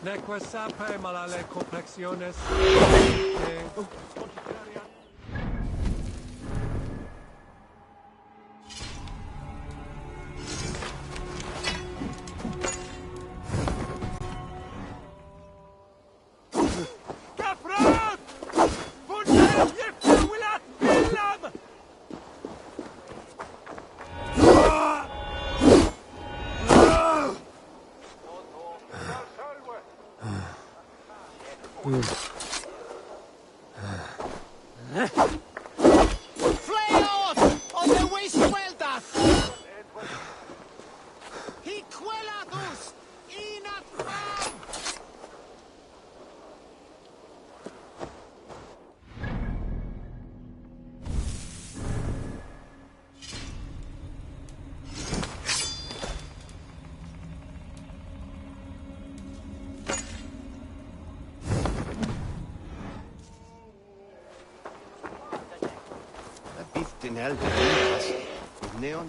Neque sape malale complexiones. ¡Fleos! ¡Onde veis vueltas! ¡Hicueladus! ¡Inatfam! Den Held Neon.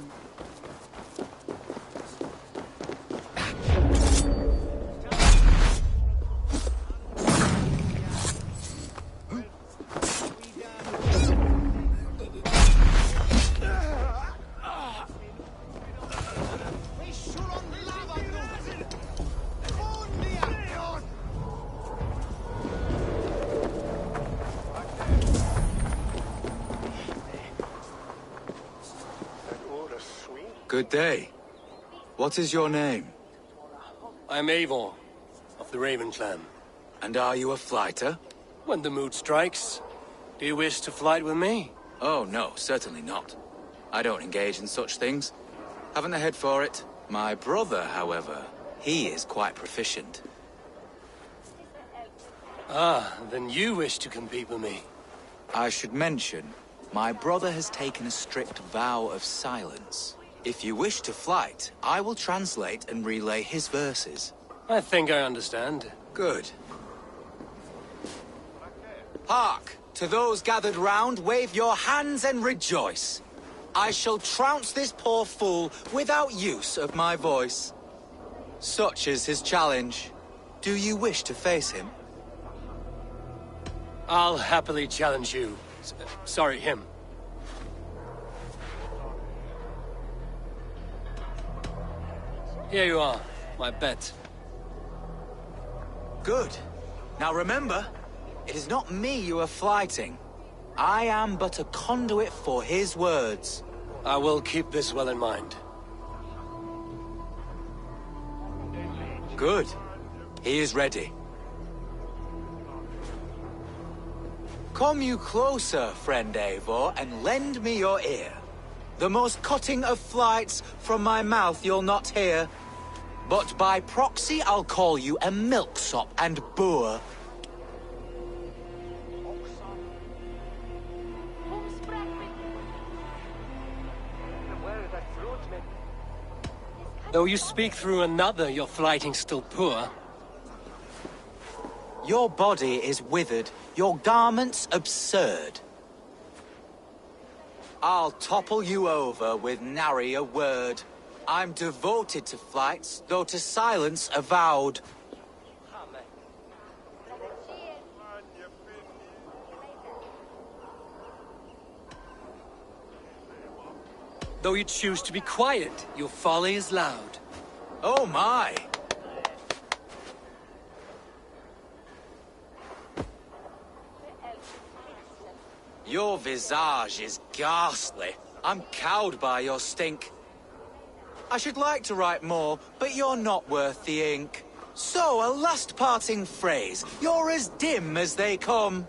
Good day. What is your name? I'm Eivor, of the Raven clan. And are you a flighter? When the mood strikes. Do you wish to flight with me? Oh, no, certainly not. I don't engage in such things. Haven't the head for it. My brother, however, he is quite proficient. Ah, then you wish to compete with me. I should mention, my brother has taken a strict vow of silence. If you wish to flight, I will translate and relay his verses. I think I understand. Good. Hark! To those gathered round, wave your hands and rejoice. I shall trounce this poor fool without use of my voice. Such is his challenge. Do you wish to face him? I'll happily challenge you. Sorry, him. Here you are, my bet. Good. Now remember, it is not me you are flighting. I am but a conduit for his words. I will keep this well in mind. Good. He is ready. Come you closer, friend Eivor, and lend me your ear. The most cutting of flights from my mouth you'll not hear. But by proxy I'll call you a milksop and boor. Though you speak through another, your flighting's still poor. Your body is withered, your garments absurd. I'll topple you over with nary a word. I'm devoted to flights, though to silence avowed. Though you choose to be quiet, your folly is loud. Oh my! Your visage is ghastly. I'm cowed by your stink. I should like to write more, but you're not worth the ink. So, a last parting phrase. You're as dim as they come.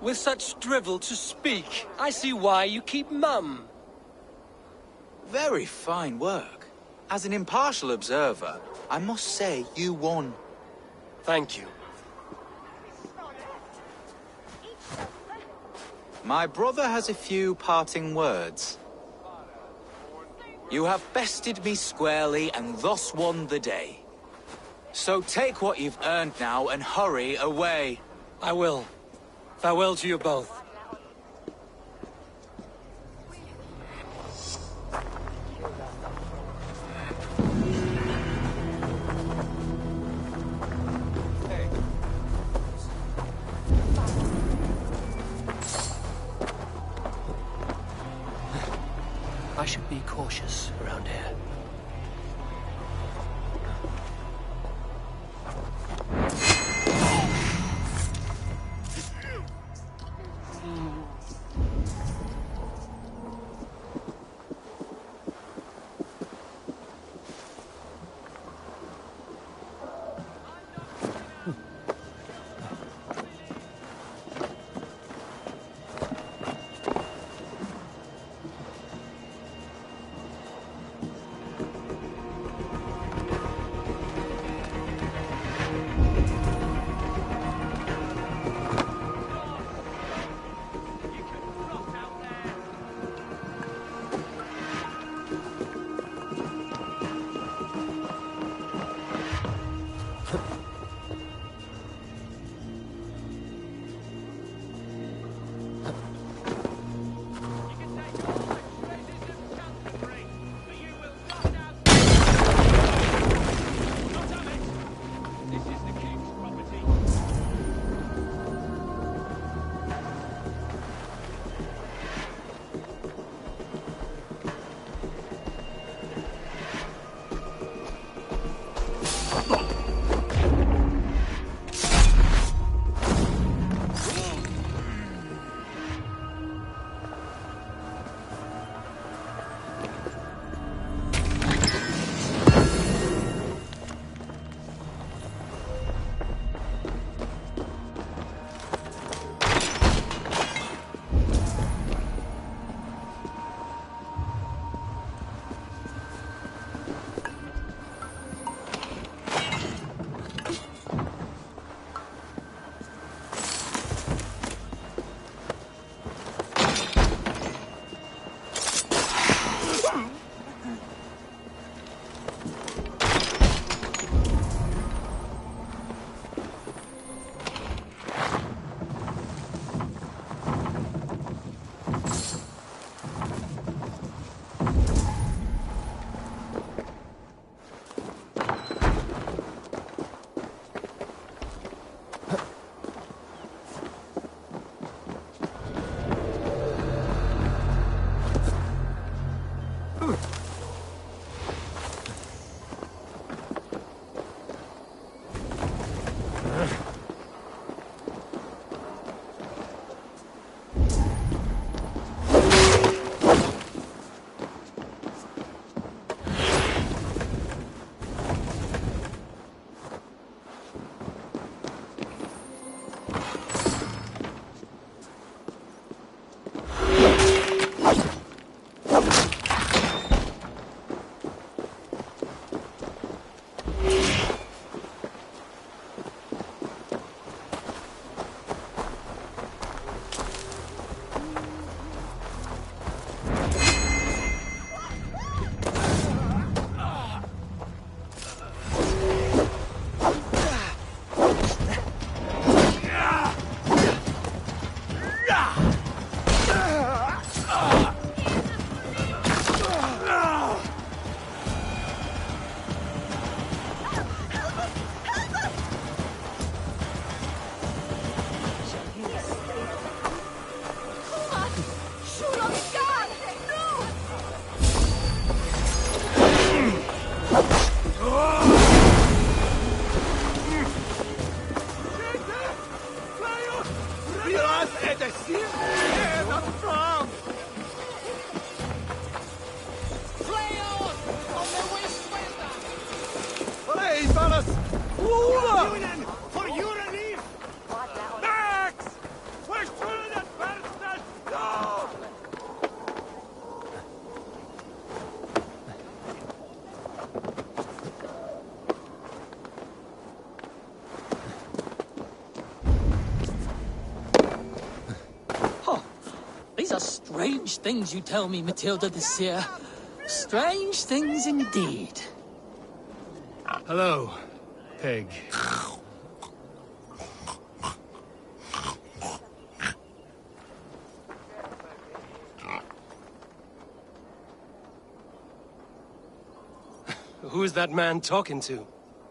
With such drivel to speak, I see why you keep mum. Very fine work. As an impartial observer, I must say you won. Thank you. My brother has a few parting words. You have bested me squarely and thus won the day. So take what you've earned now and hurry away. I will. Farewell to you both. I should be cautious around here. These are strange things you tell me, Matilda the Seer. Strange things indeed. Hello, pig. Who's that man talking to?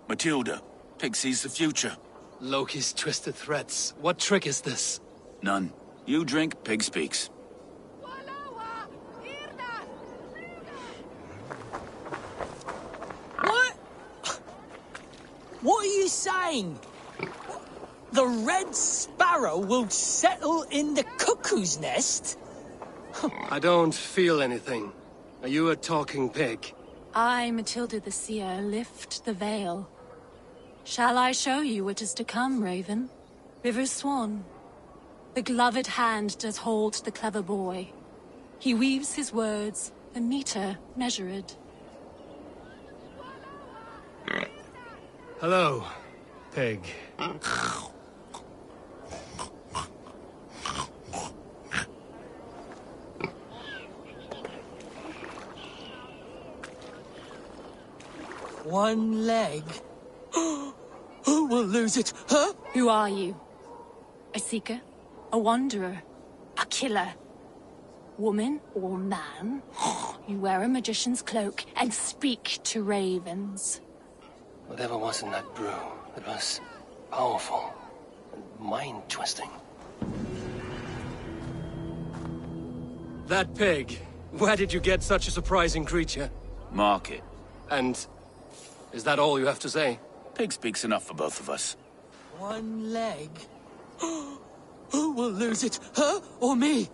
Matilda. Pig sees the future. Loki's twisted threats. What trick is this? None. You drink, pig speaks. saying? The red sparrow will settle in the cuckoo's nest? I don't feel anything. Are you a talking pig? I, Matilda the Seer, lift the veil. Shall I show you what is to come, Raven? River Swan. The gloved hand does hold the clever boy. He weaves his words, a meter measured. Hello, pig. One leg. Who will lose it, huh? Who are you? A seeker? A wanderer? A killer? Woman or man? You wear a magician's cloak and speak to ravens. Whatever was in that brew, it was powerful and mind-twisting. That pig, where did you get such a surprising creature? Market. And is that all you have to say? Pig speaks enough for both of us. One leg. Who will lose it, her or me?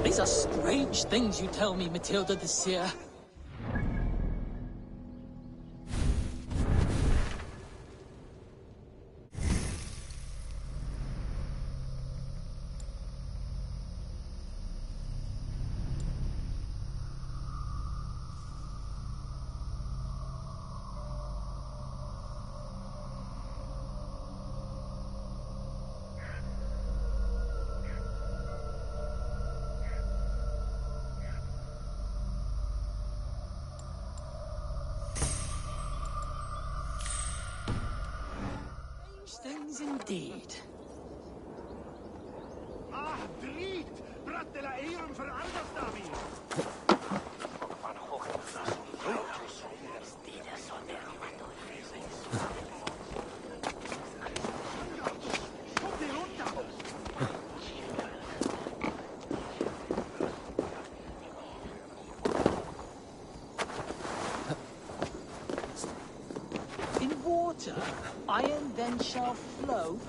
These are strange things you tell me, Matilda the Seer. Things indeed. Ah, drit! Brattela eirum för Aldastami! In water, iron then shall float.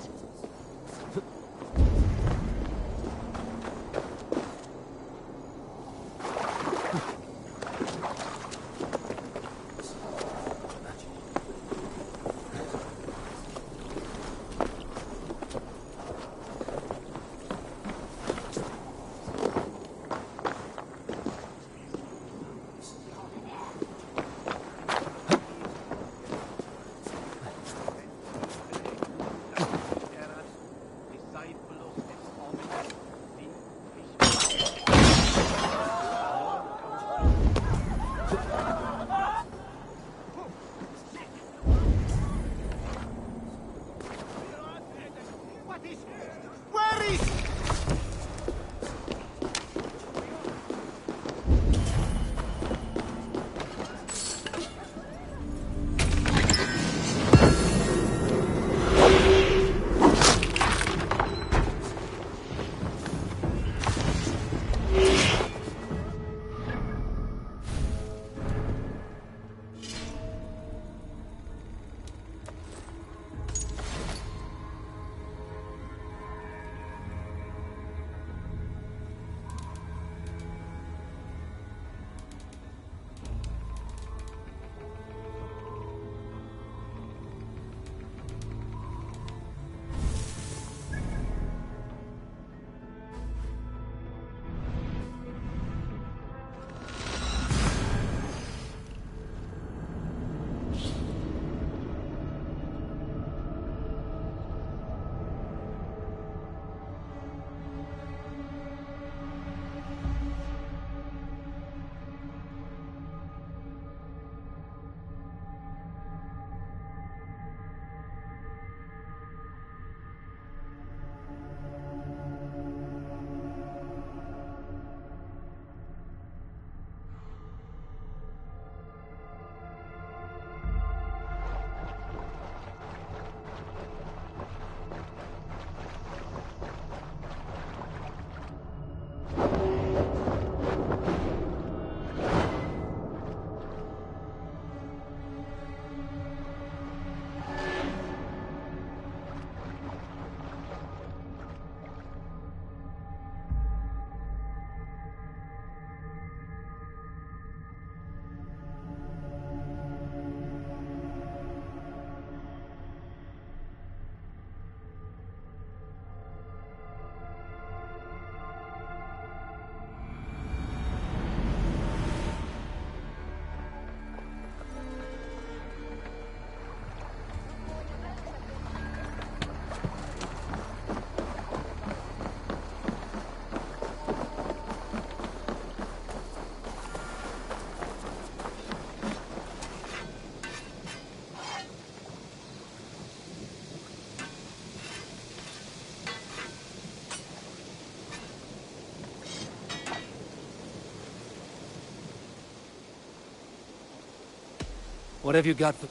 What have you got for...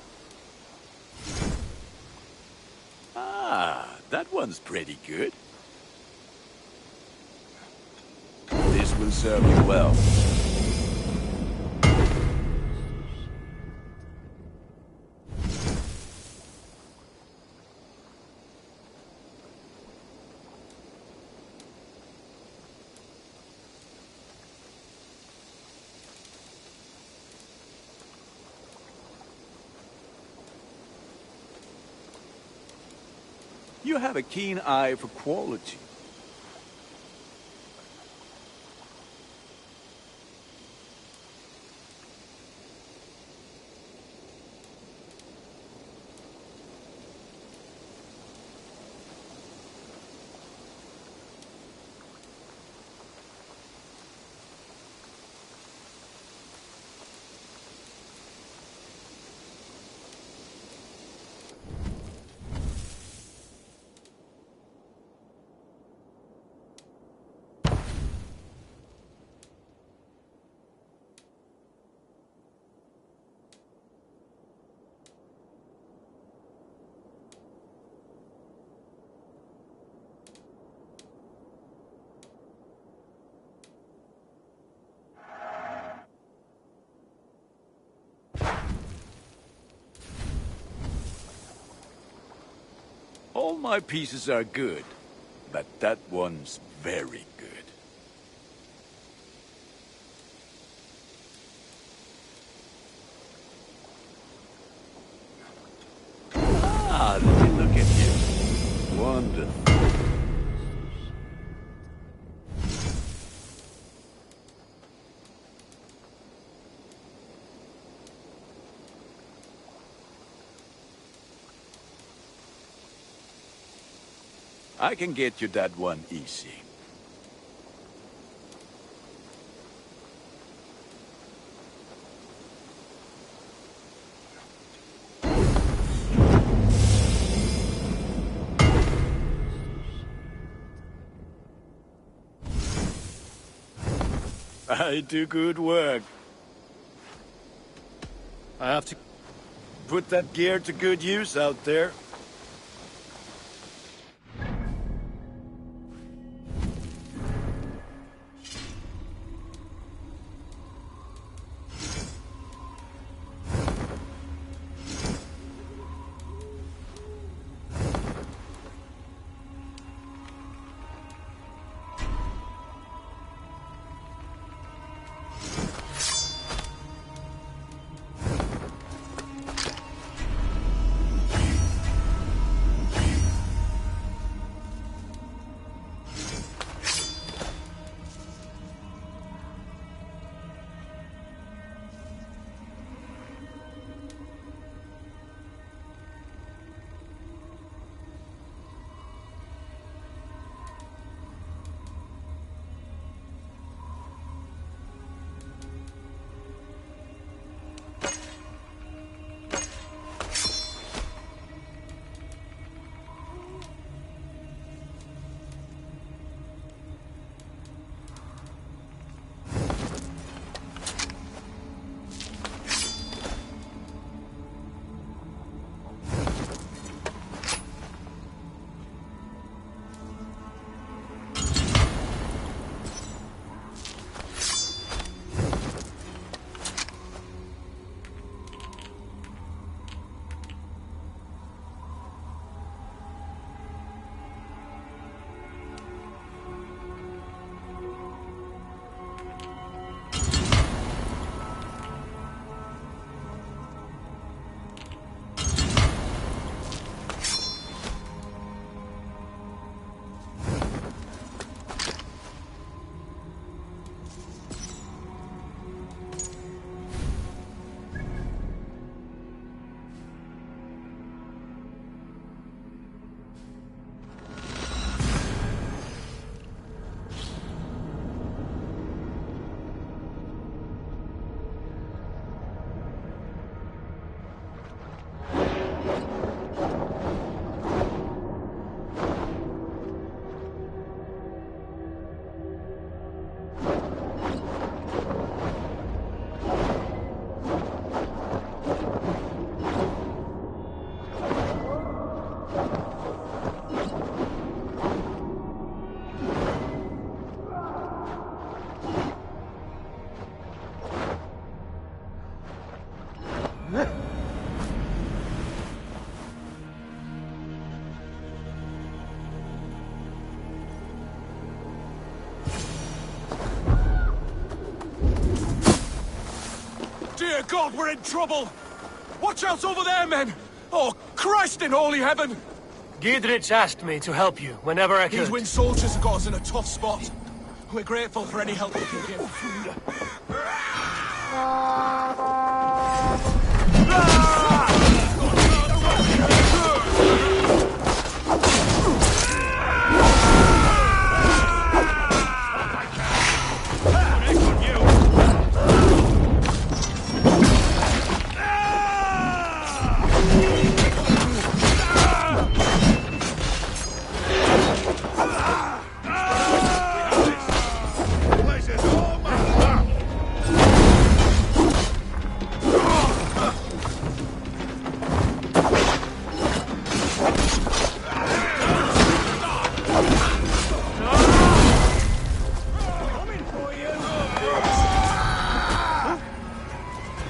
Ah, that one's pretty good. This will serve you well. You have a keen eye for quality. All my pieces are good, but that one's very good. Ah, look at you. Wonderful. I can get you that one easy. I do good work. I have to put that gear to good use out there. God, we're in trouble! Watch out over there, men! Oh, Christ in holy heaven! Giedrich asked me to help you whenever I could. These Wind soldiers have got us in a tough spot. We're grateful for any help we can give.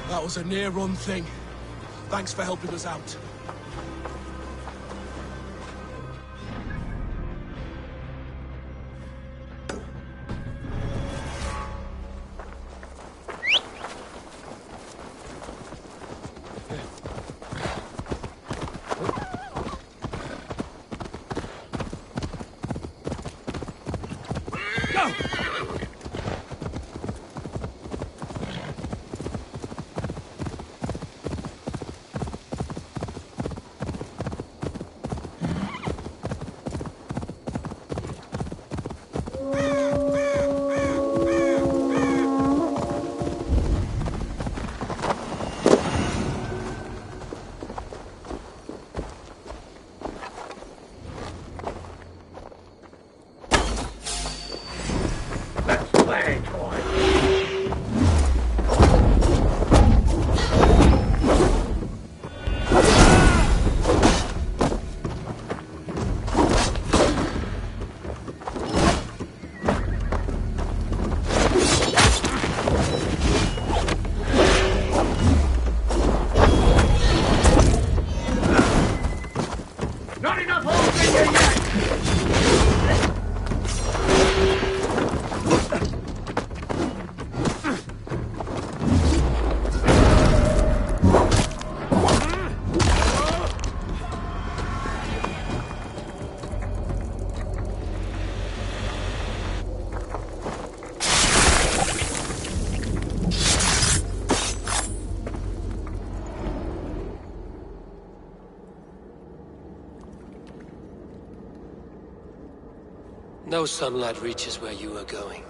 That was a near-run thing. Thanks for helping us out. No sunlight reaches where you are going.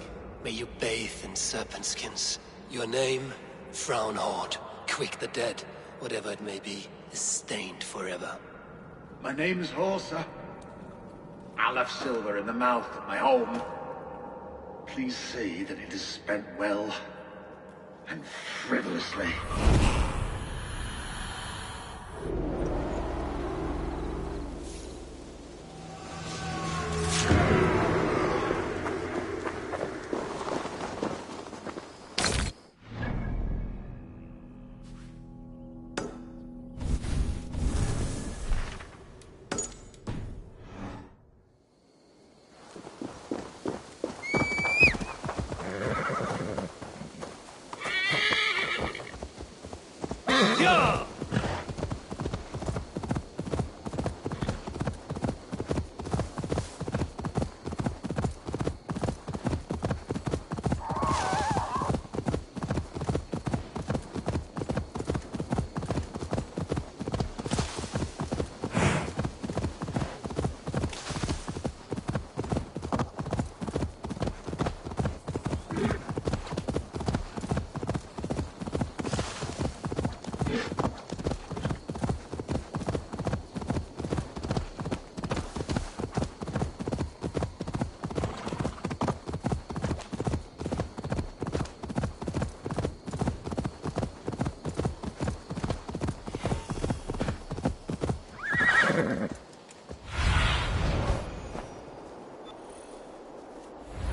May you bathe in serpent skins. Your name, Frown Horde, Quick the Dead, whatever it may be, is stained forever. My name's Horsa. I left silver in the mouth of my home. Please say that it is spent well and frivolously.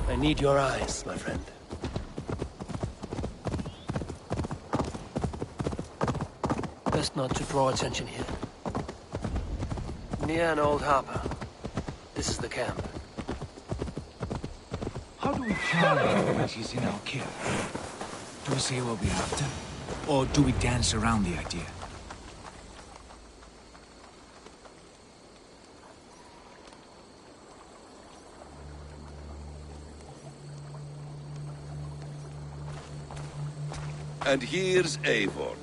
I need your eyes, my friend. Best not to draw attention here. Near an old harbor. This is the camp. How do we charm the creatures in our care? Do we say what we're after? Or do we dance around the idea? And here's Eivor.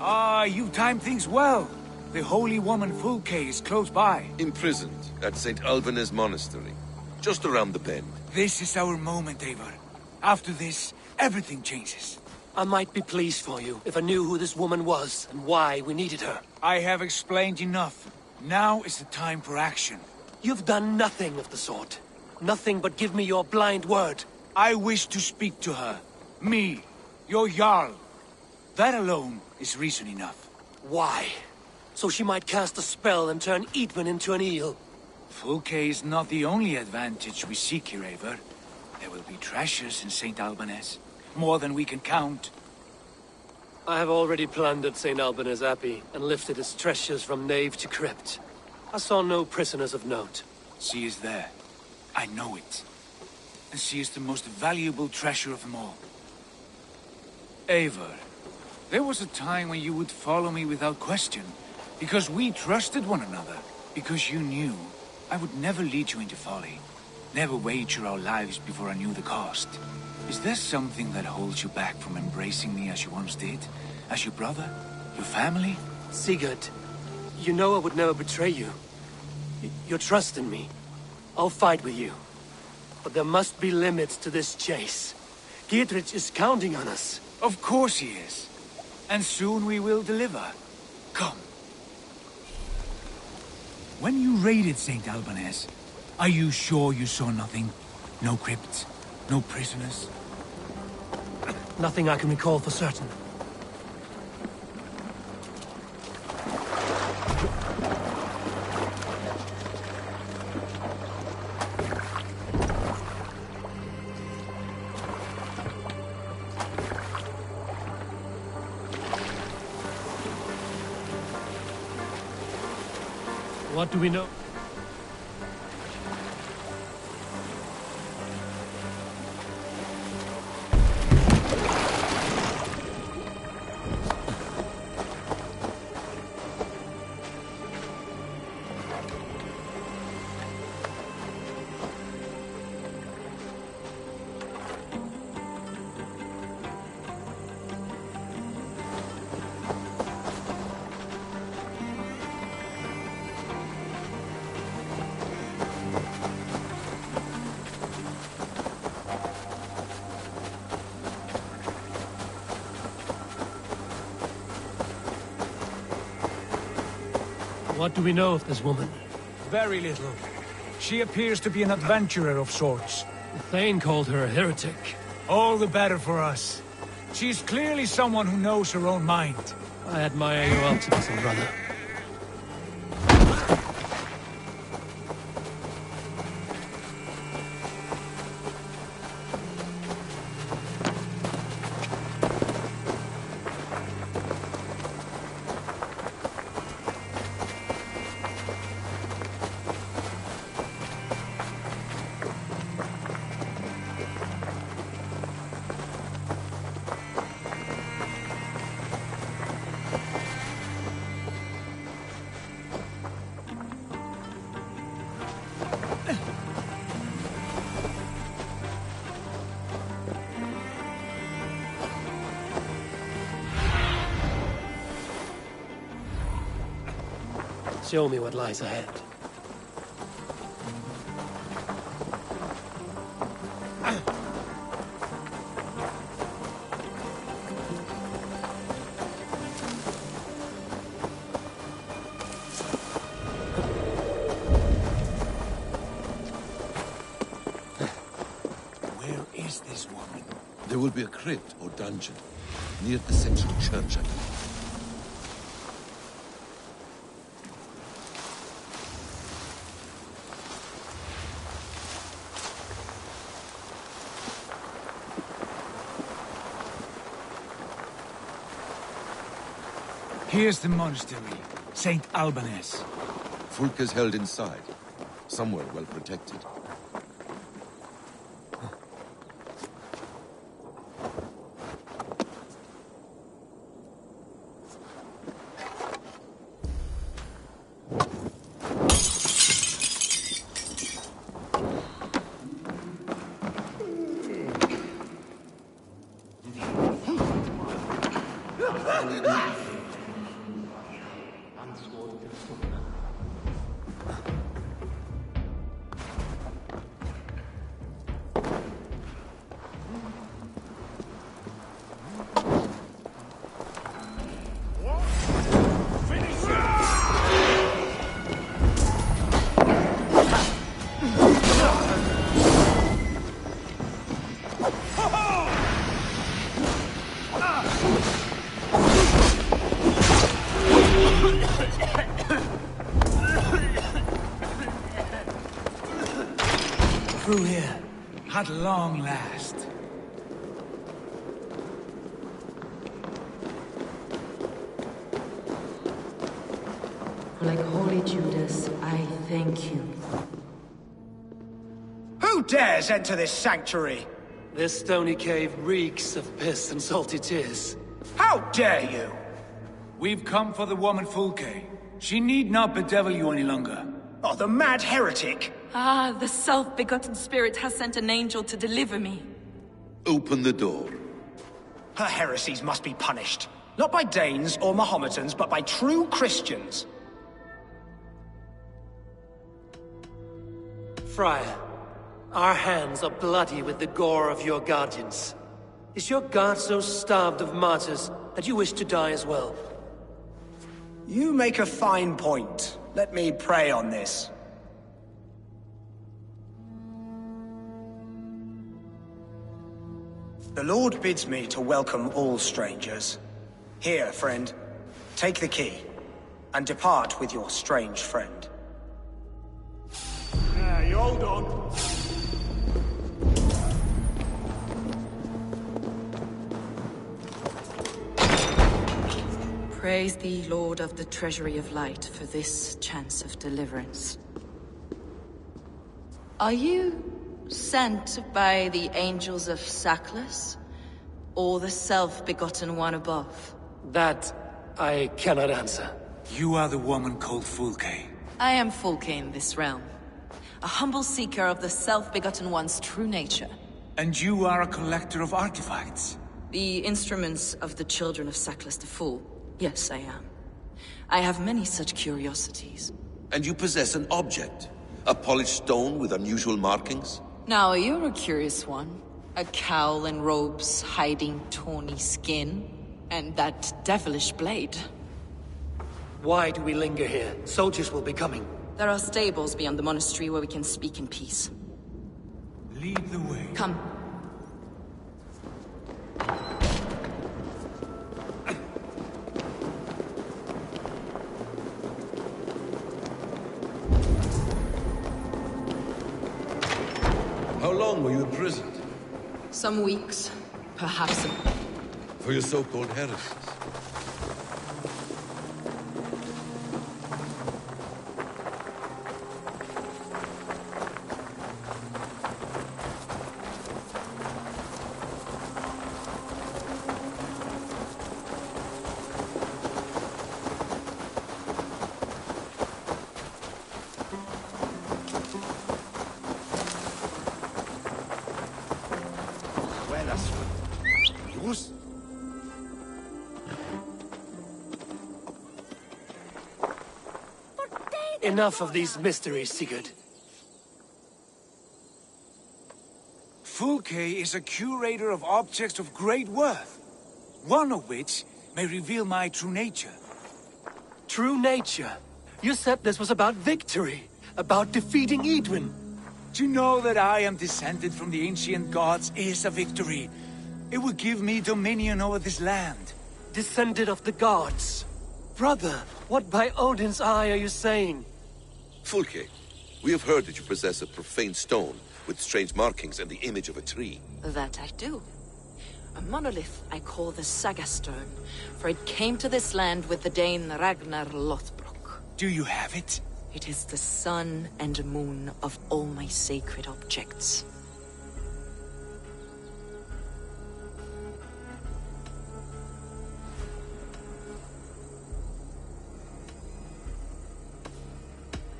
Ah, you timed things well. The holy woman Fulke is close by. Imprisoned at St. Alban's Monastery, just around the bend. This is our moment, Eivor. After this, everything changes. I might be pleased for you if I knew who this woman was and why we needed her. I have explained enough. Now is the time for action. You've done nothing of the sort. Nothing but give me your blind word. I wish to speak to her. Me, your Jarl. That alone is reason enough. Why? So she might cast a spell and turn Eatman into an eel. Fulke is not the only advantage we seek here, Eivor. There will be treasures in St. Alban's. More than we can count. I have already plundered St. Alban's Abbey and lifted its treasures from nave to crypt. I saw no prisoners of note. She is there. I know it. And she is the most valuable treasure of them all. Eivor, there was a time when you would follow me without question. Because we trusted one another. Because you knew I would never lead you into folly. Never wager our lives before I knew the cost. Is there something that holds you back from embracing me as you once did? As your brother? Your family? Sigurd, you know I would never betray you. Your trust in me. I'll fight with you. But there must be limits to this chase. Dietrich is counting on us. Of course he is. And soon we will deliver. Come. When you raided St. Alban's, are you sure you saw nothing? No crypts? No prisoners? Nothing I can recall for certain. What do we know? What do we know of this woman? Very little. She appears to be an adventurer of sorts. The Thane called her a heretic. All the better for us. She's clearly someone who knows her own mind. I admire your optimism, brother. Show me what lies ahead. Where is this woman? There will be a crypt or dungeon near the central church, I believe. Here's the monastery, St. Alban's. Fulke's held inside, somewhere well protected. through here. At long last. Like Holy Judas, I thank you. Who dares enter this sanctuary? This stony cave reeks of piss and salty tears. How dare you? We've come for the woman Fulke. She need not bedevil you any longer. Oh, the mad heretic! Ah, the self-begotten spirit has sent an angel to deliver me. Open the door. Her heresies must be punished. Not by Danes or Mahometans, but by true Christians. Friar, our hands are bloody with the gore of your guardians. Is your God so starved of martyrs that you wish to die as well? You make a fine point. Let me pray on this. The Lord bids me to welcome all strangers. Here, friend, take the key, and depart with your strange friend. Yeah, you all done. Praise thee, Lord of the Treasury of Light, for this chance of deliverance. Are you sent by the angels of Saklas, or the self-begotten one above? That I cannot answer. You are the woman called Fulke. I am Fulke in this realm, a humble seeker of the self-begotten one's true nature. And you are a collector of artifacts. The instruments of the children of Saklas the Fool. Yes, I am. I have many such curiosities. And you possess an object? A polished stone with unusual markings? Now, you're a curious one. A cowl and robes hiding tawny skin. And that devilish blade. Why do we linger here? Soldiers will be coming. There are stables beyond the monastery where we can speak in peace. Lead the way. Come. How long were you imprisoned? Some weeks, perhaps For your so-called heresies? Enough of these mysteries, Sigurd. Fulke is a curator of objects of great worth, one of which may reveal my true nature. True nature? You said this was about victory, about defeating Edwin. To know that I am descended from the ancient gods is a victory. It will give me dominion over this land. Descended of the gods? Brother, what by Odin's eye are you saying? Fulke, we have heard that you possess a profane stone with strange markings and the image of a tree. That I do. A monolith I call the Saga Stone, for it came to this land with the Dane Ragnar Lothbrok. Do you have it? It is the sun and moon of all my sacred objects.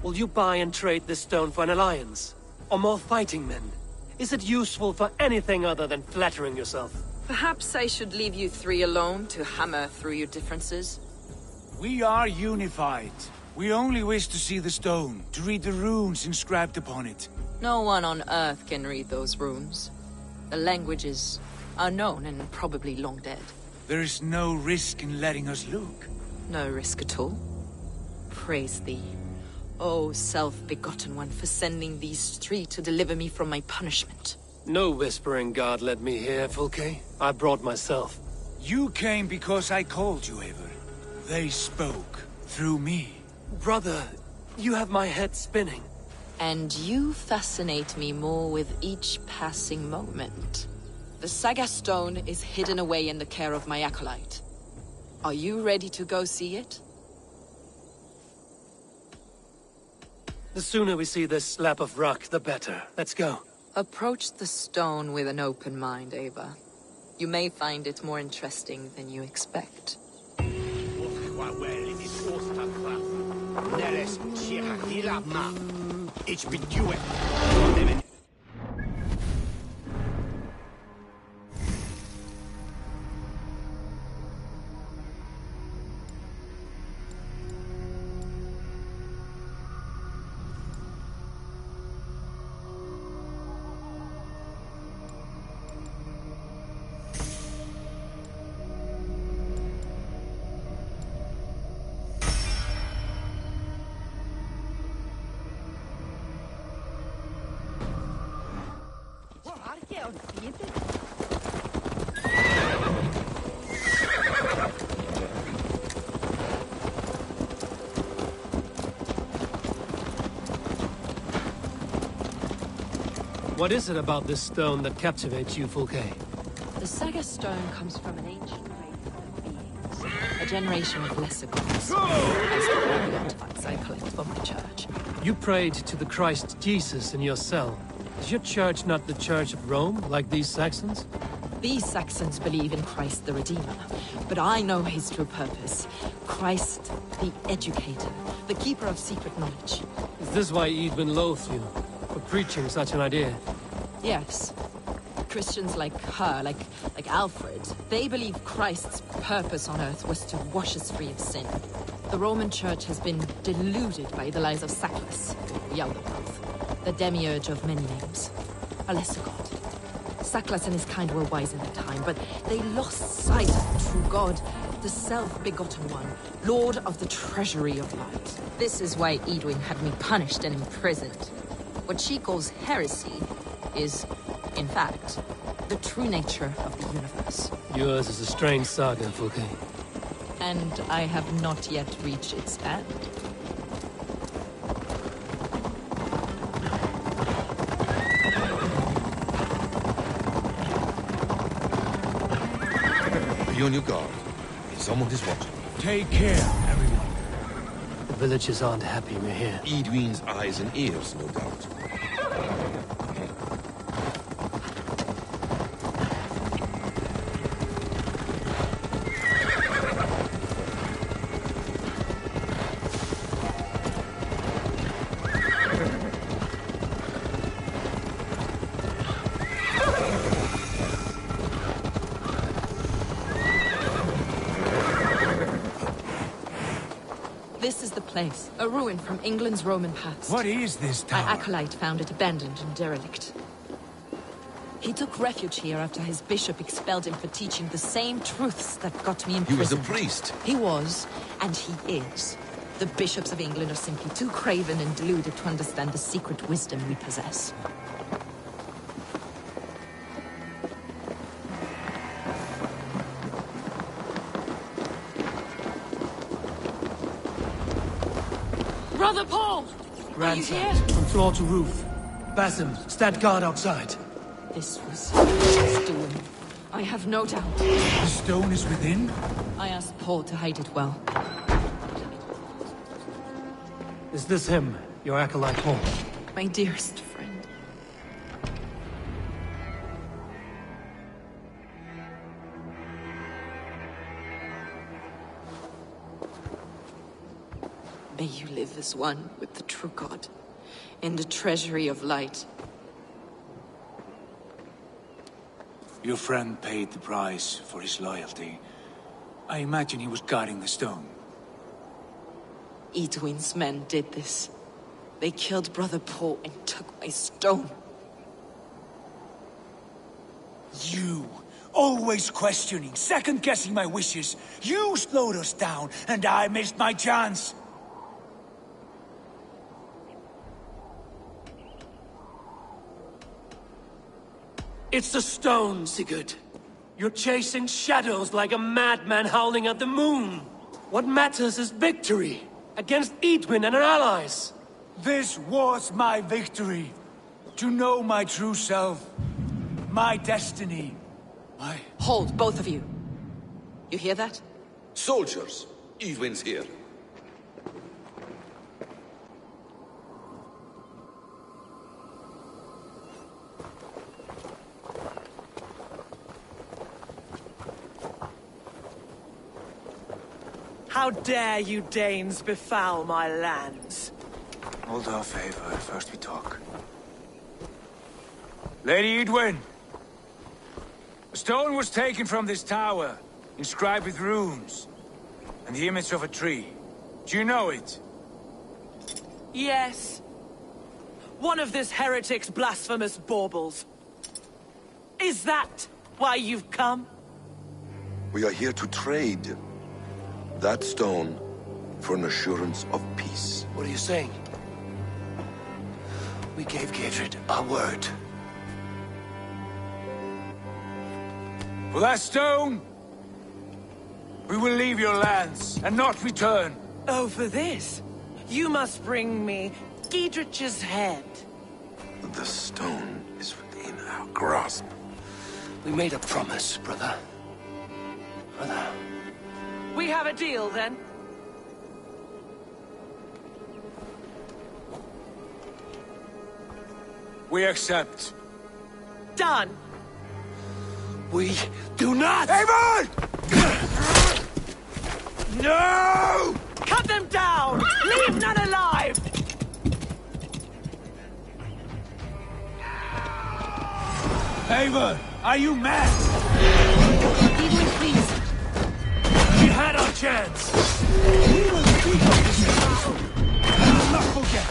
Will you buy and trade this stone for an alliance? Or more fighting men? Is it useful for anything other than flattering yourself? Perhaps I should leave you three alone to hammer through your differences? We are unified. We only wish to see the stone, to read the runes inscribed upon it. No one on Earth can read those runes. The language is unknown and probably long dead. There is no risk in letting us look. No risk at all. Praise thee, O self-begotten one, for sending these three to deliver me from my punishment. No whispering God led me here, Fulke. I brought myself. You came because I called you, Eivor. They spoke through me. Brother, you have my head spinning. And you fascinate me more with each passing moment. The Saga Stone is hidden away in the care of my acolyte. Are you ready to go see it? The sooner we see this slab of rock, the better. Let's go. Approach the stone with an open mind, Ava. You may find it more interesting than you expect. What is it about this stone that captivates you, Fulke? The Saga Stone comes from an ancient race of beings. A generation of lesser gods. As the holy artifacts I collect for my church. You prayed to the Christ Jesus in your cell. Is your church not the Church of Rome, like these Saxons? These Saxons believe in Christ the Redeemer, but I know his true purpose. Christ the Educator, the keeper of secret knowledge. Is this why Edwin loathed you? For preaching such an idea? Yes. Christians like her, like Alfred, they believe Christ's purpose on earth was to wash us free of sin. The Roman Church has been deluded by the lies of Sackless, the Elder Growth, the demiurge of many names, a lesser god. Sackless and his kind were wise in their time, but they lost sight of the true God, the self-begotten one, Lord of the Treasury of Light. This is why Edwin had me punished and imprisoned. What she calls heresy is, in fact, the true nature of the universe. Yours is a strange saga, Fulke. And I have not yet reached its end. Be on your guard. Someone is watching. Take care, everyone. The villagers aren't happy we're here. Edwin's eyes and ears, no doubt. This is the place, a ruin from England's Roman past. What is this tower? My acolyte found it abandoned and derelict. He took refuge here after his bishop expelled him for teaching the same truths that got me imprisoned. He was a priest. He was, and he is. The bishops of England are simply too craven and deluded to understand the secret wisdom we possess. Brother Paul! Ransacked, from floor to roof. Basim, stand guard outside. This was stolen. I have no doubt. The stone is within? I asked Paul to hide it well. Is this him, your acolyte Paul? My dearest friend. May you live as one with the true God, in the treasury of light. Your friend paid the price for his loyalty. I imagine he was guarding the stone. Edwin's men did this. They killed Brother Paul and took my stone. You, always questioning, second-guessing my wishes. You slowed us down, and I missed my chance. It's the stone, Sigurd. You're chasing shadows like a madman howling at the moon. What matters is victory against Edwin and her allies. This was my victory. To know my true self. My destiny. My... Hold, both of you. You hear that? Soldiers, Edwin's here. How dare you Danes befoul my lands? Hold off, Eivor. First we talk. Lady Edwin! A stone was taken from this tower, inscribed with runes, and the image of a tree. Do you know it? Yes. One of this heretic's blasphemous baubles. Is that why you've come? We are here to trade. That stone for an assurance of peace. What are you saying? We gave Gairdred our word. For that stone, we will leave your lands and not return. Oh, for this? You must bring me Gairdred's head. The stone is within our grasp. We made a promise, brother. Brother. We have a deal, then? We accept. Done. We do not! Eivor! No! Cut them down! Leave none alive! Eivor, are you mad? Edwin, please. We had our chance! We will speak of this now. I will not forget.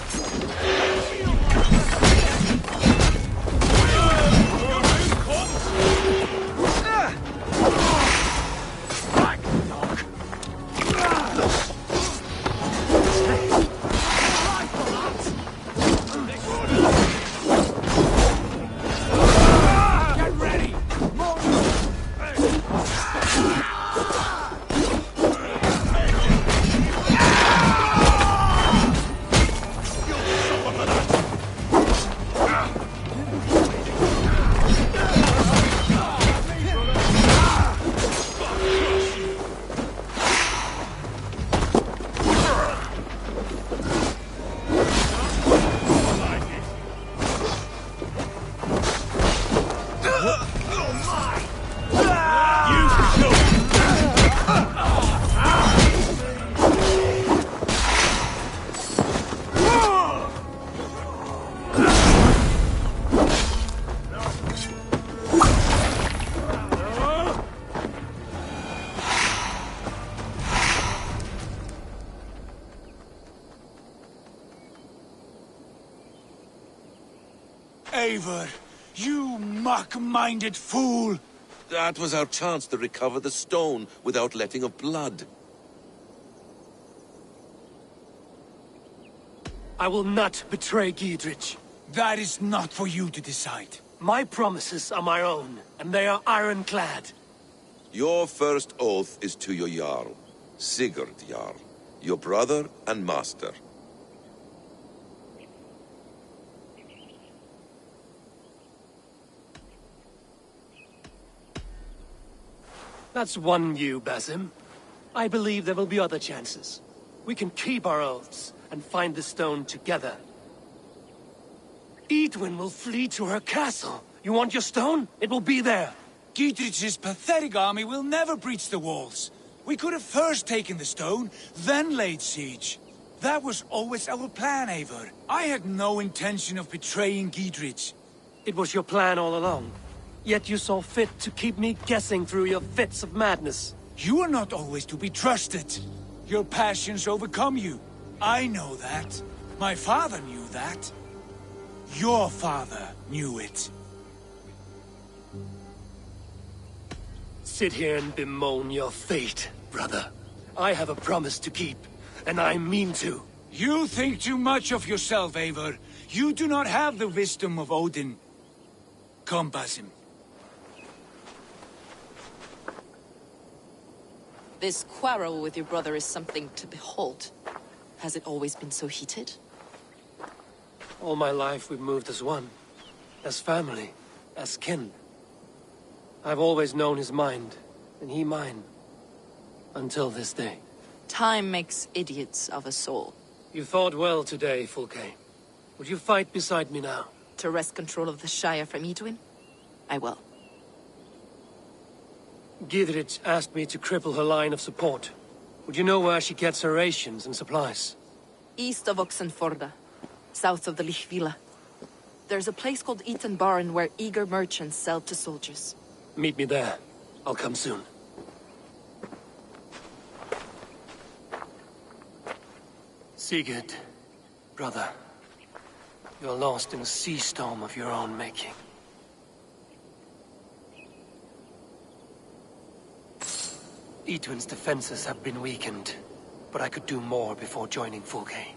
Eivor, you mock-minded fool! That was our chance to recover the stone without letting of blood. I will not betray Gairdred. That is not for you to decide. My promises are my own, and they are ironclad. Your first oath is to your Jarl, Sigurd Jarl, your brother and master. That's one view, Basim. I believe there will be other chances. We can keep our oaths and find the stone together. Edwin will flee to her castle. You want your stone? It will be there. Gairdred's pathetic army will never breach the walls. We could have first taken the stone, then laid siege. That was always our plan, Eivor. I had no intention of betraying Gairdred. It was your plan all along. Yet you saw fit to keep me guessing through your fits of madness. You are not always to be trusted. Your passions overcome you. I know that. My father knew that. Your father knew it. Sit here and bemoan your fate, brother. I have a promise to keep, and I mean to. You think too much of yourself, Eivor. You do not have the wisdom of Odin. Come, Basim. This quarrel with your brother is something to behold. Has it always been so heated? All my life we've moved as one. As family. As kin. I've always known his mind, and he mine. Until this day. Time makes idiots of us all. You fought well today, Fulke. Would you fight beside me now? To wrest control of the Shire from Edwin? I will. Gidrich asked me to cripple her line of support. Would you know where she gets her rations and supplies? East of Oxenforda. South of the Lichvila. There's a place called Eaton Barn where eager merchants sell to soldiers. Meet me there. I'll come soon. Sigurd, brother. You're lost in a sea storm of your own making. Edwin's defenses have been weakened, but I could do more before joining Fulke.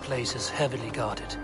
Place is heavily guarded.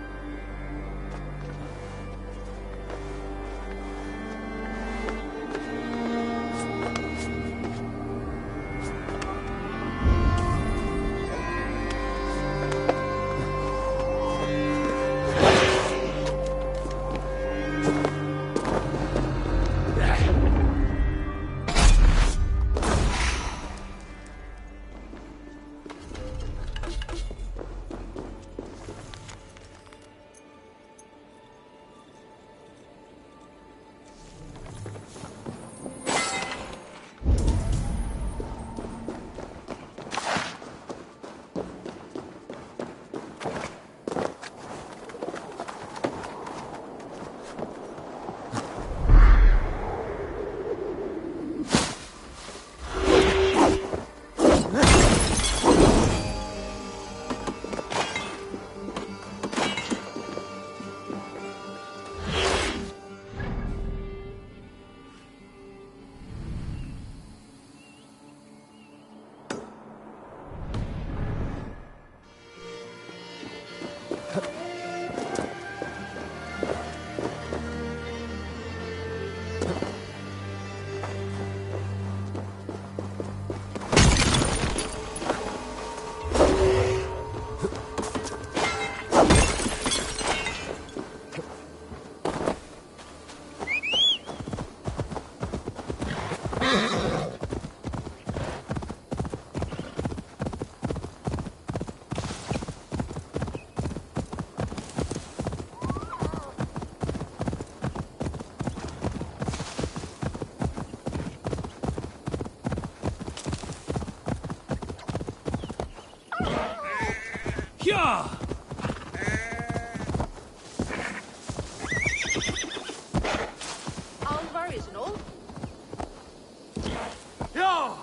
Alvar is an old. Ja!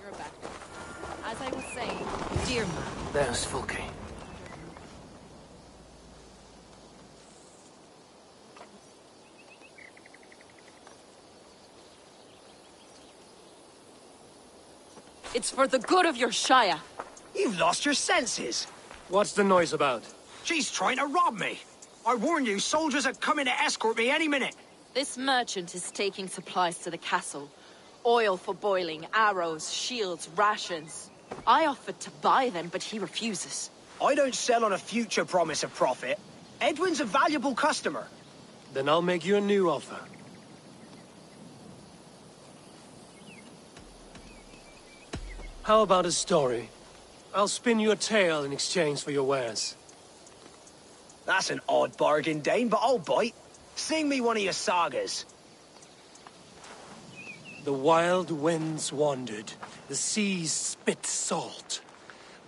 You're back. As I was saying, dear man. There's Fulke. It's for the good of your Shire. You've lost your senses. What's the noise about? She's trying to rob me. I warn you, soldiers are coming to escort me any minute. This merchant is taking supplies to the castle. Oil for boiling, arrows, shields, rations. I offered to buy them, but he refuses. I don't sell on a future promise of profit. Edwin's a valuable customer. Then I'll make you a new offer. How about a story? I'll spin you a tale in exchange for your wares. That's an odd bargain, Dane, but I'll bite. Sing me one of your sagas. The wild winds wandered, the seas spit salt.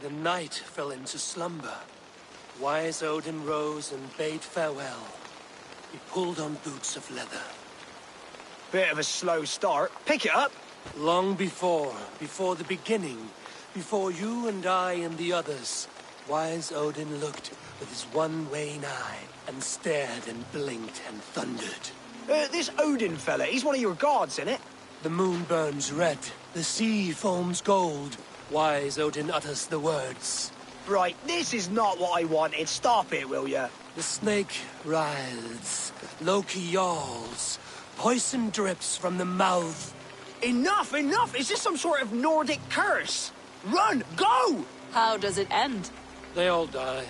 The night fell into slumber. Wise Odin rose and bade farewell. He pulled on boots of leather. Bit of a slow start. Pick it up. Long before the beginning, before you and I and the others, wise Odin looked with his one-way eye and stared and blinked and thundered. This Odin fella, he's one of your gods, isn't it? The moon burns red, the sea foams gold. Wise Odin utters the words. Right, this is not what I wanted. Stop it, will ya? The snake writhes, Loki yawls, poison drips from the mouth. Enough, enough! Is this some sort of Nordic curse? Run! Go! How does it end? They all die.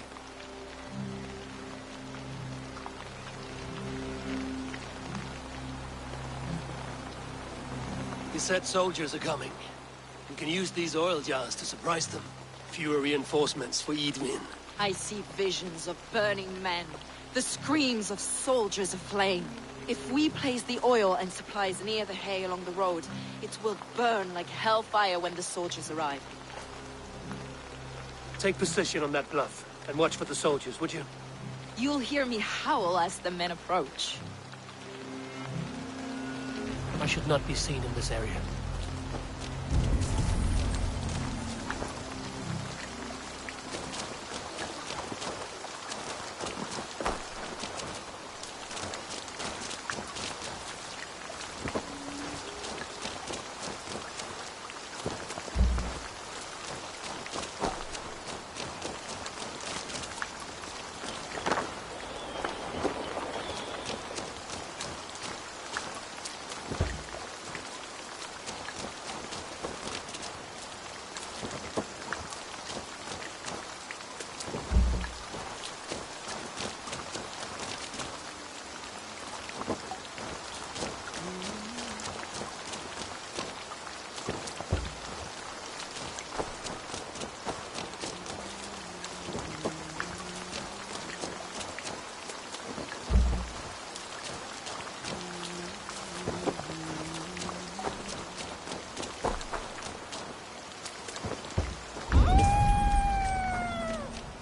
He said soldiers are coming. We can use these oil jars to surprise them. Fewer reinforcements for Edwin. I see visions of burning men, the screams of soldiers aflame. If we place the oil and supplies near the hay along the road, it will burn like hellfire when the soldiers arrive. Take position on that bluff, and watch for the soldiers, would you? You'll hear me howl as the men approach. I should not be seen in this area.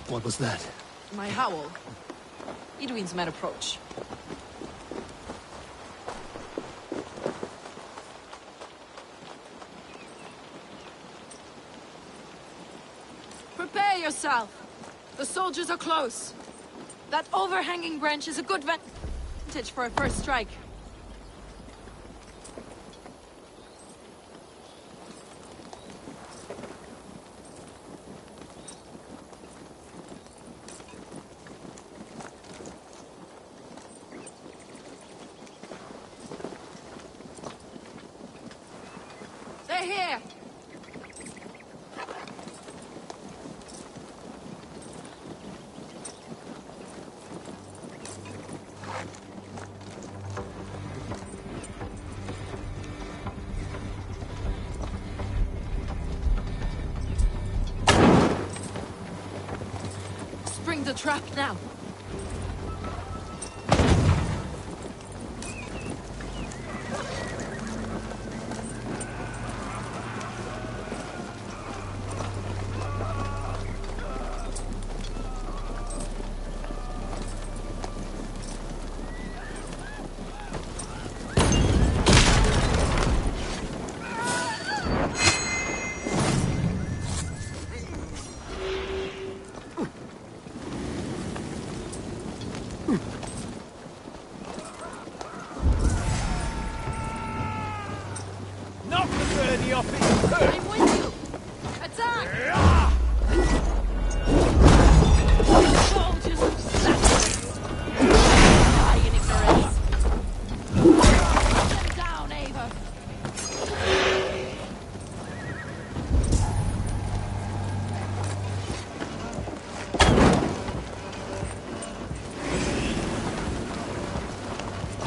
What was that? My howl. Edwin's men approach. Prepare yourself. The soldiers are close. That overhanging branch is a good vantage for a first strike. here! Spring the trap now! Knock the birdie off it! I'm with you! Attack! Soldiers of Saturn! Die in ignorance! Put them down, Ava!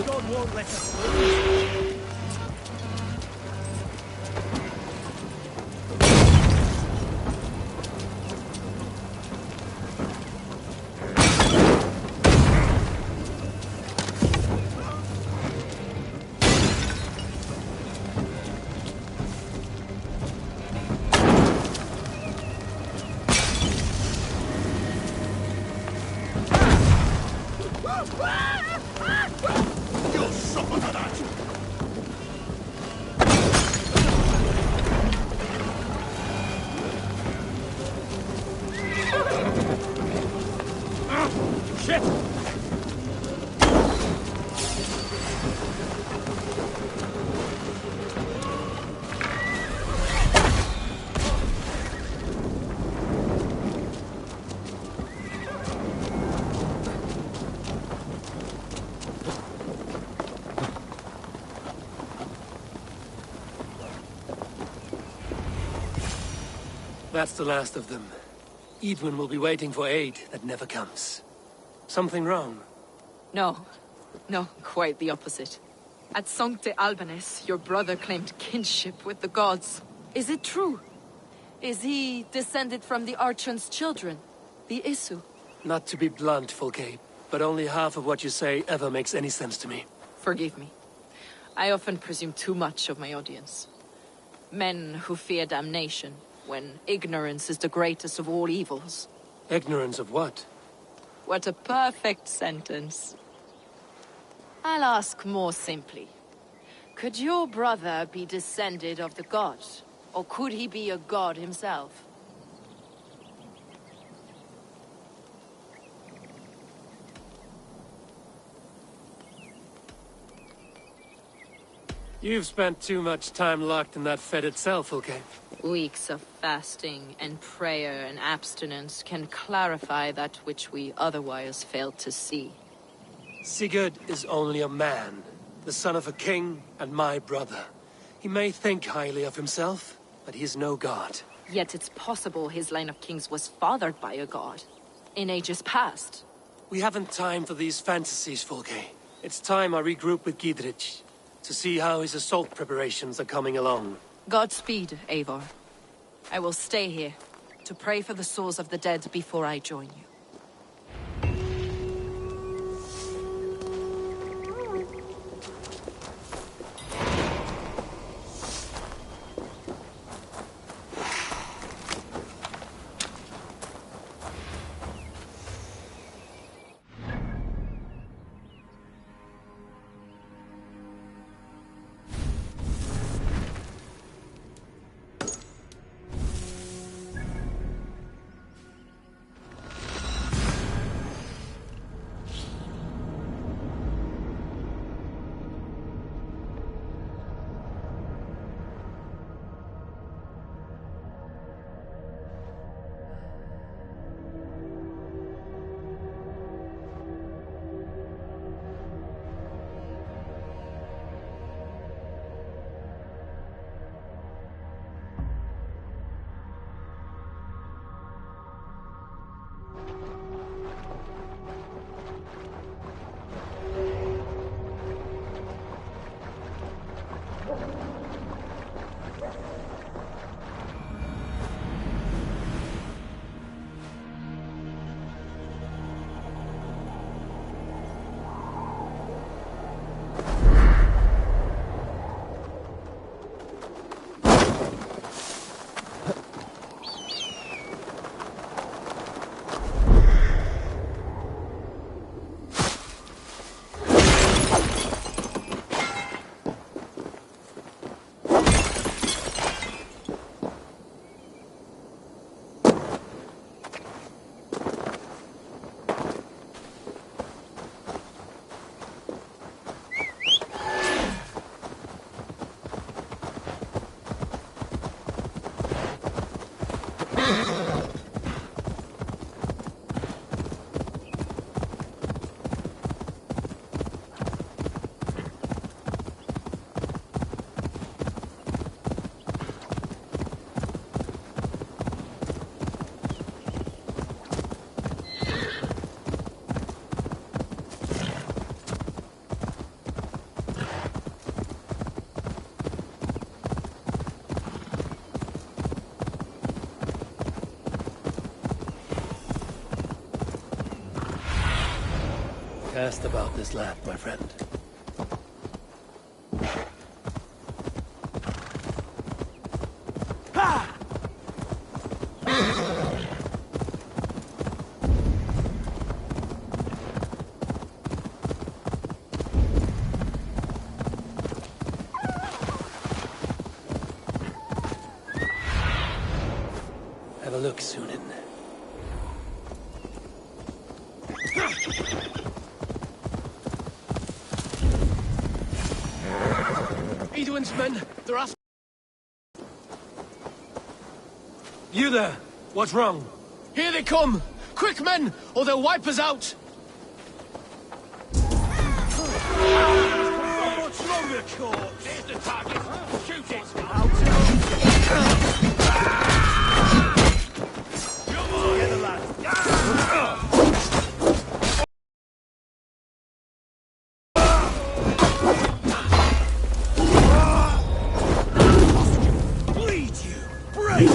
God won't let us lose. You'll suffer for that! Shit! That's the last of them. Edwin will be waiting for aid that never comes. Something wrong? No. No, quite the opposite. At Sancte Albanus, your brother claimed kinship with the gods. Is it true? Is he descended from the Archon's children? The Isu? Not to be blunt, Fulke, but only half of what you say ever makes any sense to me. Forgive me. I often presume too much of my audience. Men who fear damnation, when ignorance is the greatest of all evils. Ignorance of what? What a perfect sentence. I'll ask more simply. Could your brother be descended of the god? Or could he be a god himself? You've spent too much time locked in that fetid cell, Fulke. Weeks of fasting and prayer and abstinence can clarify that which we otherwise fail to see. Sigurd is only a man, the son of a king and my brother. He may think highly of himself, but he is no god. Yet it's possible his line of kings was fathered by a god, in ages past. We haven't time for these fantasies, Fulke. It's time I regroup with Gidrich, to see how his assault preparations are coming along. Godspeed, Eivor. I will stay here, to pray for the souls of the dead before I join you. Cast about this land, my friend. Have a look, Sunan. Edwin's men, they're after... You there! What's wrong? Here they come! Quick, men, or they'll wipe us out! What's longer, corpse? Here's the target. Shoot it. Together, lads. Bleed you! Break!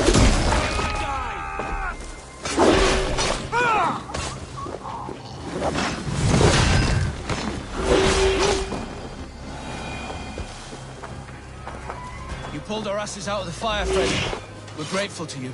You pulled our asses out of the fire, friend. We're grateful to you.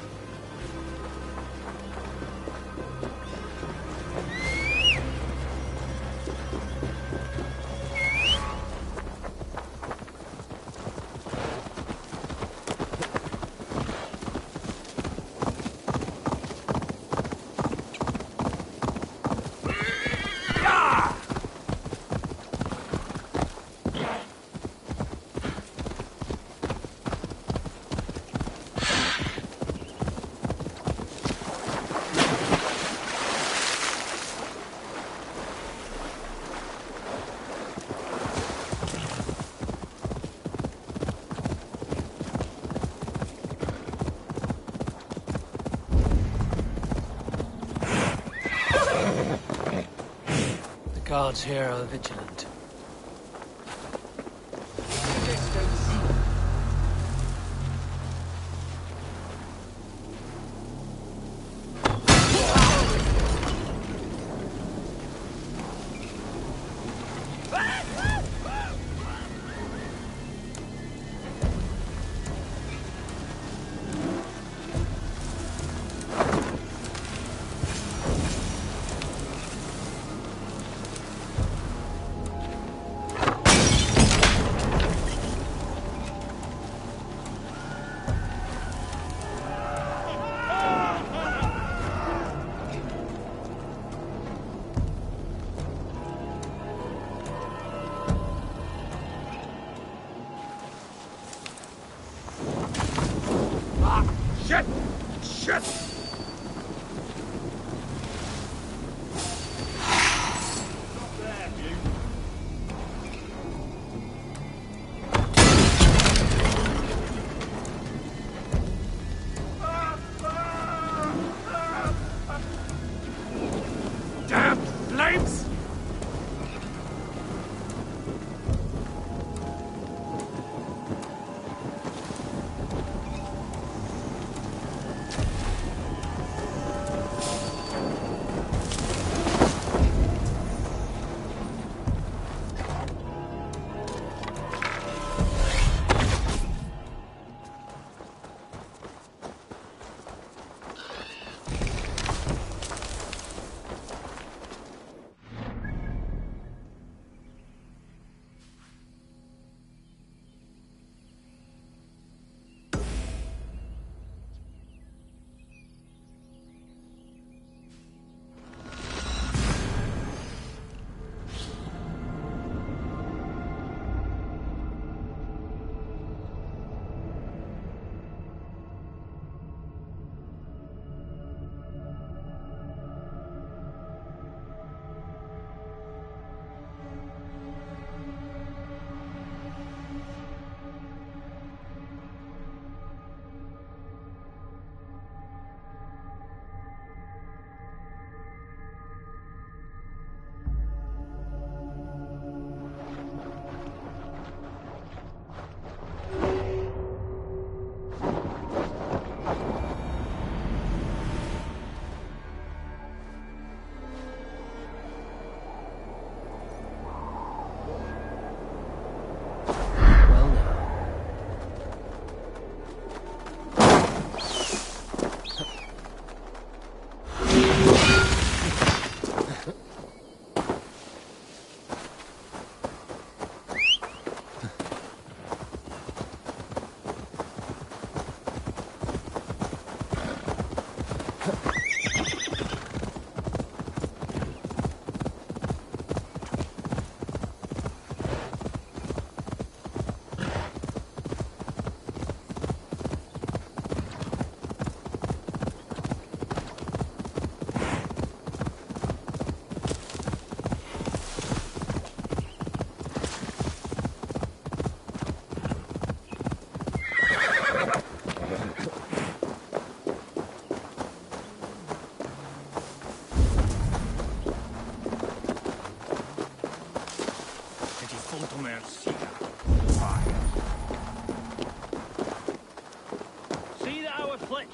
The guards here are vigilant.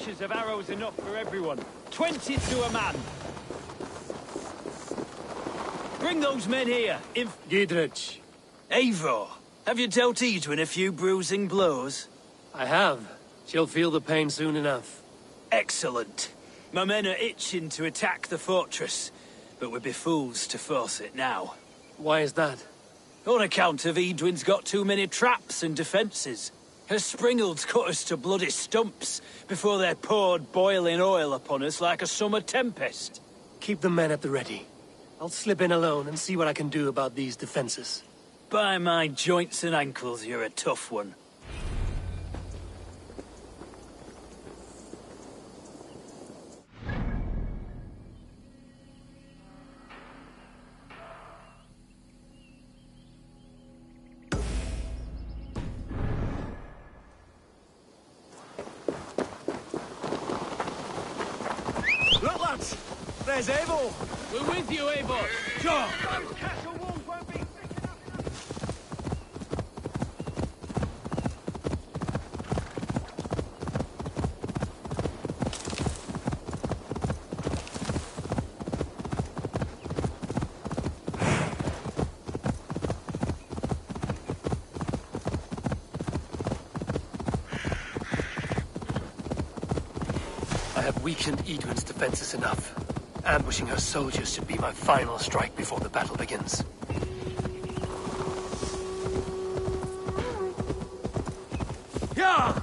archers have arrows enough for everyone. 20 to a man. Bring those men here. Dietrich. Eivor, have you dealt Edwin a few bruising blows? I have. She'll feel the pain soon enough. Excellent. My men are itching to attack the fortress, but we'd be fools to force it now. Why is that? On account of Edwin's got too many traps and defences. Her springalds cut us to bloody stumps before they poured boiling oil upon us like a summer tempest. Keep the men at the ready. I'll slip in alone and see what I can do about these defences. By my joints and ankles, you're a tough one. Look, lads! There's Eivor! We're with you, Eivor. Sure! Castle walls won't be thick enough. I have weakened Edwin's defenses enough. Ambushing her soldiers should be my final strike before the battle begins. Yeah!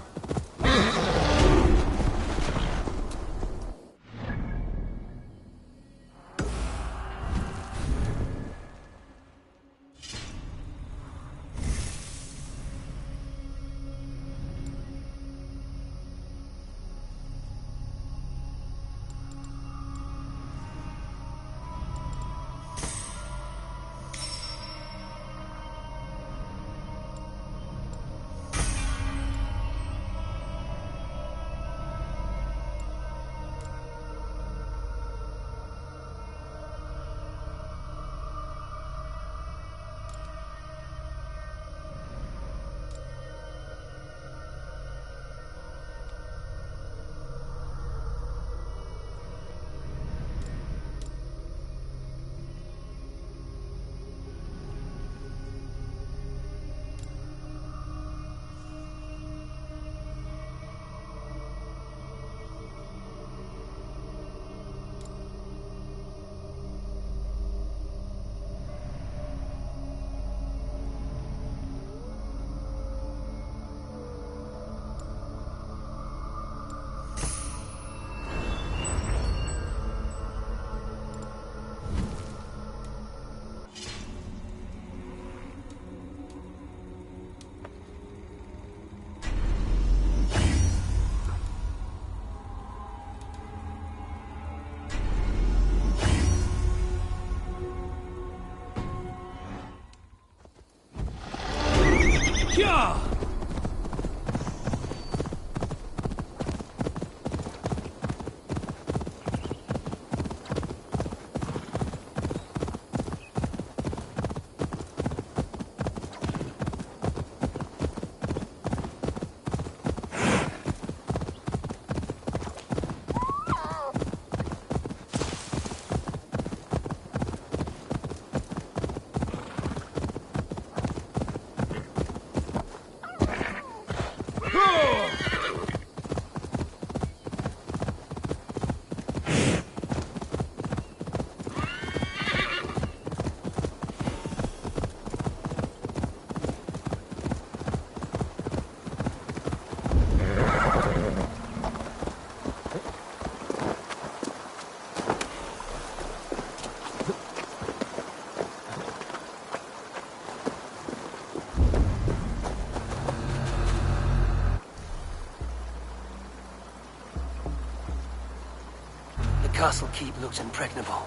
The castle keep looks impregnable.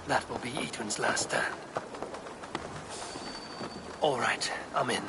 That will be Edwin's last stand. All right, I'm in.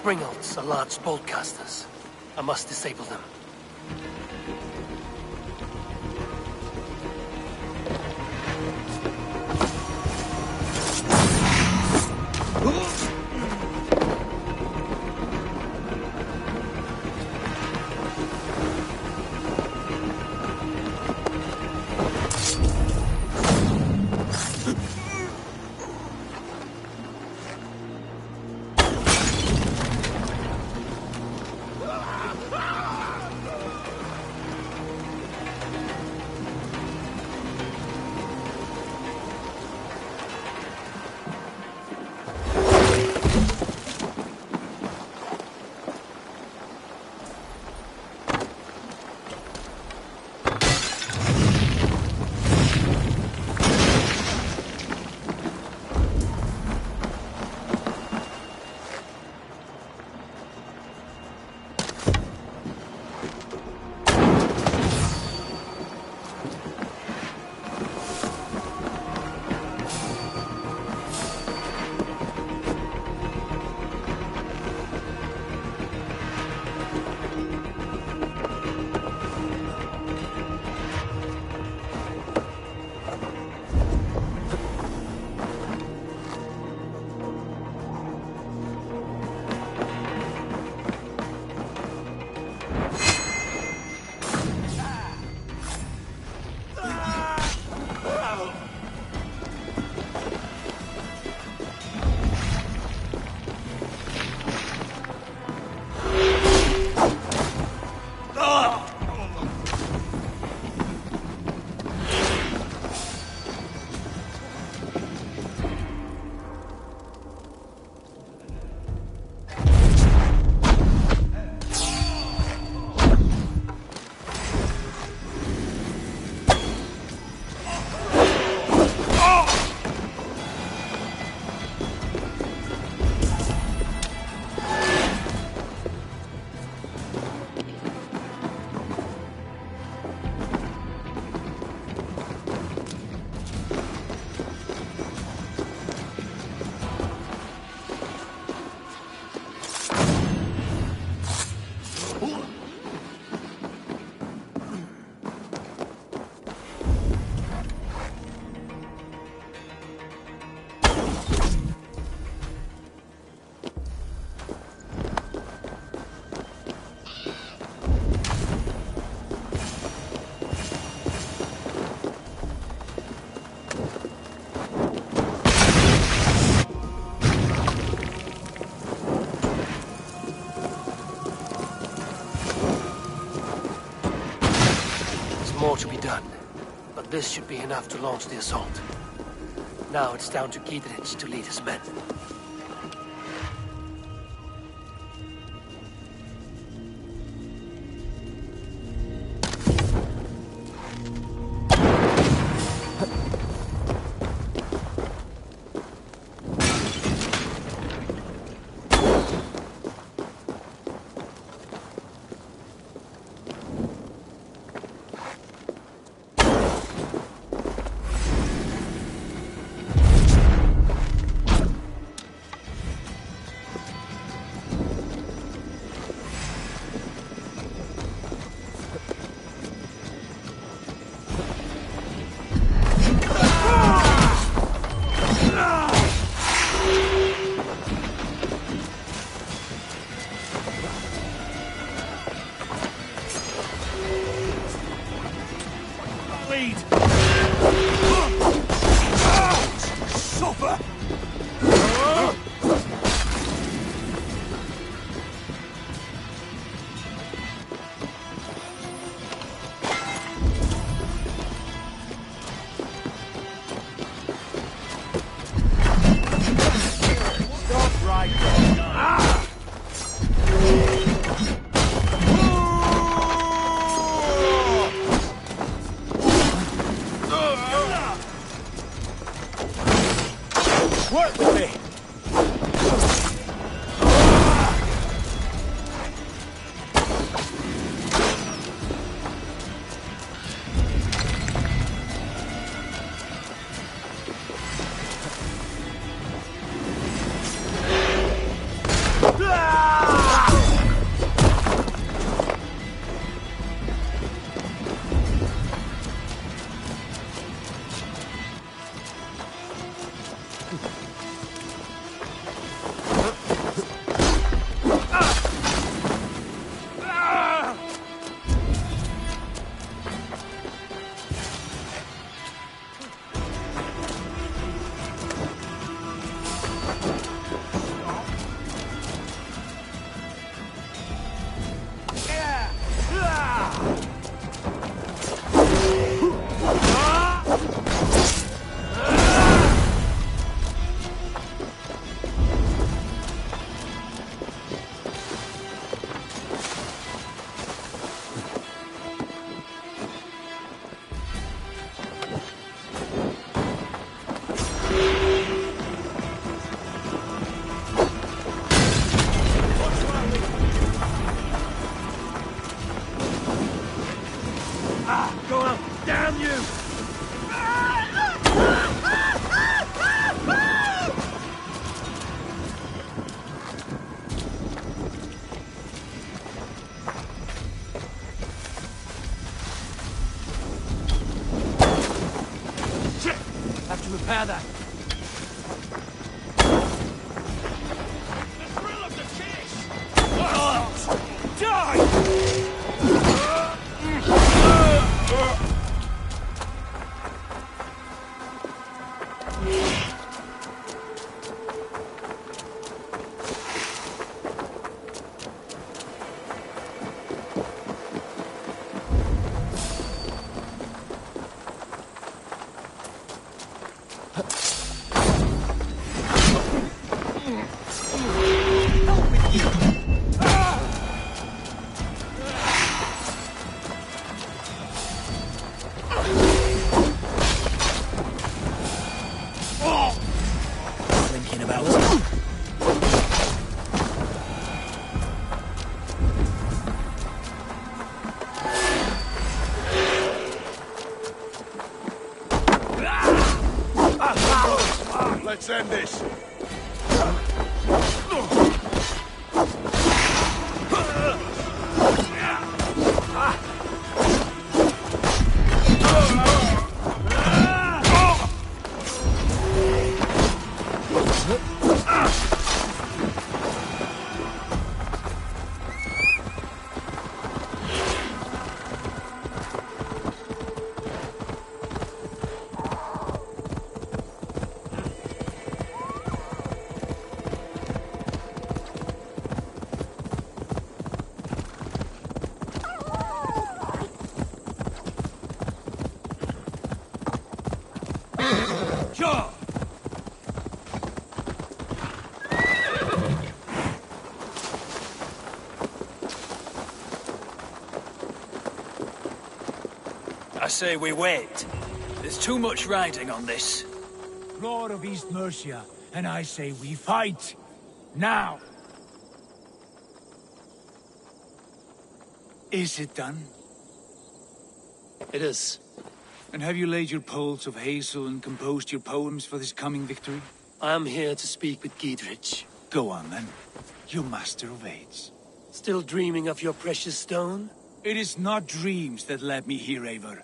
Springolds are large boltcasters. I must disable them. More to be done, but this should be enough to launch the assault. Now it's down to Gidrich to lead his men. Work with me! Ah! Go on, damn you! Shit! Have to repair that. The thrill of the chase! Die! Thinking about us. Let's end this. Sure! I say we wait. There's too much riding on this. Lord of East Mercia, and I say we fight. Now! Is it done? It is. And have you laid your poles of hazel and composed your poems for this coming victory? I am here to speak with Giedrich. Go on then, you master of aids. Still dreaming of your precious stone? It is not dreams that led me here, Eivor.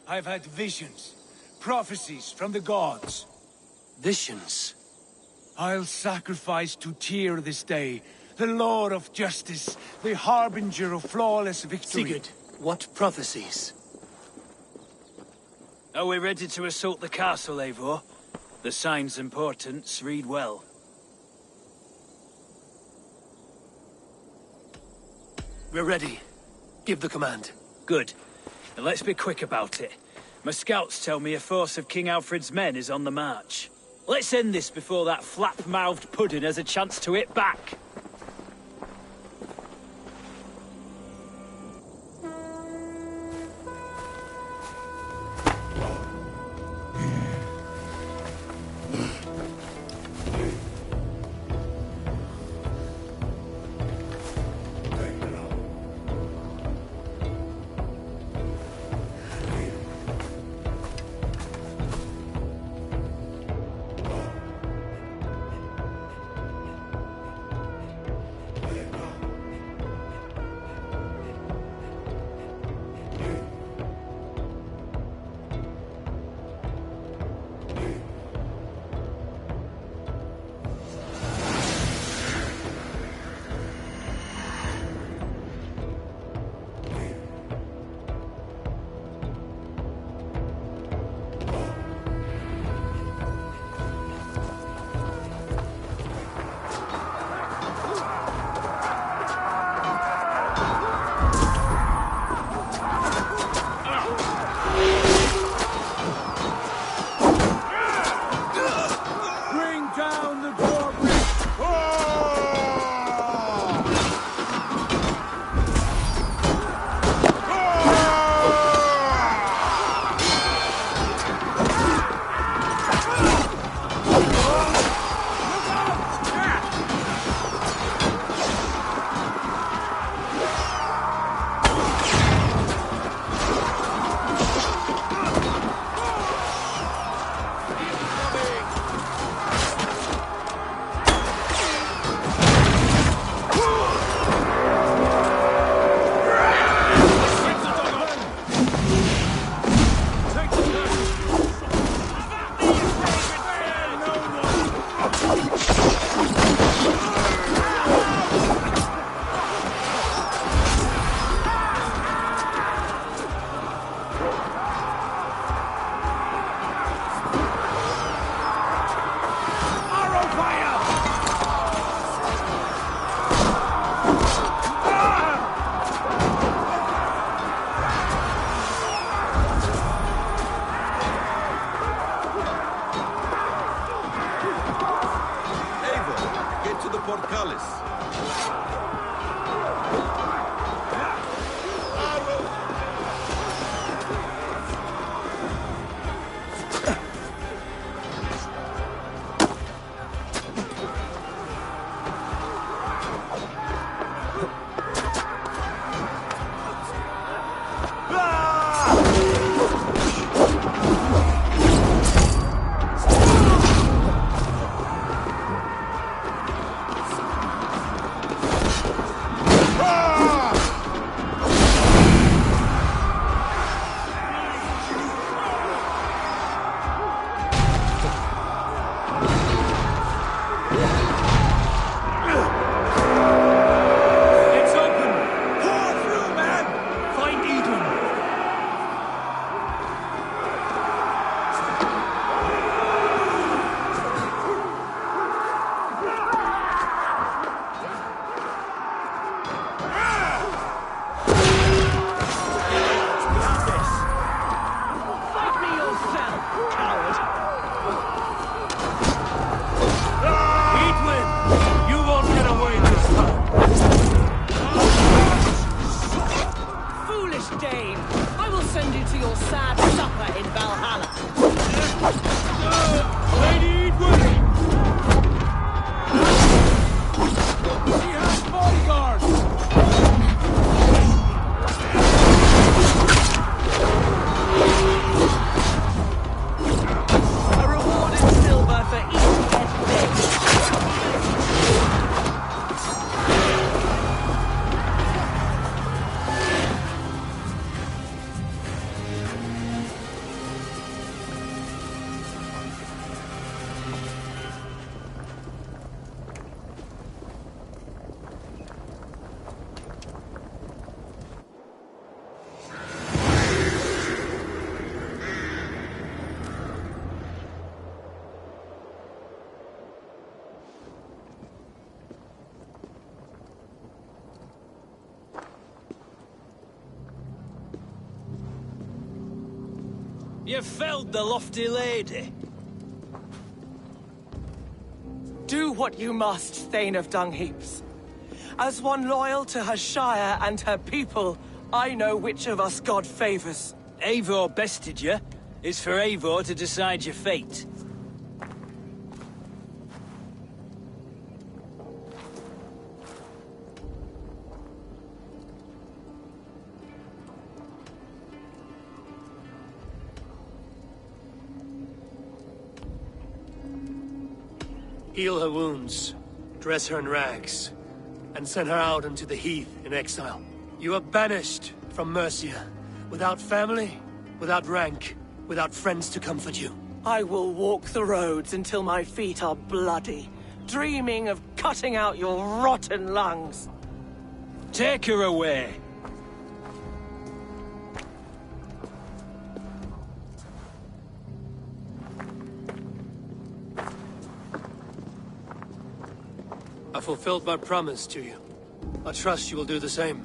I've had visions, prophecies from the gods. Visions? I'll sacrifice to Tyr this day, the Lord of Justice, the harbinger of flawless victory. Sigurd, what prophecies? Are we ready to assault the castle, Eivor? The signs and portents read well. We're ready. Give the command. Good. Now let's be quick about it. My scouts tell me a force of King Alfred's men is on the march. Let's end this before that flap-mouthed pudding has a chance to hit back. portcullis. You felled the lofty lady. Do what you must, Thane of Dungheaps. As one loyal to her shire and her people, I know which of us God favors. Eivor bested you. It's for Eivor to decide your fate. Heal her wounds, dress her in rags, and send her out into the heath in exile. You are banished from Mercia, without family, without rank, without friends to comfort you. I will walk the roads until my feet are bloody, dreaming of cutting out your rotten lungs. Take her away. I fulfilled my promise to you. I trust you will do the same.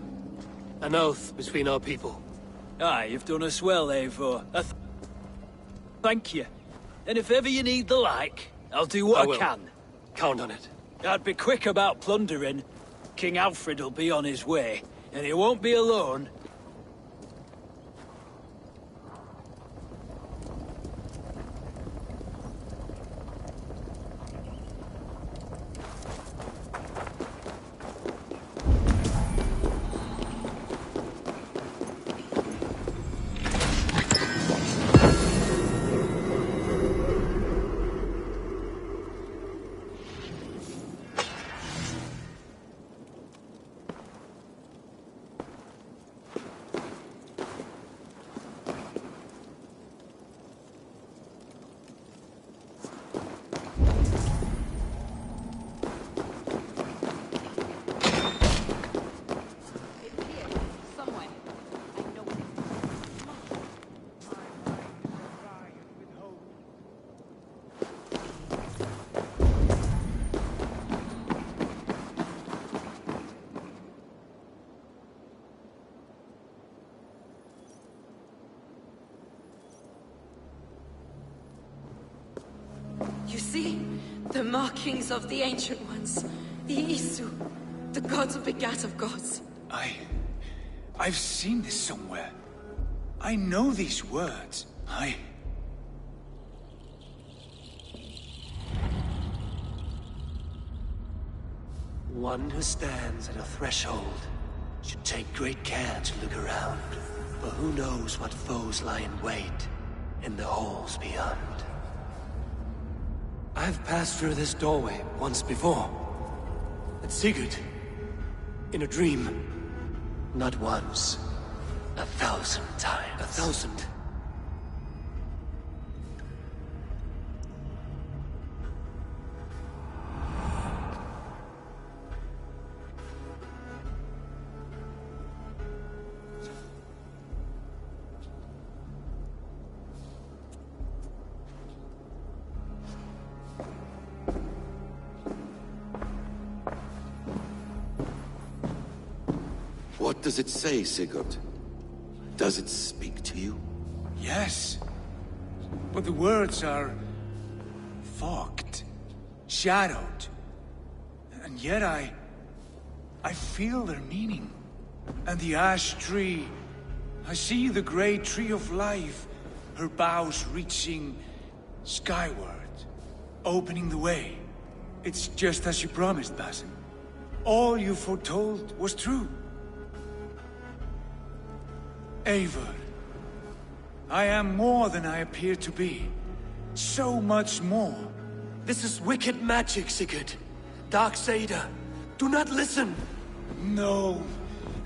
An oath between our people. Aye, you've done us well, Eivor. Thank you. And if ever you need the like, I'll do what I can. Count on it. I'd be quick about plundering. King Alfred will be on his way, and he won't be alone. You see? The markings of the Ancient Ones. The Isu, the gods of begat of gods. I've seen this somewhere. I know these words. One who stands at a threshold should take great care to look around, for who knows what foes lie in wait in the halls beyond. I've passed through this doorway once before. At Sigurd. In a dream. Not once. 1,000 times. 1,000. What does it say, Sigurd? Does it speak to you? Yes. But the words are... fogged. Shadowed. And yet I feel their meaning. And the ash tree... I see the great tree of life, her boughs reaching skyward, opening the way. It's just as you promised, Basim. All you foretold was true. Eivor, I am more than I appear to be. So much more. This is wicked magic, Sigurd. Darksader, do not listen. No,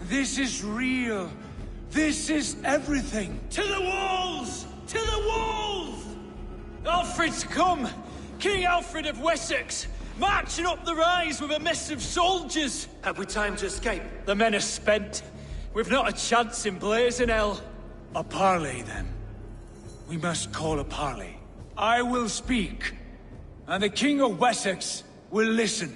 this is real. This is everything. To the walls! To the walls! Alfred's come! King Alfred of Wessex! Marching up the rise with a mess of soldiers! Have we time to escape? The men are spent. We've not a chance in blazing hell. A parley, then. We must call a parley. I will speak, and the King of Wessex will listen.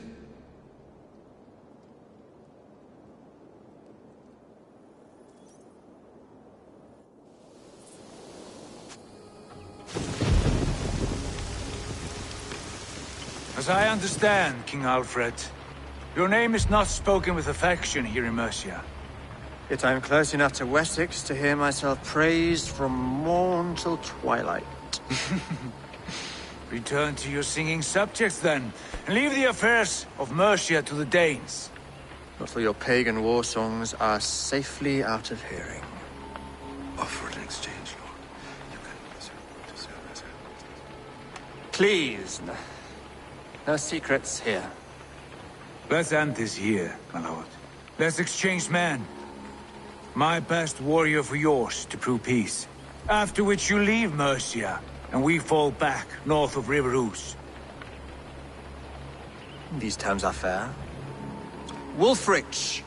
As I understand, King Alfred, your name is not spoken with affection here in Mercia. Yet I am close enough to Wessex to hear myself praised from morn till twilight. Return to your singing subjects, then, and leave the affairs of Mercia to the Danes. But for your pagan war songs are safely out of hearing. Offer an exchange, Lord. Please, no secrets here. Let's end this here, my lord. Let's exchange men. My best warrior for yours to prove peace. After which you leave Mercia, and we fall back north of River Ouse. These terms are fair. Wulfrich!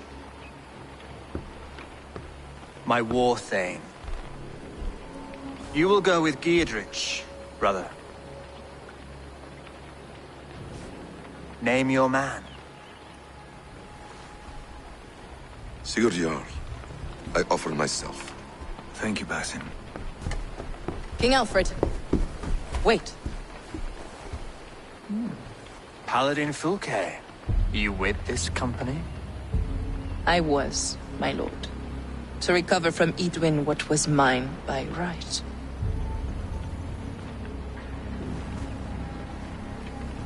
My war thane. You will go with Giedrich, brother. Name your man. Sigurd Jarl, I offer myself. Thank you, Basim. King Alfred. Wait. Paladin Fulke. You with this company? I was, my lord. To recover from Edwin what was mine by right.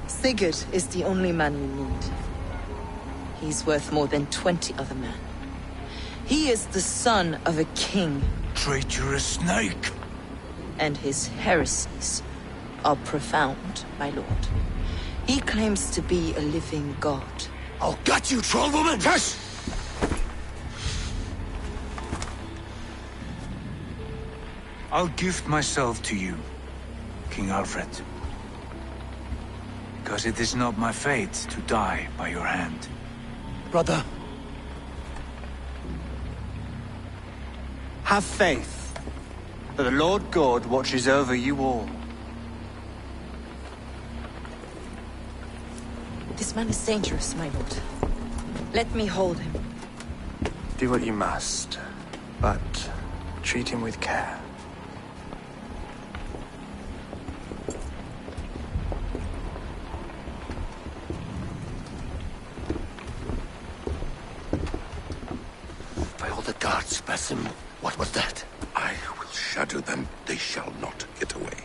Sigurd is the only man you need. He's worth more than 20 other men. He is the son of a king. Traitorous snake! And his heresies are profound, my lord. He claims to be a living god. I'll gut you, troll woman! Hush! I'll gift myself to you, King Alfred. Because it is not my fate to die by your hand. Brother. Have faith that the Lord God watches over you all. This man is dangerous, my lord. Let me hold him. Do what you must, but treat him with care. spasm. What was that? I will shatter them. They shall not get away.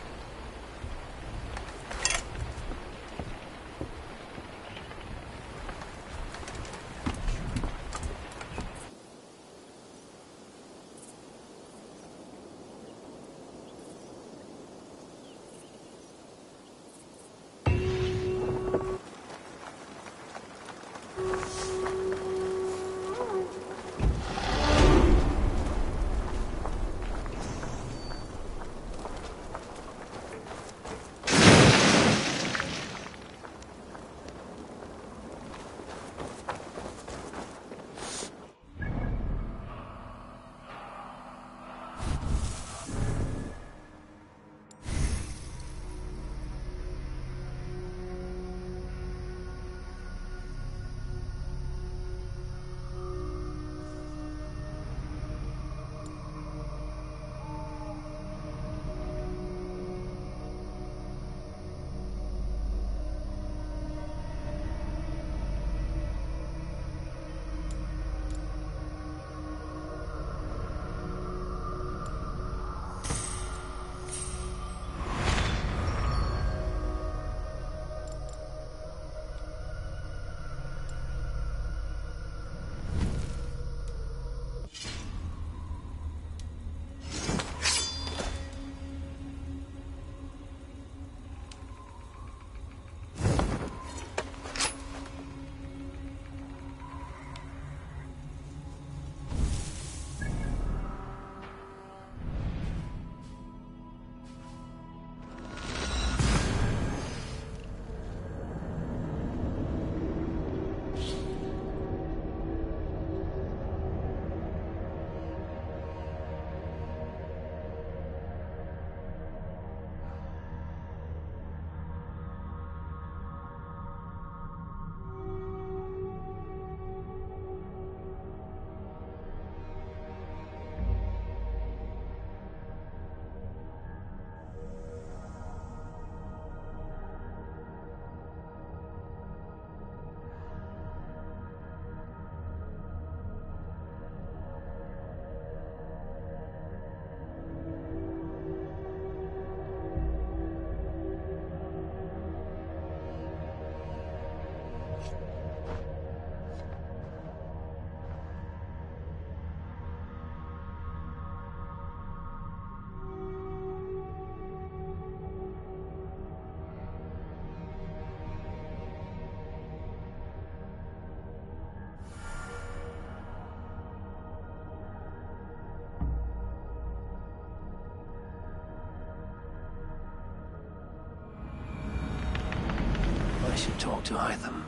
I should talk to Hytham.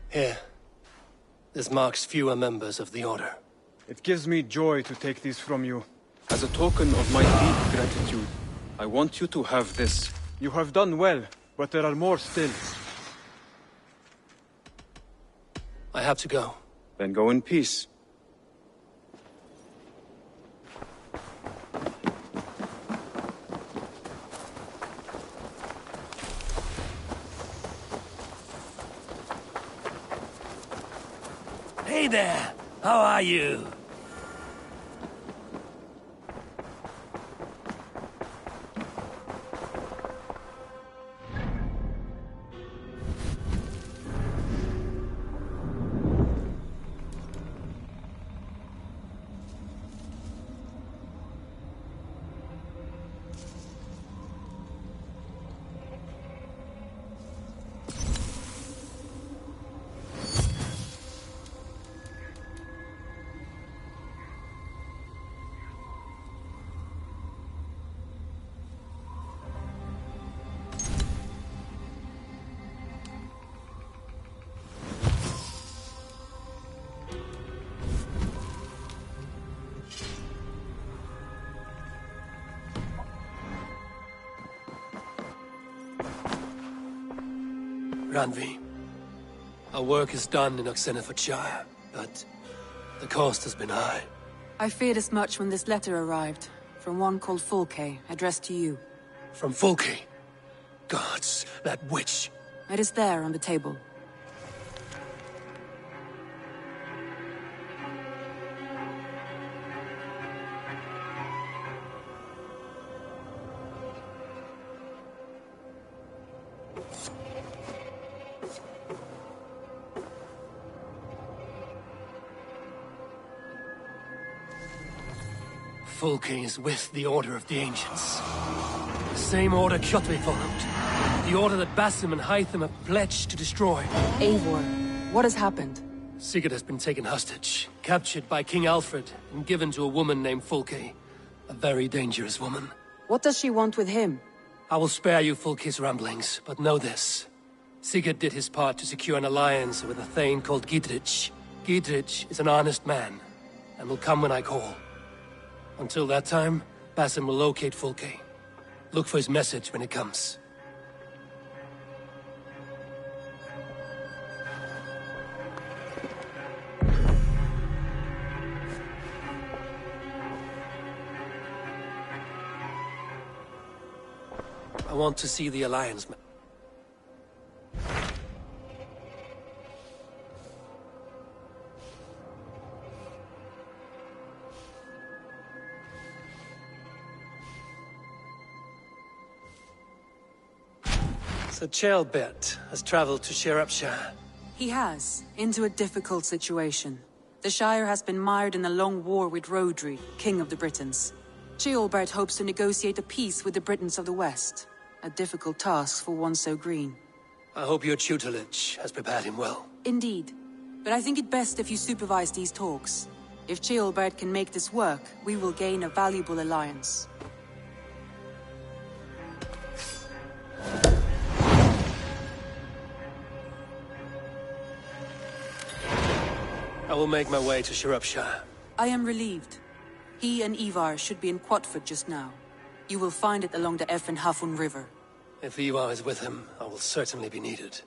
Here. This marks fewer members of the Order. It gives me joy to take these from you. As a token of my deep gratitude, I want you to have this. You have done well, but there are more still. I have to go. Then go in peace. Hey there! How are you? Randvi. Our work is done in Oxenfordshire, but the cost has been high. I feared as much when this letter arrived, from one called Fulke, addressed to you. From Fulke? Gods, that witch! It is there on the table. Fulke is with the Order of the Ancients. The same order Kjotve followed. The order that Basim and Hytham have pledged to destroy. Eivor, what has happened? Sigurd has been taken hostage, captured by King Alfred, and given to a woman named Fulke. A very dangerous woman. What does she want with him? I will spare you Fulke's ramblings, but know this. Sigurd did his part to secure an alliance with a thane called Gidrich. Gidrich is an honest man, and will come when I call. Until that time, Basim will locate Fulke. Look for his message when it comes. I want to see the Alliance. So Ceolbert has traveled to Shropshire. He has, into a difficult situation. The Shire has been mired in a long war with Rhodri, King of the Britons. Ceolbert hopes to negotiate a peace with the Britons of the West. A difficult task for one so green. I hope your tutelage has prepared him well. Indeed. But I think it best if you supervise these talks. If Ceolbert can make this work, we will gain a valuable alliance. I will make my way to Shropshire. I am relieved. He and Ivar should be in Quatford just now. You will find it along the Effen Hafun River. If Ivar is with him, I will certainly be needed.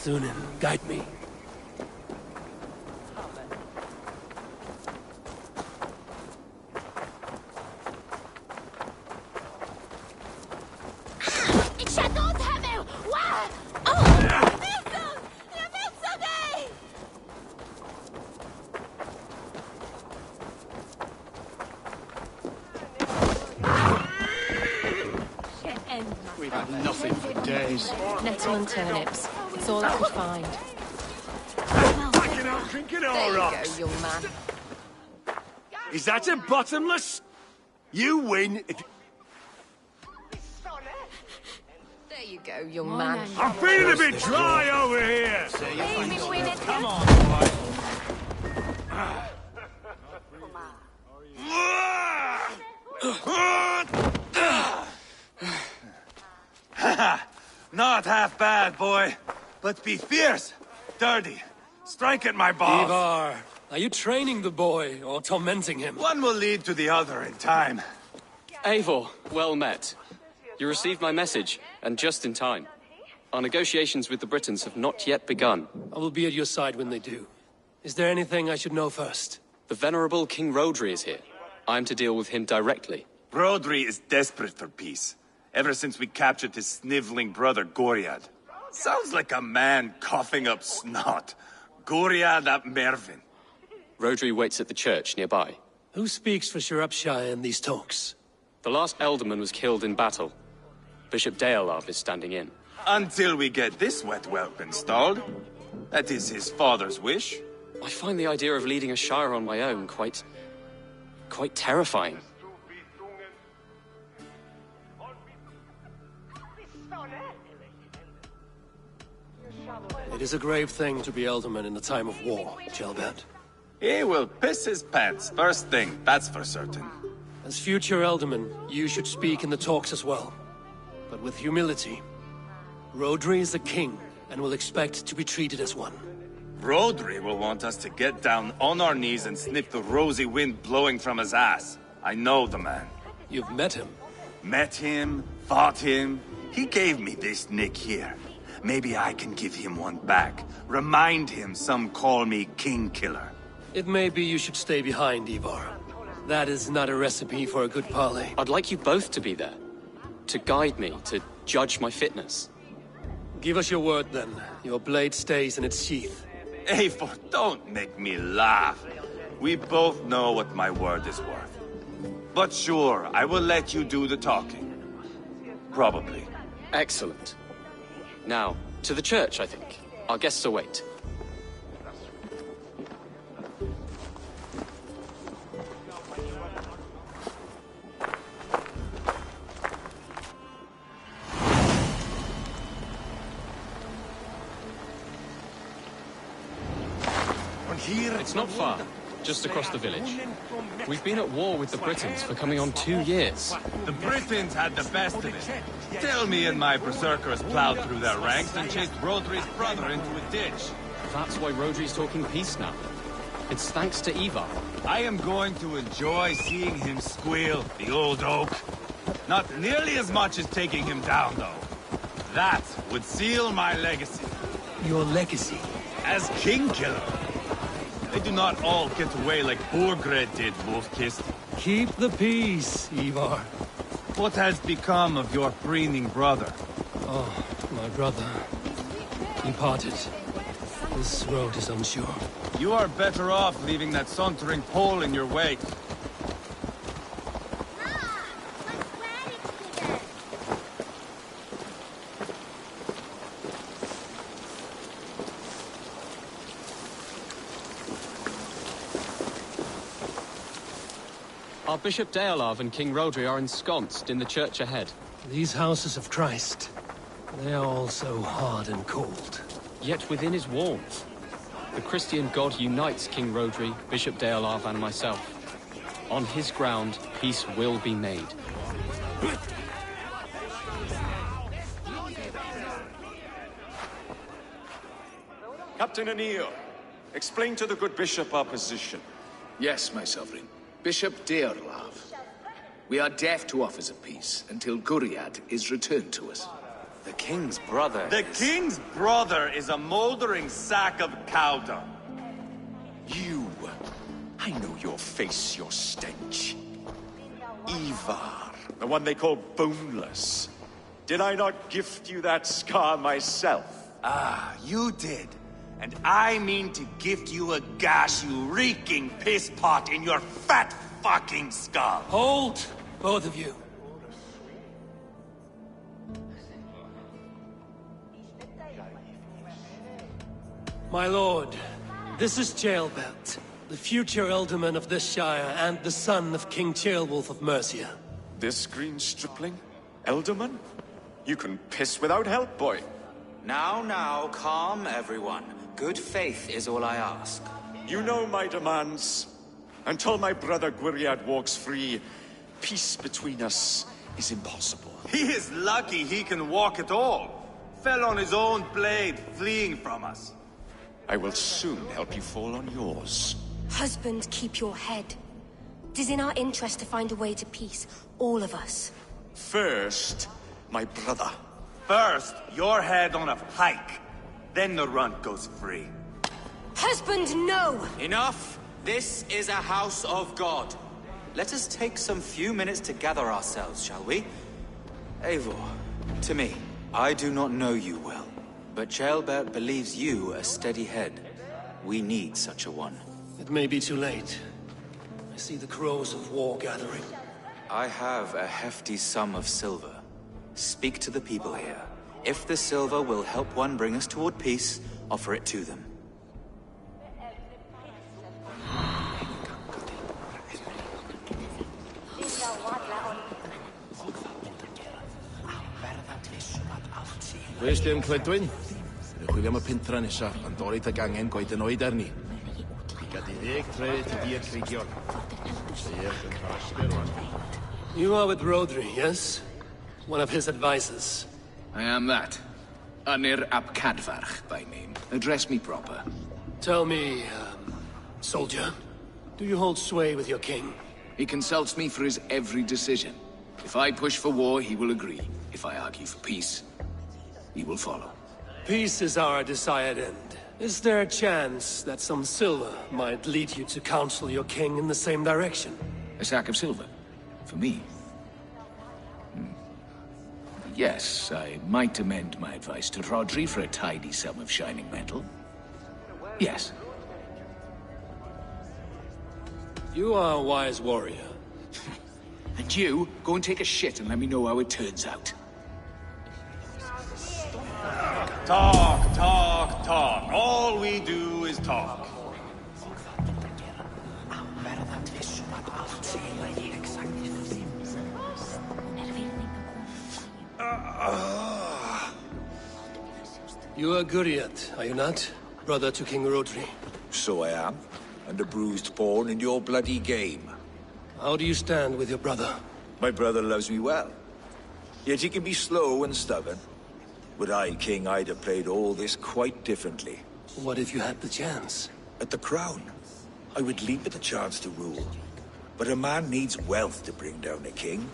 Zunin, guide me. We've had nothing for days. Nettle and turnips. It's all I could find. Backing out drinking all There rocks. you go, young man. Is that a bottomless? You win if you... There you go, young man. I'm feeling a bit dry over here. Come on, boy. Not half bad, boy. But be fierce, dirty. Strike at my balls. Ivar, are you training the boy or tormenting him? One will lead to the other in time. Eivor, well met. You received my message, and just in time. Our negotiations with the Britons have not yet begun. I will be at your side when they do. Is there anything I should know first? The venerable King Rodri is here. I am to deal with him directly. Rodri is desperate for peace. Ever since we captured his sniveling brother, Goriad. Sounds like a man coughing up snot. Goriad ap Mervin. Rodri waits at the church nearby. Who speaks for Shropshire in these talks? The last alderman was killed in battle. Bishop Deolav is standing in. Until we get this wet whelp installed. That is his father's wish. I find the idea of leading a shire on my own quite terrifying. It is a grave thing to be alderman in a time of war, Gelbert. He will piss his pants first thing, that's for certain. As future alderman, you should speak in the talks as well. But with humility. Rodri is a king, and will expect to be treated as one. Rodri will want us to get down on our knees and sniff the rosy wind blowing from his ass. I know the man. You've met him? Met him, fought him. He gave me this nick here. Maybe I can give him one back. Remind him some call me King Killer. It may be you should stay behind, Ivar. That is not a recipe for a good parley. I'd like you both to be there. To guide me, to judge my fitness. Give us your word, then. Your blade stays in its sheath. Eivor, don't make me laugh. We both know what my word is worth. But sure, I will let you do the talking. Probably. Excellent. Now, to the church, I think. Our guests await. It's not far, just across the village. We've been at war with the Britons for coming on 2 years. The Britons had the best of it. Tell me and my berserkers plowed through their ranks and chased Rodri's brother into a ditch. That's why Rodri's talking peace now. It's thanks to Ivar. I am going to enjoy seeing him squeal, the old oak. Not nearly as much as taking him down, though. That would seal my legacy. Your legacy? As King Killer. They do not all get away like Borgred did, Wolf-Kissed. Keep the peace, Ivar. What has become of your preening brother? Oh, my brother. He parted. This road is unsure. You are better off leaving that sauntering pole in your wake. Our Bishop Deolav and King Rodri are ensconced in the church ahead. These houses of Christ, they are all so hard and cold. Yet within his walls, the Christian God unites King Rodri, Bishop Deolav, and myself. On his ground, peace will be made. Captain Anil, explain to the good bishop our position. Yes, my sovereign. Bishop Deolav. We are deaf to offers of peace until Guriad is returned to us. The king's brother The king's brother is a moldering sack of cow dung. You! I know your face, your stench. Ivar, the one they call boneless. Did I not gift you that scar myself? Ah, you did. And I mean to gift you a gash, you reeking piss pot in your fat fucking skull. Hold, both of you. My lord, this is Ceolbert, the future alderman of this shire and the son of King Ceolwulf of Mercia. This green stripling? Elderman? You can piss without help, boy. Now, calm everyone. Good faith is all I ask. You know my demands. Until my brother Gwriad walks free, peace between us is impossible. He is lucky he can walk at all. Fell on his own blade, fleeing from us. I will soon help you fall on yours. Husband, keep your head. It is in our interest to find a way to peace, all of us. First, my brother. First, your head on a pike. Then the runt goes free. Husband, no! Enough! This is a house of God. Let us take some few minutes to gather ourselves, shall we? Eivor, to me, I do not know you well, but Ceolbert believes you a steady head. We need such a one. It may be too late. I see the crows of war gathering. I have a hefty sum of silver. Speak to the people here. If the silver will help one bring us toward peace, offer it to them. Where's dim Clydwyn? Chwilio am y pentra nesa, ond dori ag angen gwaith yn oed arni. Gad I 10 tre ty di'r creigion. Sef yn prosper rwan. You are with Rodri, yes? One of his advisors. I am that. Anir ap Cadfarch by name. Address me proper. Tell me, soldier, do you hold sway with your king? He consults me for his every decision. If I push for war, he will agree. If I argue for peace, he will follow. Peace is our desired end. Is there a chance that some silver might lead you to counsel your king in the same direction? A sack of silver? For me? Yes, I might amend my advice to Rodri for a tidy sum of shining metal. Yes. You are a wise warrior. And you, go and take a shit and let me know how it turns out. Talk, talk, talk. All we do is talk. You are Guriat, are you not? Brother to King Rodri. So I am, and a bruised pawn in your bloody game. How do you stand with your brother? My brother loves me well. Yet he can be slow and stubborn. Were I king, I'd have played all this quite differently. What if you had the chance? At the crown, I would leap at the chance to rule. But a man needs wealth to bring down a king.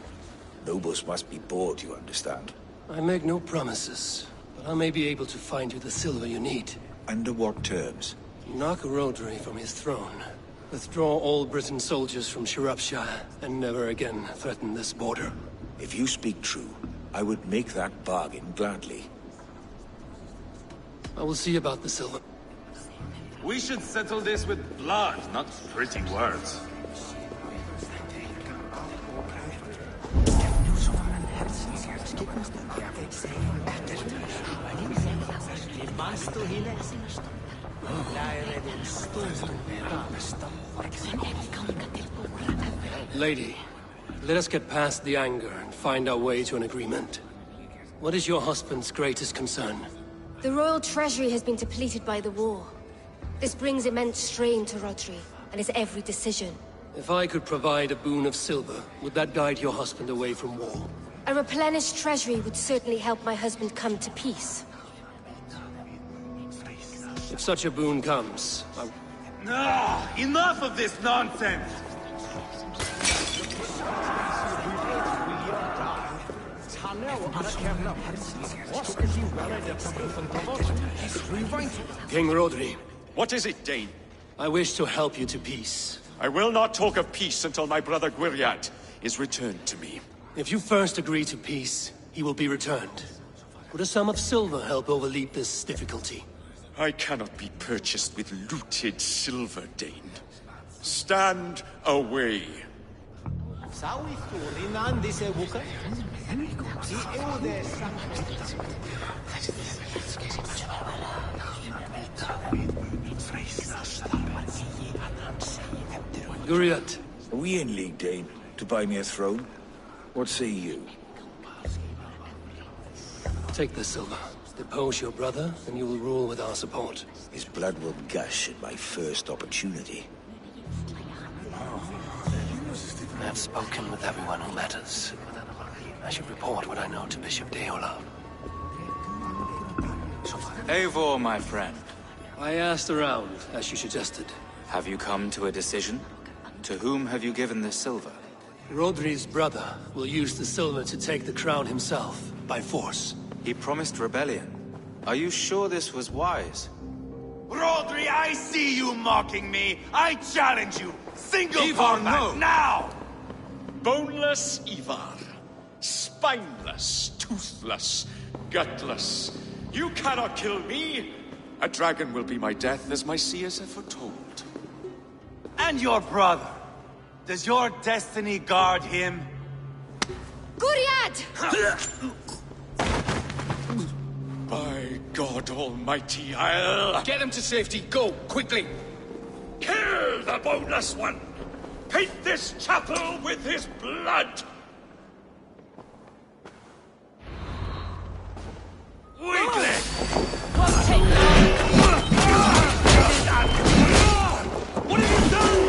Nobles must be bought, you understand. I make no promises, but I may be able to find you the silver you need. Under what terms? Knock Rodri from his throne. Withdraw all Britain soldiers from Shropshire, and never again threaten this border. If you speak true, I would make that bargain gladly. I will see about the silver. We should settle this with blood, not pretty words. Lady, let us get past the anger and find our way to an agreement. What is your husband's greatest concern? The royal treasury has been depleted by the war. This brings immense strain to Rodri, and his every decision. If I could provide a boon of silver, would that guide your husband away from war? A replenished treasury would certainly help my husband come to peace. If such a boon comes, Enough of this nonsense! King Rodri. What is it, Dane? I wish to help you to peace. I will not talk of peace until my brother Gwriad is returned to me. If you first agree to peace, he will be returned. Would a sum of silver help overleap this difficulty? I cannot be purchased with looted silver, Dane. Stand away. Guriat. Are we in league, Dane, to buy me a throne? What say you? Take this silver. Depose your brother, and you will rule with our support. His blood will gush at my first opportunity. I have spoken with everyone who matters. I should report what I know to Bishop Deolaf. Eivor, my friend. I asked around, as you suggested. Have you come to a decision? To whom have you given this silver? Rodri's brother will use the silver to take the crown himself, by force. He promised rebellion. Are you sure this was wise? Rodri, I see you mocking me! I challenge you! Single Ivar, combat, no. now! Boneless Ivar. Spineless, toothless, gutless. You cannot kill me! A dragon will be my death, as my seers have foretold. And your brother. Does your destiny guard him? Guriad! By God Almighty, I'll... Get him to safety. Go, quickly. Kill the boneless one! Paint this chapel with his blood! Weakling! What have you done?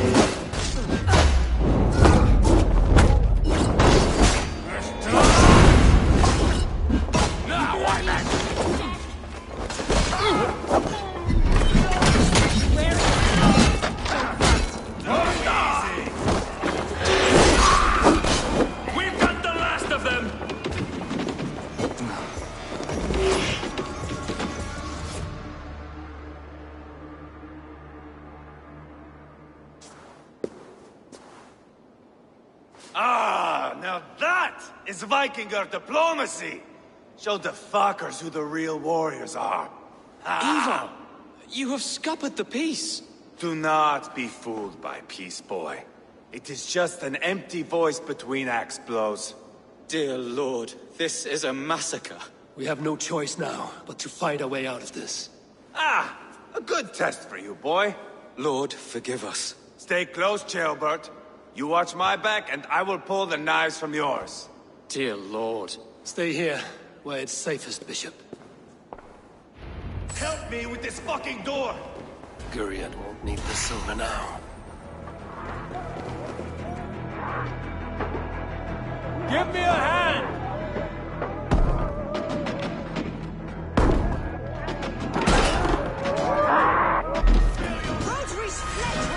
Now, why then? We've got the last of them! Ah, now that is Vikinger diplomacy! Show the fuckers who the real warriors are. Ivar! You have scuppered the peace! Do not be fooled by peace, boy. It is just an empty voice between axe blows. Dear Lord, this is a massacre. We have no choice now, but to fight our way out of this. Ah, a good test for you, boy. Lord, forgive us. Stay close, Ceolbert. You watch my back, and I will pull the knives from yours. Dear Lord. Stay here, where it's safest, Bishop. Help me with this fucking door! Guriad won't need the silver now. Give me a hand! Rodri's fled!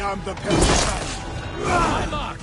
I'm the peasant. My mark!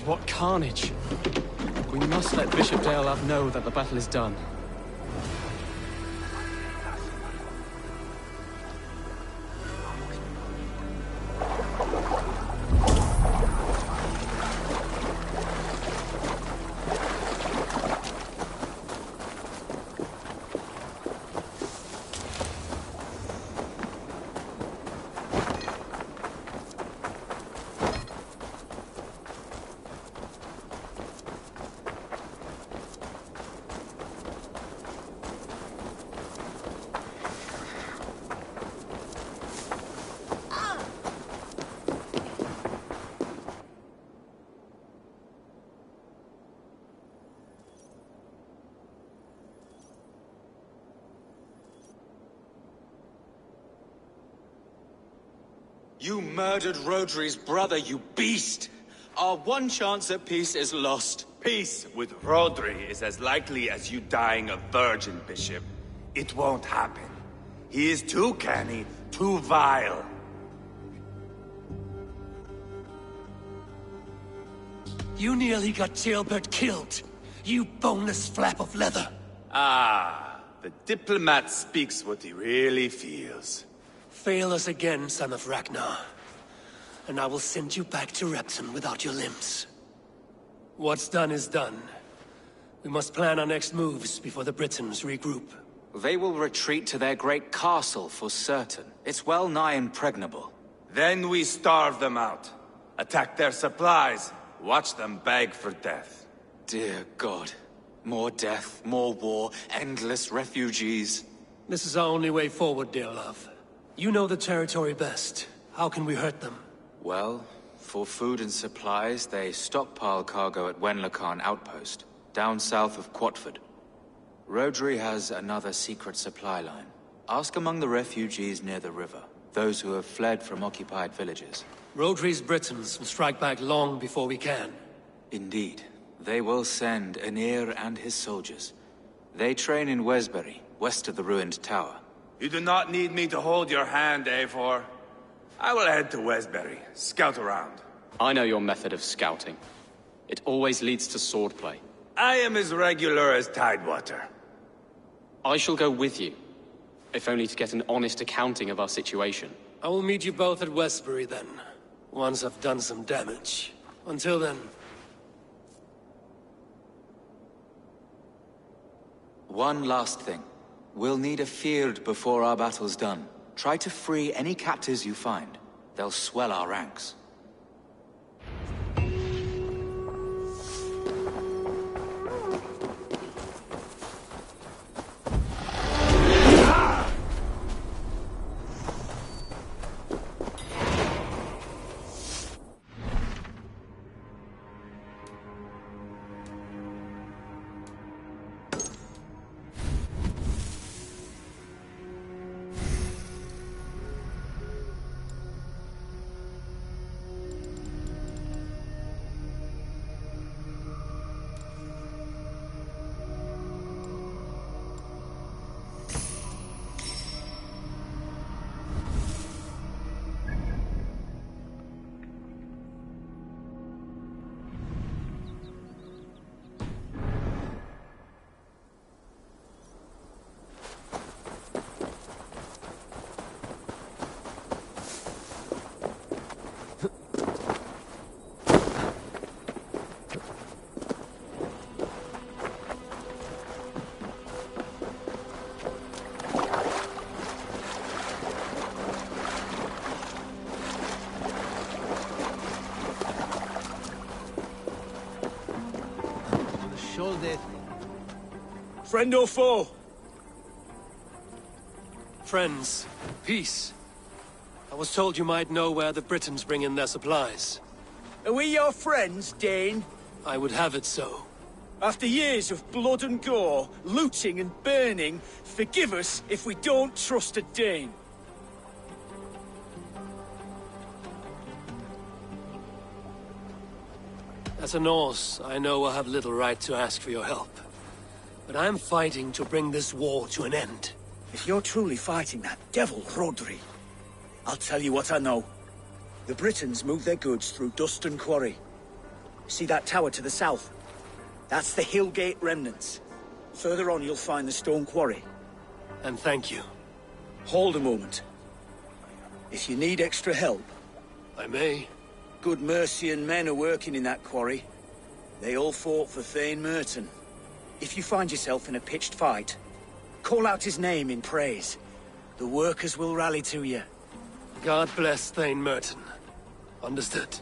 God, what carnage! We must let Bishop Deolav know that the battle is done. You murdered Rodri's brother, you beast! Our one chance at peace is lost. Peace with Rodri is as likely as you dying a virgin, Bishop. It won't happen. He is too canny, too vile. You nearly got Jailbird killed, you boneless flap of leather. Ah, the diplomat speaks what he really feels. Fail us again, son of Ragnar, and I will send you back to Repton without your limbs. What's done is done. We must plan our next moves before the Britons regroup. They will retreat to their great castle for certain. It's well nigh impregnable. Then we starve them out. Attack their supplies. Watch them beg for death. Dear God. More death, more war, endless refugees. This is our only way forward, dear love. You know the territory best. How can we hurt them? Well, for food and supplies, they stockpile cargo at Wenlacan Outpost, down south of Quatford. Rodri has another secret supply line. Ask among the refugees near the river, those who have fled from occupied villages. Rodri's Britons will strike back long before we can. Indeed. They will send Anir and his soldiers. They train in Wesbury, west of the ruined tower. You do not need me to hold your hand, Eivor. I will head to Wesbury, scout around. I know your method of scouting. It always leads to swordplay. I am as regular as Tidewater. I shall go with you, if only to get an honest accounting of our situation. I will meet you both at Westbury then, once I've done some damage. Until then... One last thing. We'll need a field before our battle's done. Try to free any captives you find. They'll swell our ranks. Friend or foe? Friends. Peace. I was told you might know where the Britons bring in their supplies. Are we your friends, Dane? I would have it so. After years of blood and gore, looting and burning, forgive us if we don't trust a Dane. As a Norse, I know I have little right to ask for your help. But I am fighting to bring this war to an end. If you're truly fighting that devil, Rodri, I'll tell you what I know. The Britons move their goods through Dust and Quarry. See that tower to the south? That's the Hillgate remnants. Further on, you'll find the stone quarry. And thank you. Hold a moment. If you need extra help... I may. Good Mercian men are working in that quarry. They all fought for Thane Merton. If you find yourself in a pitched fight, call out his name in praise. The workers will rally to you. God bless Thane Merton. Understood.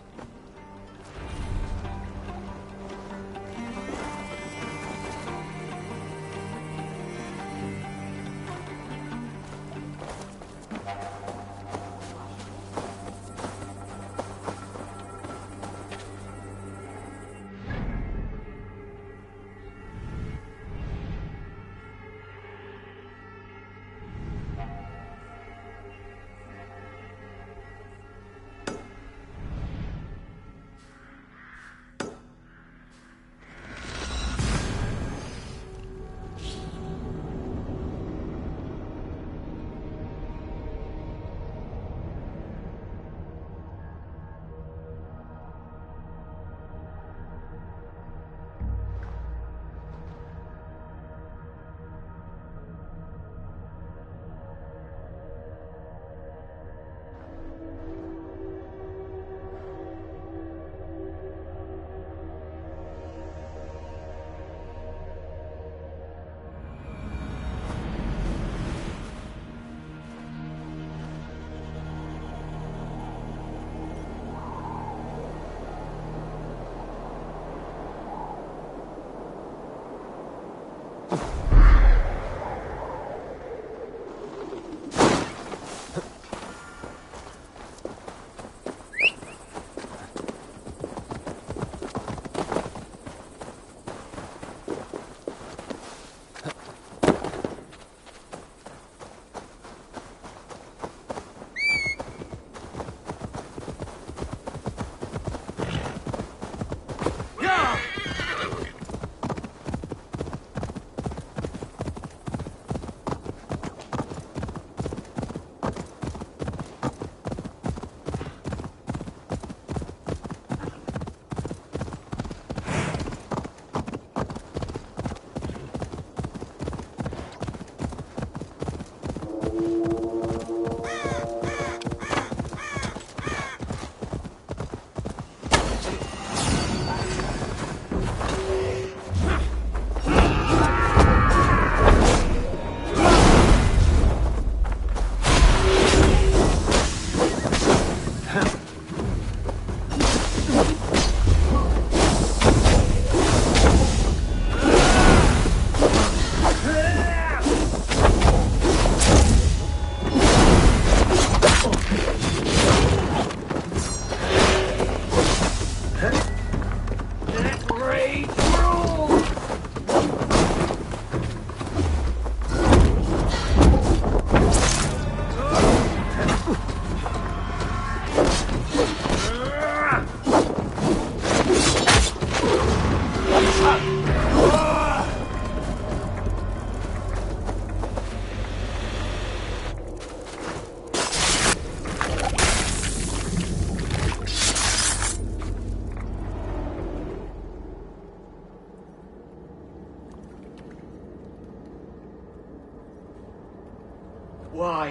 Why?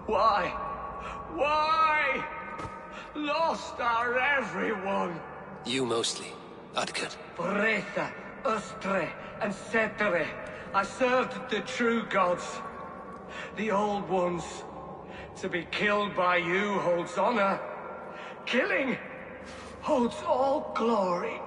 Why? Why? Lost are everyone. You mostly, Adkar. Bretha, Ustre, and Setere. I served the true gods. The old ones. To be killed by you holds honor. Killing holds all glory.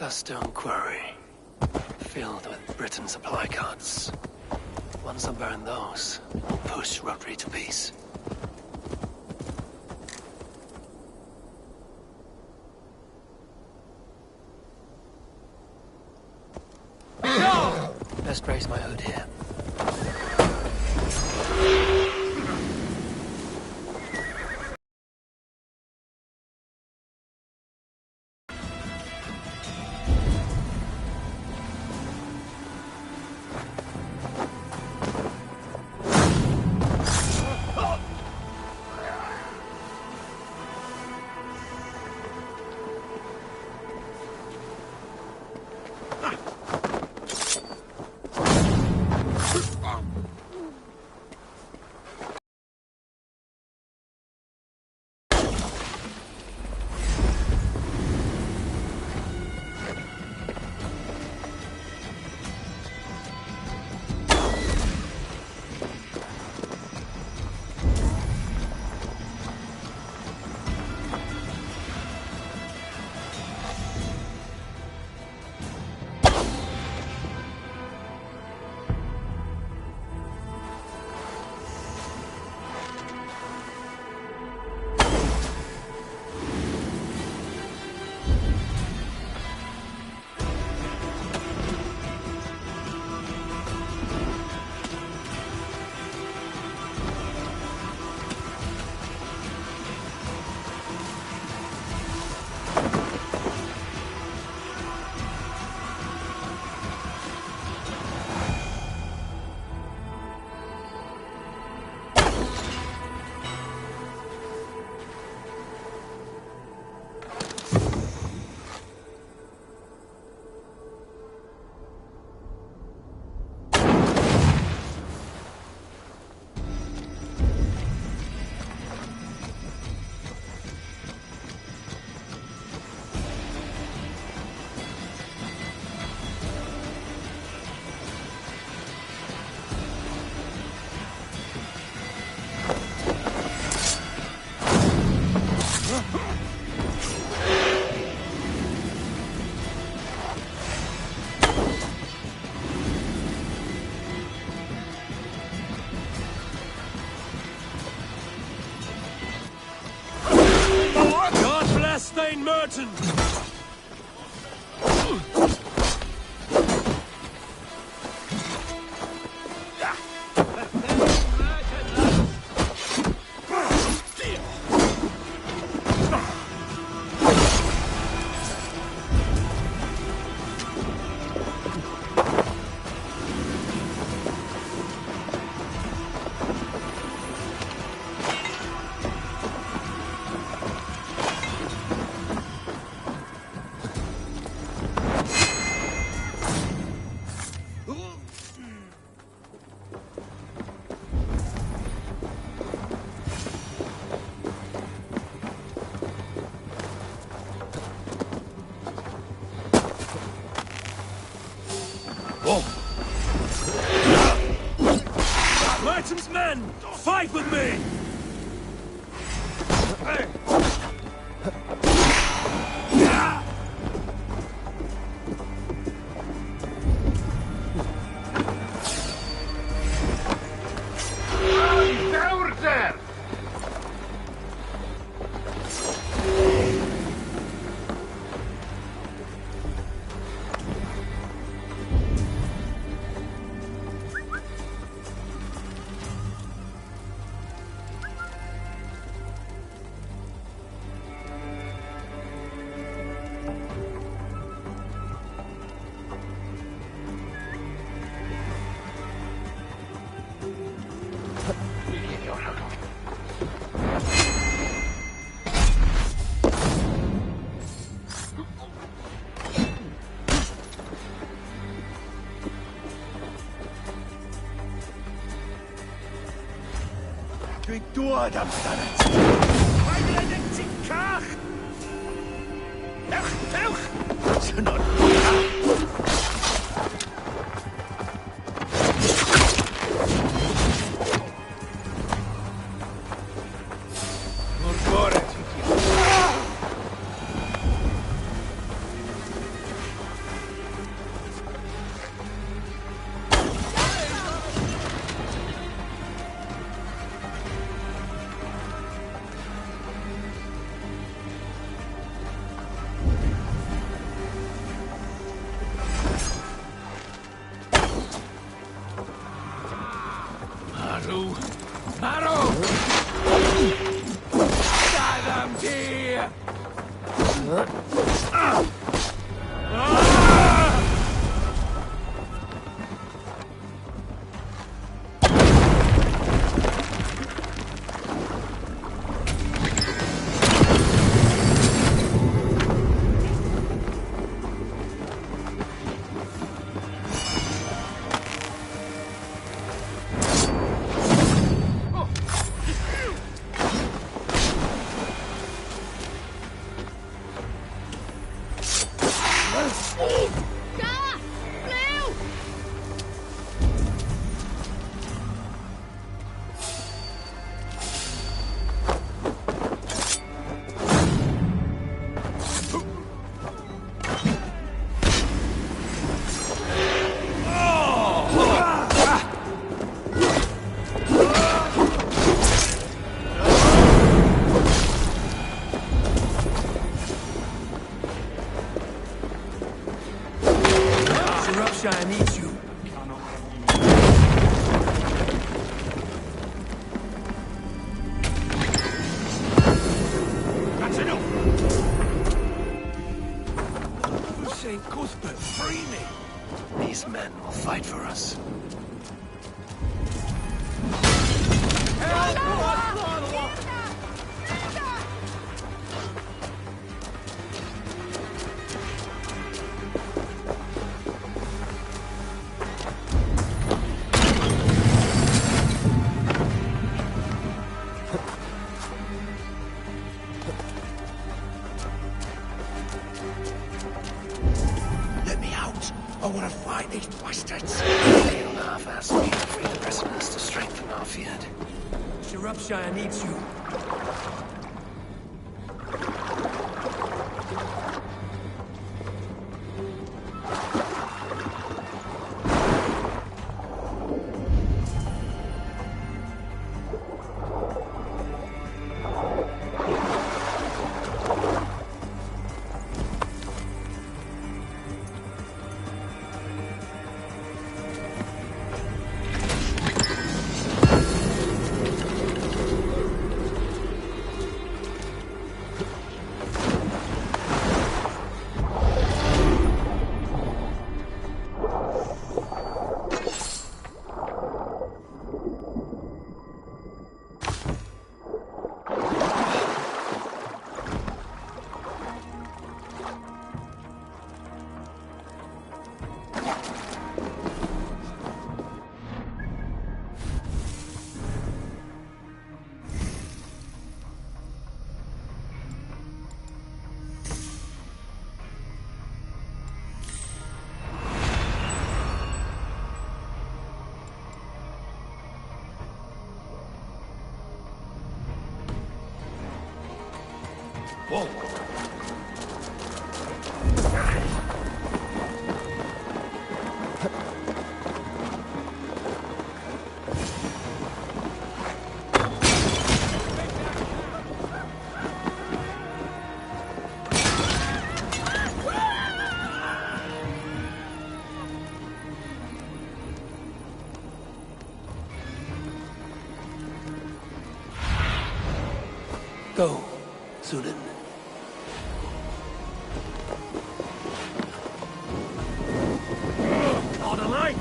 A stone quarry, filled with Britain supply carts. Once I burn those, we'll push Rhodri to peace. Best brace my hood here. Merton! Merton's men! Fight with me! Dwi'n dŵad amdanat. Mae'n ledyn ti'n cach! Ewch, ewch! Tynod! Mor gore ti'n crew. Marrow! Damn dear! Shire needs you. That's enough! St. Cuthbert, free me! These men will fight for us. Let me out! I want to fight these bastards! Eolav asked me to free the prisoners to strengthen our field. Shropshire needs you. Whoa! Go, Sudan. On the light!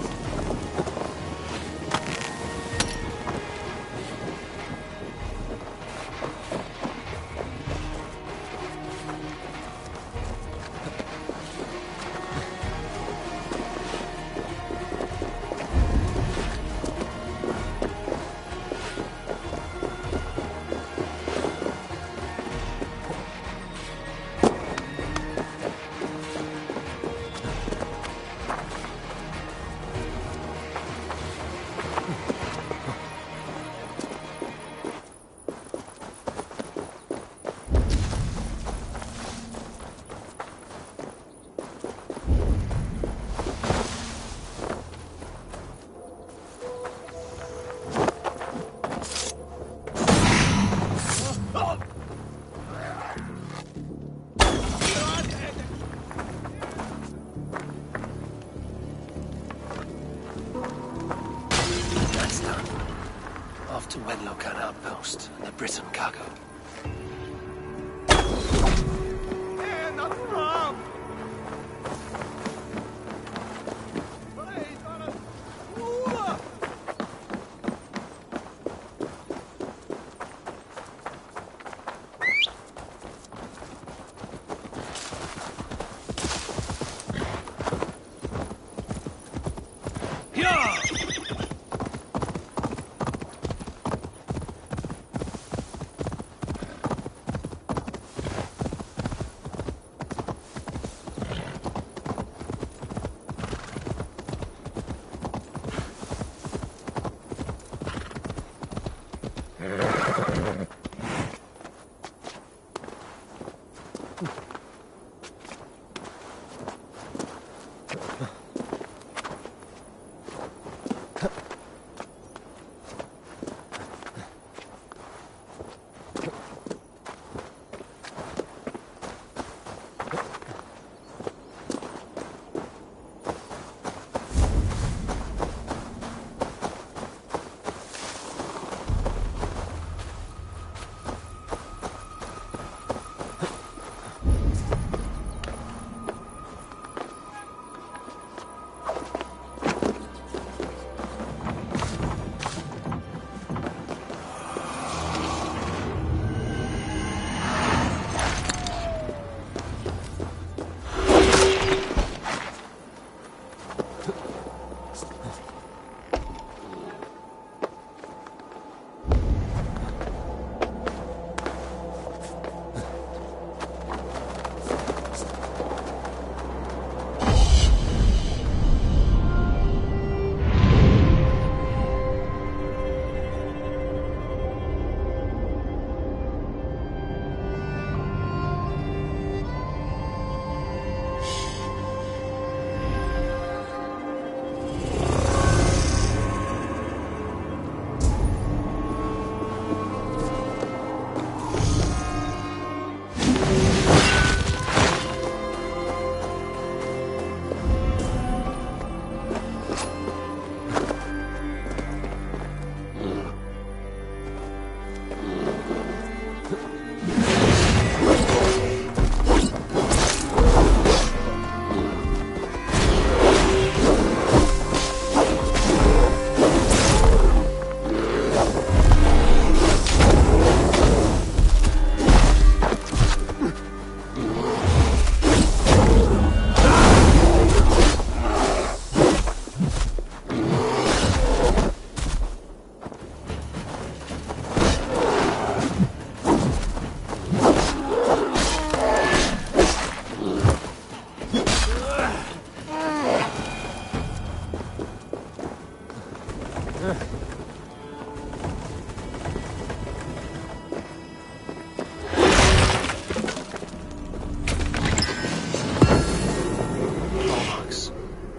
Off to Wenlokan outpost and the Briton cargo.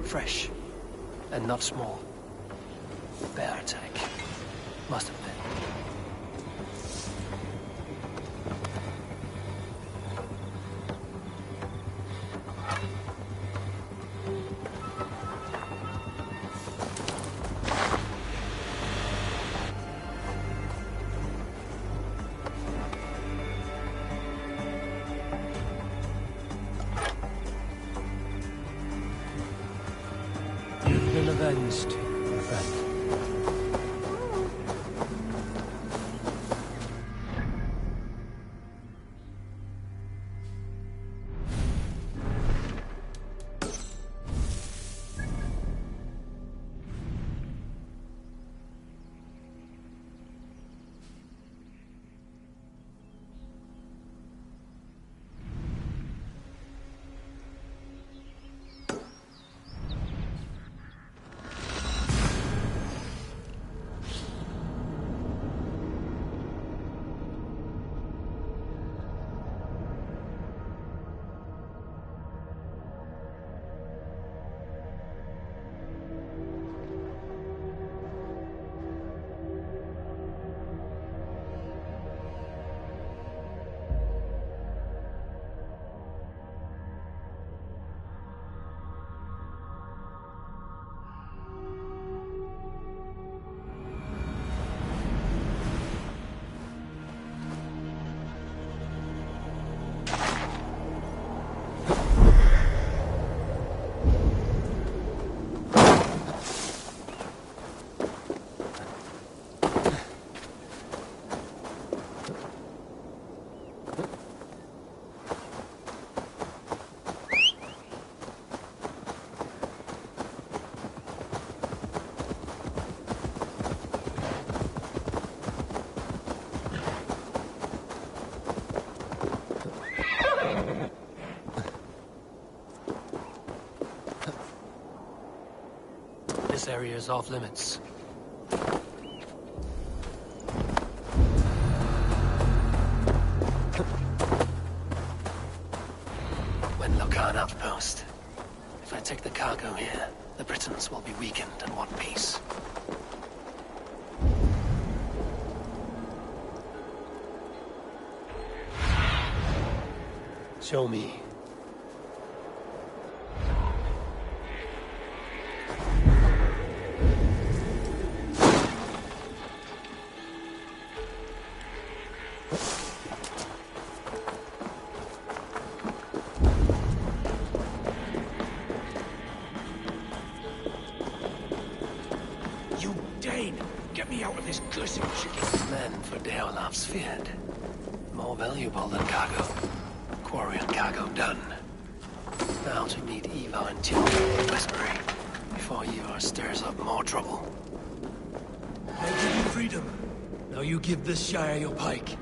Fresh. And not small. Bear attack. Must have been. You've been avenged, my friend. This area is off limits. Wenlokan outpost. If I take the cargo here, the Britons will be weakened and want peace. Show me. You Dane! Get me out of this cursed ship! Men for Deolaf's feared. More valuable than cargo. Quarry and cargo done. Now to meet Ivar and Tim in Westbury, before Ivar stirs up more trouble. I give you freedom. Now you give this Shire your pike.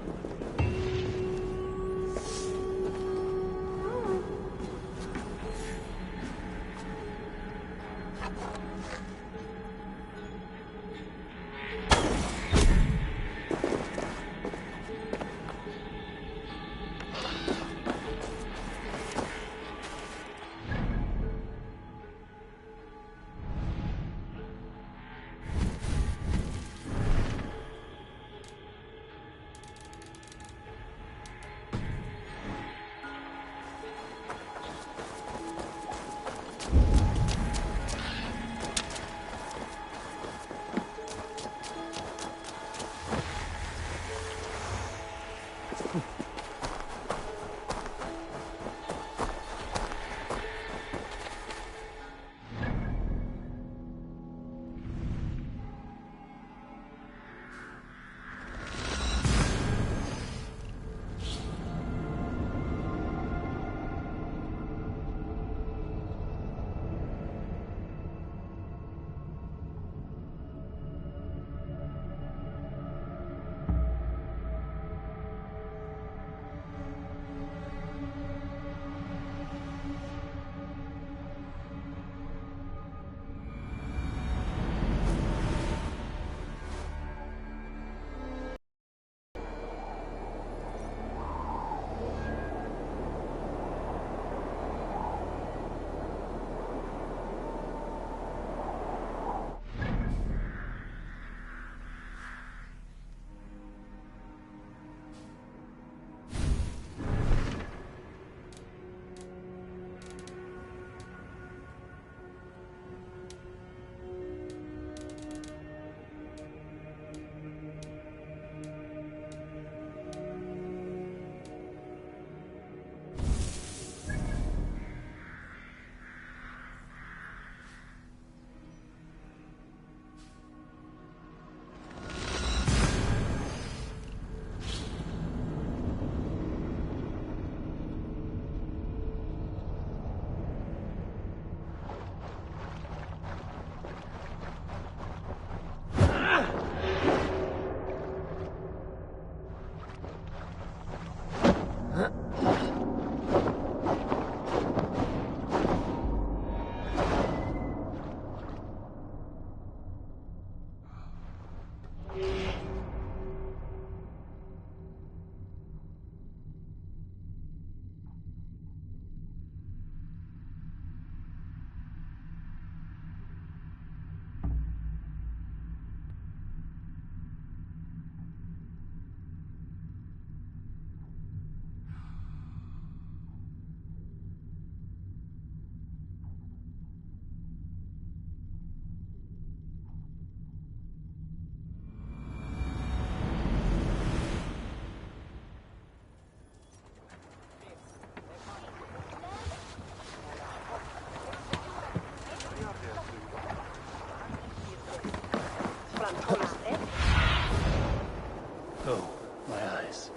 Oh, my eyes.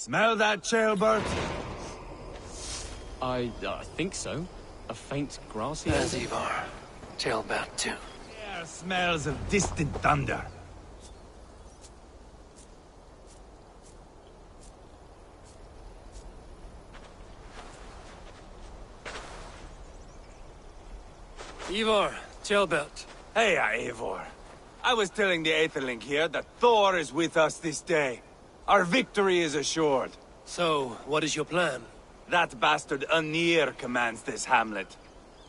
Smell that, Chaelbert? I think so. A faint grassy There's odor. Ivar. Tailbat too. Air smells of distant thunder. Ivar, Tailbat. Hey, Eivor. I was telling the Aetherling here that Thor is with us this day. Our victory is assured. So, what is your plan? That bastard Anir commands this hamlet.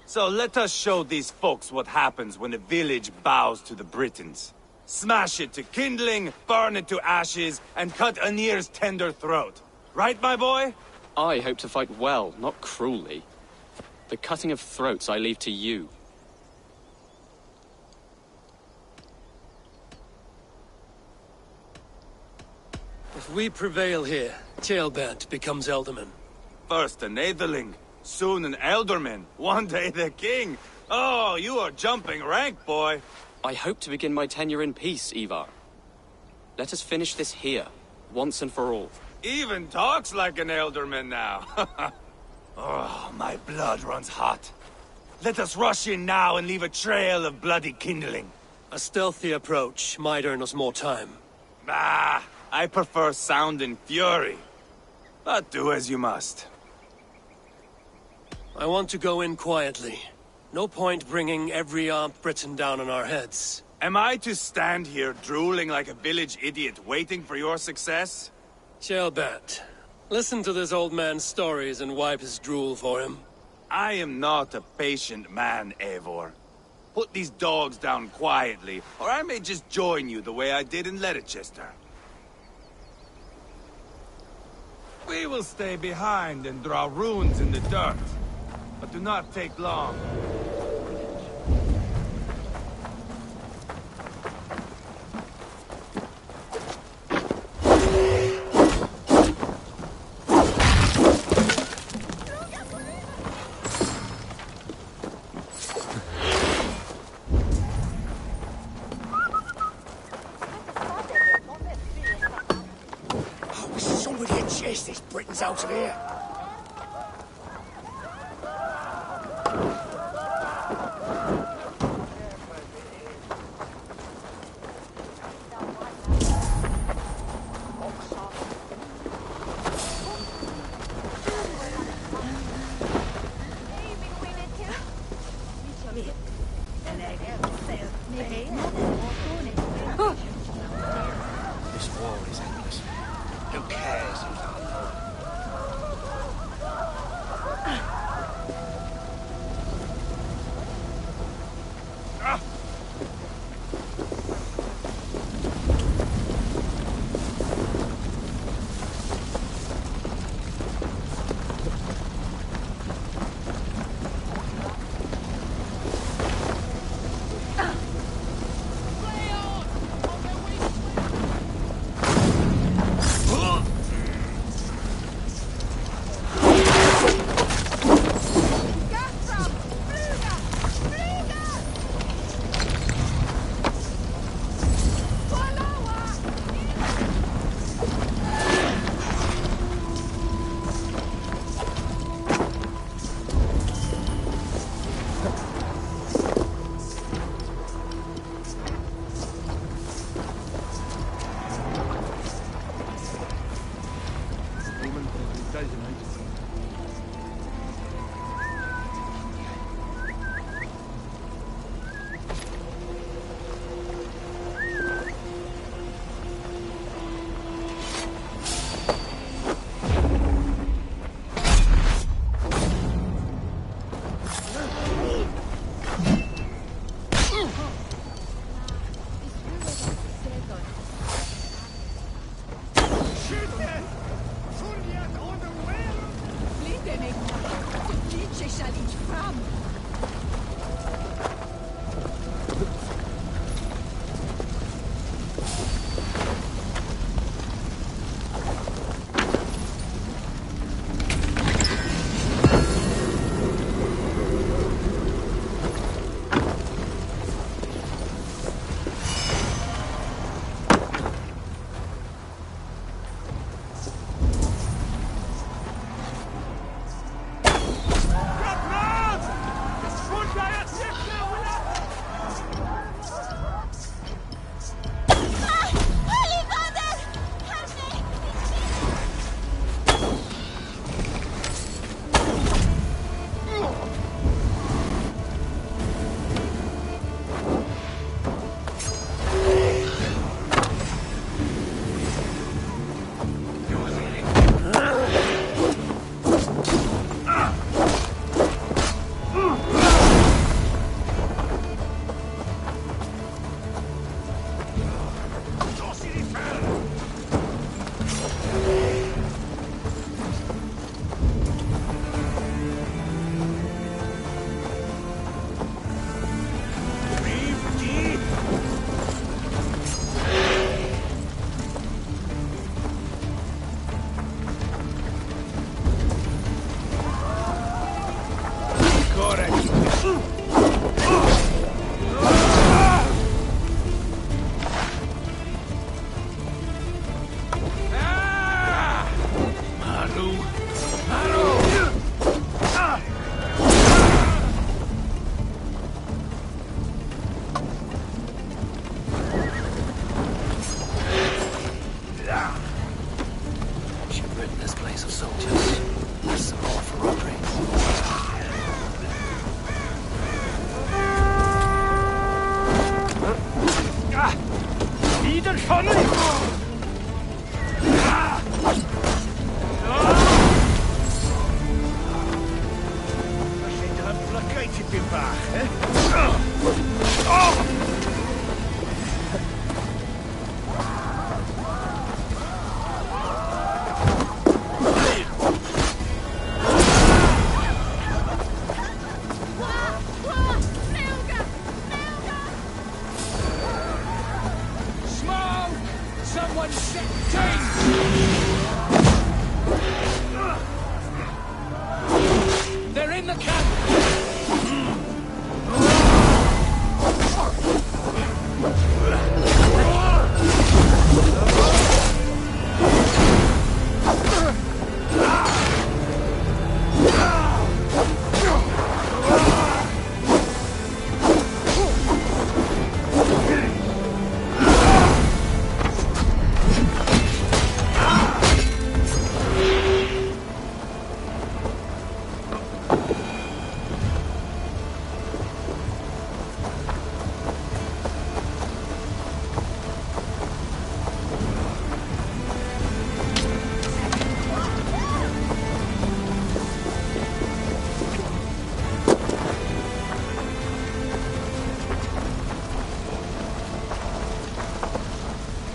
So let us show these folks what happens when a village bows to the Britons. Smash it to kindling, burn it to ashes, and cut Anir's tender throat. Right, my boy? I hope to fight well, not cruelly. The cutting of throats I leave to you. If we prevail here, Tailbat becomes Elderman. First an Aetherling, soon an Elderman, one day the king. Oh, you are jumping rank, boy. I hope to begin my tenure in peace, Ivar. Let us finish this here, once and for all. Even talks like an Elderman now. Oh, my blood runs hot. Let us rush in now and leave a trail of bloody kindling. A stealthy approach might earn us more time. Ah, I prefer sound and fury. But do as you must. I want to go in quietly. No point bringing every armed Briton down on our heads. Am I to stand here drooling like a village idiot waiting for your success? Tailbat, listen to this old man's stories and wipe his drool for him. I am not a patient man, Eivor. Put these dogs down quietly, or I may just join you the way I did in Leicester. We will stay behind and draw runes in the dirt, but do not take long. Chase these Britons out of here. This war is endless. Who cares? Should rid this place of soldiers. There's some more for Rodri. Wiederkommen! Someone set James! They're in the camp!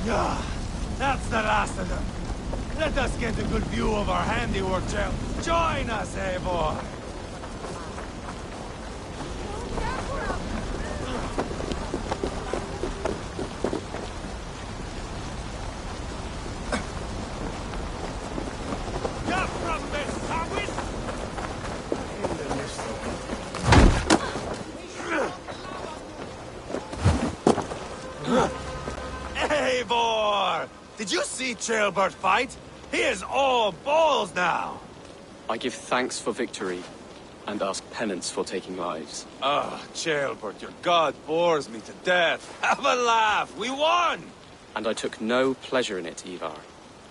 Yeah, that's the last of them. Let us get a good view of our handiwork, Jill. Join us, Eivor! Eivor! Did you see Ceolbert fight? He is all balls now! I give thanks for victory, and ask penance for taking lives. Ceolbert, your god bores me to death. Have a laugh! We won! And I took no pleasure in it, Ivar.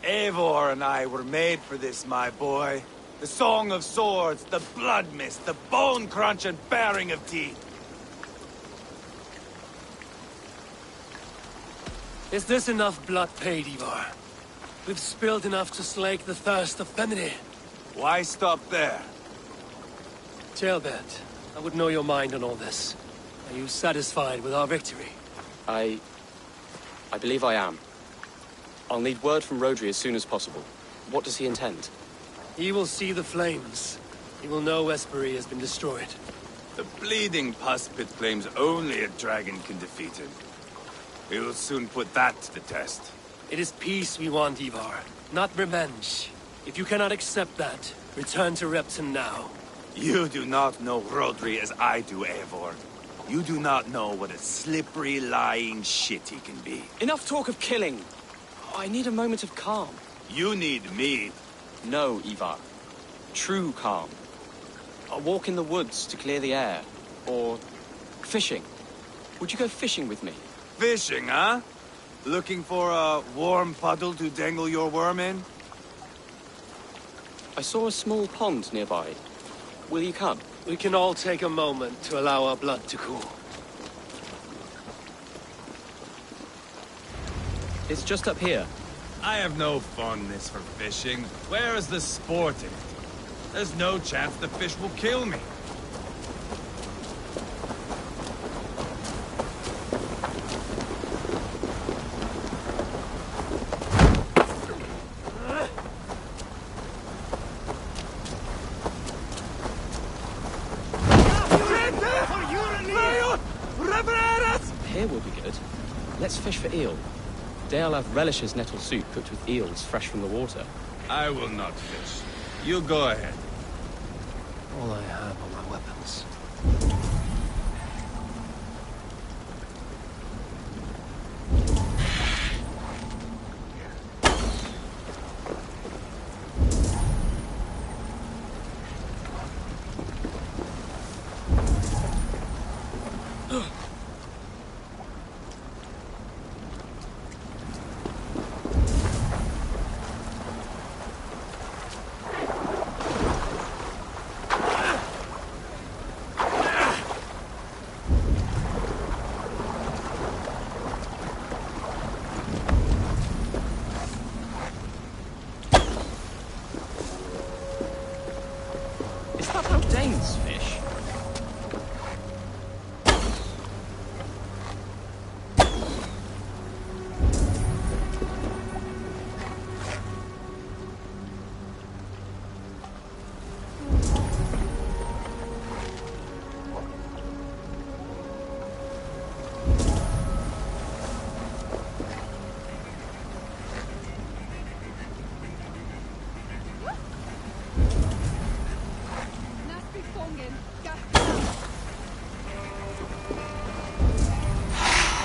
Eivor and I were made for this, my boy. The song of swords, the blood mist, the bone crunch and baring of teeth. Is this enough blood paid, Ivar? We've spilled enough to slake the thirst of Femini. Why stop there? Ceolbert, I would know your mind on all this. Are you satisfied with our victory? I believe I am. I'll need word from Rodri as soon as possible. What does he intend? He will see the flames. He will know Espery has been destroyed. The bleeding pus pit claims only a dragon can defeat him. We will soon put that to the test. It is peace we want, Ivar, not revenge. If you cannot accept that, return to Repton now. You do not know Rodri as I do, Eivor. You do not know what a slippery, lying shit he can be. Enough talk of killing! I need a moment of calm. You need me. No, Ivar. True calm. A walk in the woods to clear the air. Or fishing. Would you go fishing with me? Fishing, huh? Looking for a warm puddle to dangle your worm in? I saw a small pond nearby. Will you come? We can all take a moment to allow our blood to cool. It's just up here. I have no fondness for fishing. Where is the sport in it? There's no chance the fish will kill me. Here will be good. Let's fish for eel. Dealav relishes nettle soup cooked with eels fresh from the water. I will not fish. You go ahead. All I have are my weapons. Is that how Danes fish?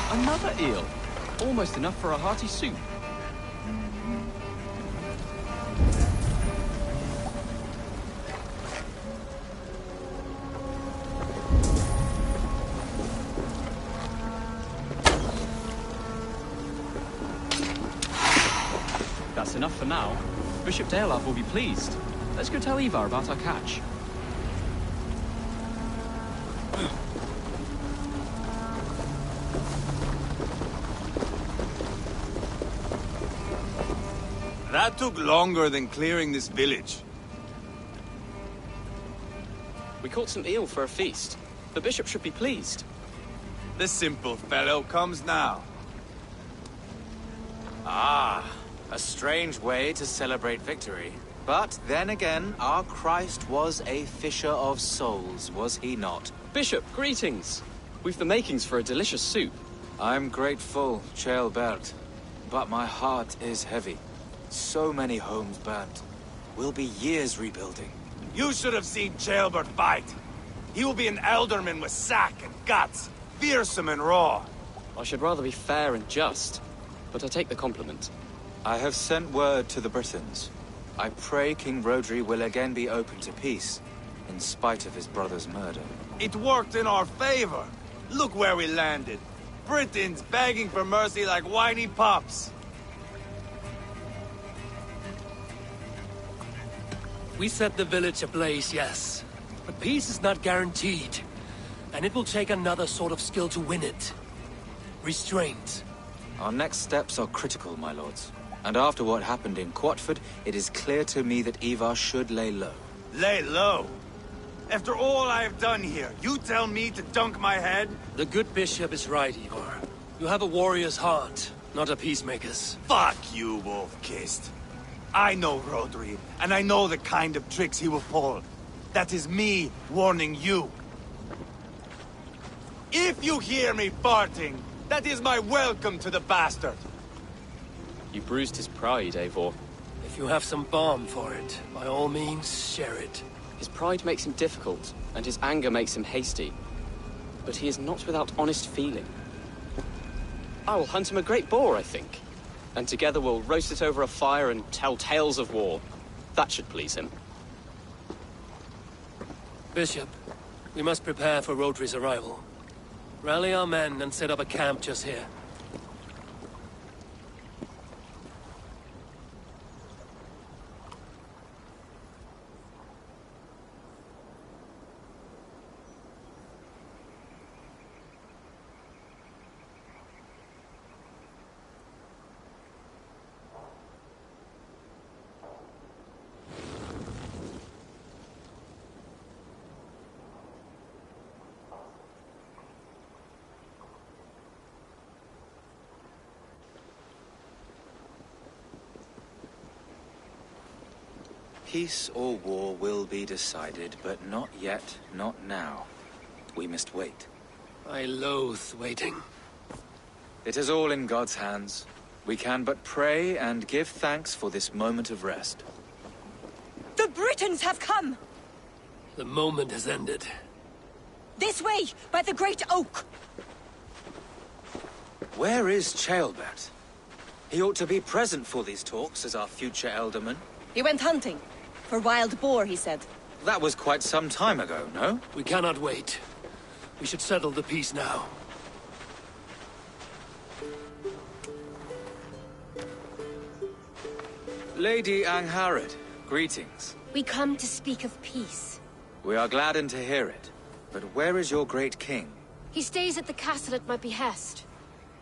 Another eel. Almost enough for a hearty soup. That's enough for now. Bishop Daelaf will be pleased. Let's go tell Ivar about our catch. That took longer than clearing this village. We caught some eel for a feast. The bishop should be pleased. The simple fellow comes now. Ah, a strange way to celebrate victory. But then again, our Christ was a fisher of souls, was he not? Bishop, greetings. We've the makings for a delicious soup. I'm grateful, Ceolbert, but my heart is heavy. So many homes burnt. We'll be years rebuilding. You should have seen Ceolbert fight. He will be an elderman with sack and guts, fearsome and raw. I should rather be fair and just, but I take the compliment. I have sent word to the Britons. I pray King Rodri will again be open to peace, in spite of his brother's murder. It worked in our favor. Look where we landed. Britons begging for mercy like whiny pups. We set the village ablaze, yes. But peace is not guaranteed. And it will take another sort of skill to win it. Restraint. Our next steps are critical, my lords. And after what happened in Quatford, it is clear to me that Ivar should lay low. Lay low? After all I have done here, you tell me to dunk my head? The good bishop is right, Ivar. You have a warrior's heart, not a peacemaker's. Fuck you, wolf-kissed. I know Rodri, and I know the kind of tricks he will pull. That is me warning you. If you hear me farting, that is my welcome to the bastard. You bruised his pride, Eivor. If you have some balm for it, by all means, share it. His pride makes him difficult, and his anger makes him hasty. But he is not without honest feeling. I will hunt him a great boar, I think. And together we'll roast it over a fire and tell tales of war. That should please him. Bishop, we must prepare for Rodri's arrival. Rally our men and set up a camp just here. Peace or war will be decided, but not yet, not now. We must wait. I loathe waiting. It is all in God's hands. We can but pray and give thanks for this moment of rest. The Britons have come! The moment has ended. This way, by the Great Oak! Where is Ceolbert? He ought to be present for these talks as our future elderman. He went hunting. For wild boar, he said. That was quite some time ago, no? We cannot wait. We should settle the peace now. Lady Angharad, greetings. We come to speak of peace. We are gladdened to hear it. But where is your great king? He stays at the castle at my behest.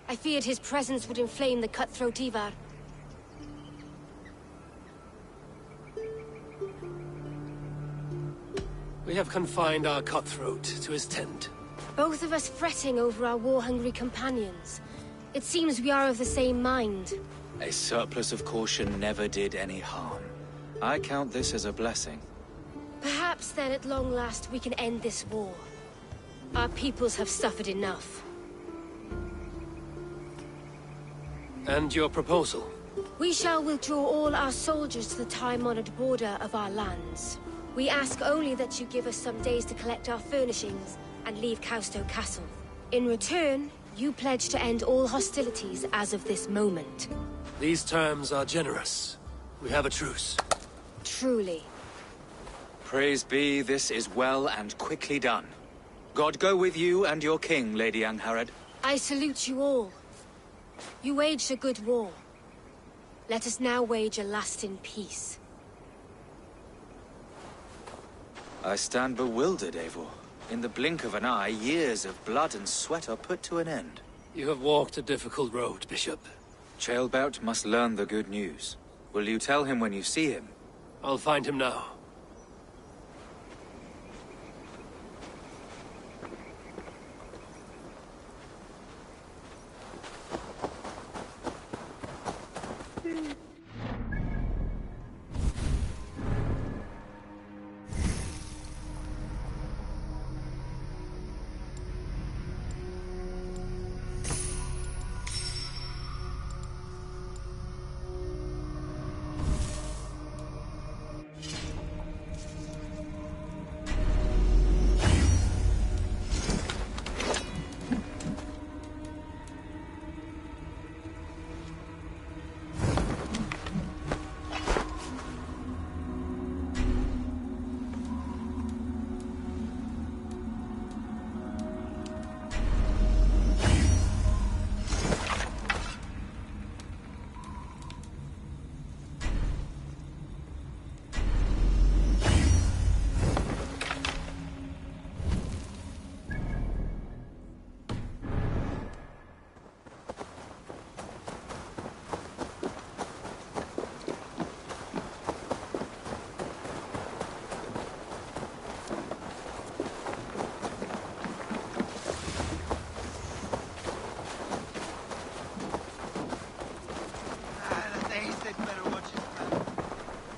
I feared his presence would inflame the cutthroat Ivar. We have confined our cutthroat to his tent. Both of us fretting over our war-hungry companions. It seems we are of the same mind. A surplus of caution never did any harm. I count this as a blessing. Perhaps then at long last we can end this war. Our peoples have suffered enough. And your proposal? We shall withdraw all our soldiers to the time-honored border of our lands. We ask only that you give us some days to collect our furnishings and leave Kausto Castle. In return, you pledge to end all hostilities as of this moment. These terms are generous. We have a truce. Truly. Praise be, this is well and quickly done. God go with you and your king, Lady Angharad. I salute you all. You waged a good war. Let us now wage a lasting peace. I stand bewildered, Eivor. In the blink of an eye, years of blood and sweat are put to an end. You have walked a difficult road, Bishop. Ceolbert must learn the good news. Will you tell him when you see him? I'll find him now.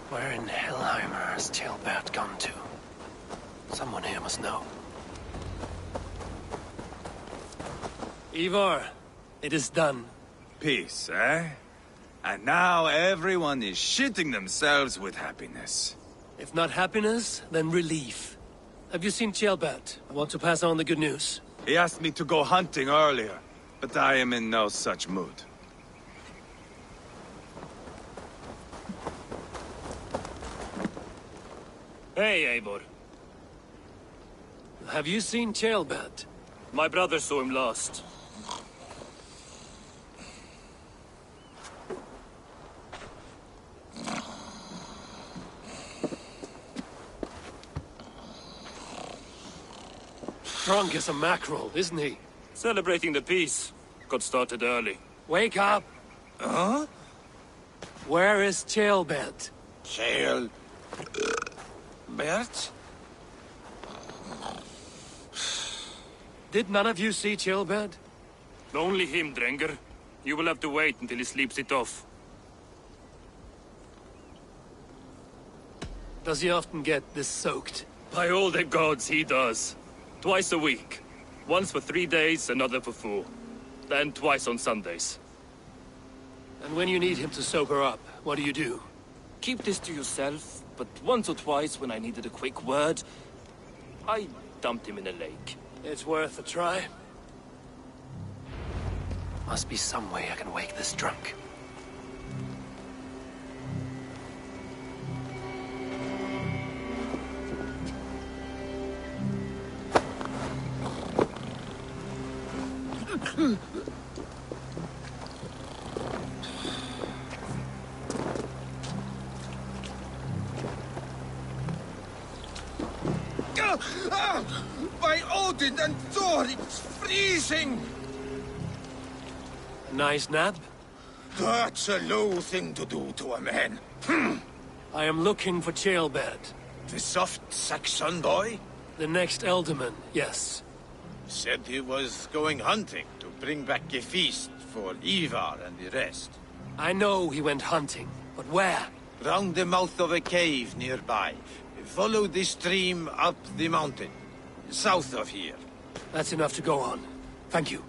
Where in Hellheimer has Ceolbert gone to? Someone here must know. Ivar, it is done. Peace, eh? And now everyone is shitting themselves with happiness. If not happiness, then relief. Have you seen Ceolbert? I want to pass on the good news. He asked me to go hunting earlier, but I am in no such mood. Hey, Eivor. Have you seen Ceolbert? My brother saw him last. Drunk as a mackerel, isn't he? Celebrating the peace. Got started early. Wake up! Huh? Where is Ceolbert? Bert? Did none of you see Ceolbert? Only him, Drenger. You will have to wait until he sleeps it off. Does he often get this soaked? By all the gods, he does. Twice a week. Once for 3 days, another for 4. Then twice on Sundays. And when you need him to sober up, what do? Keep this to yourself, but once or twice when I needed a quick word, I dumped him in a lake. It's worth a try. Must be some way I can wake this drunk. By Odin and Thor, it's freezing! Nice nap? That's a low thing to do to a man. I am looking for Ceolbert. The soft Saxon boy? The next Elderman, yes. Said he was going hunting to bring back a feast for Ivar and the rest. I know he went hunting, but where? Round the mouth of a cave nearby. Follow the stream up the mountain. South of here. That's enough to go on. Thank you.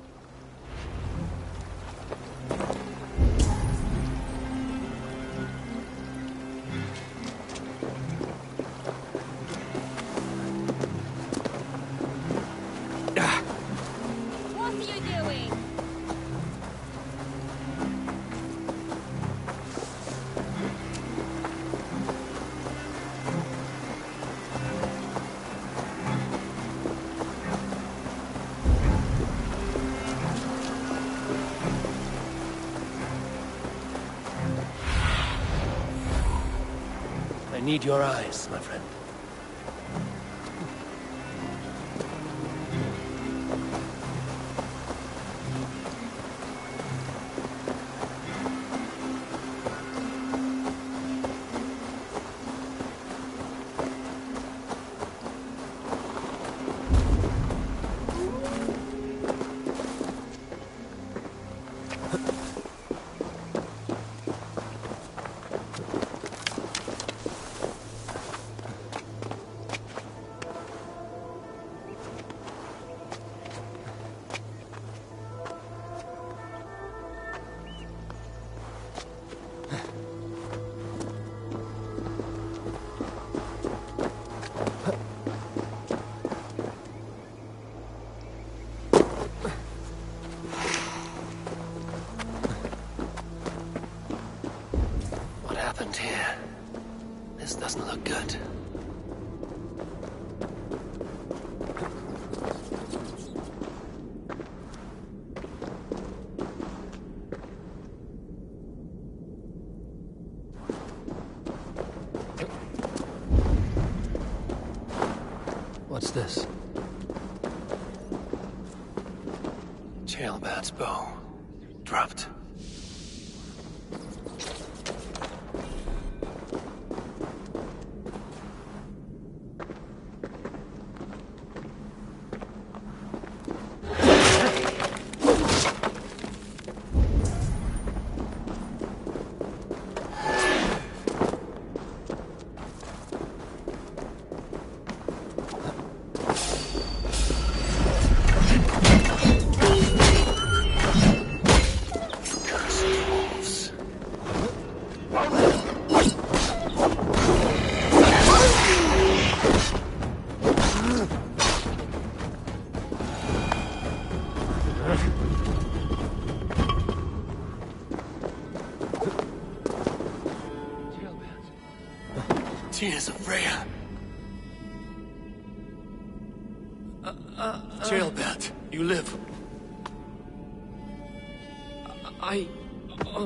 What are you doing? I need your eyes, my friend. What happened here? This doesn't look good. What's this? Ceolbert's bow. Dropped. Tears of Freya. Ceolbert, you live.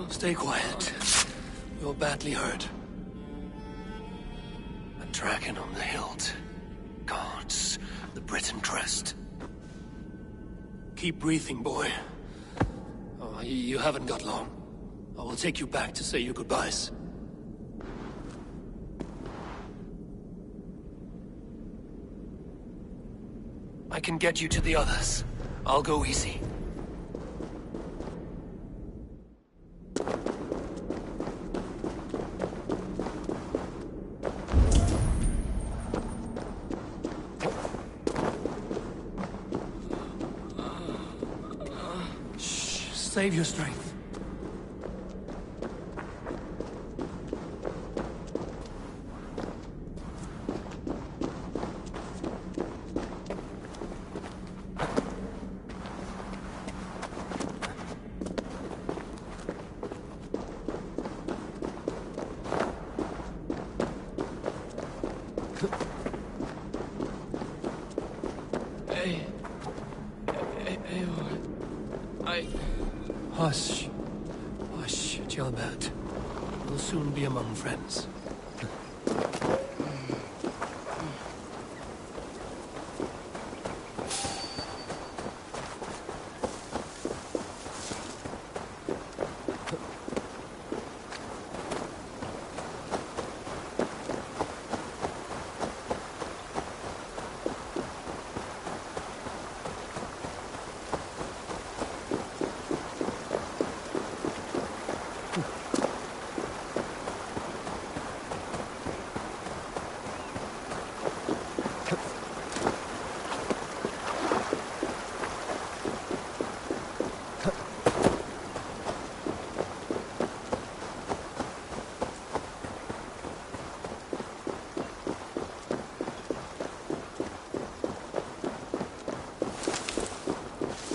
Stay quiet. You're badly hurt. A dragon on the hilt. Gods, the Britain crest. Keep breathing, boy. Oh, you haven't got long. I will take you back to say your goodbyes. I can get you to the others. I'll go easy. Shh, save your strength. Hush. Hush, Gilbert. We'll soon be among friends.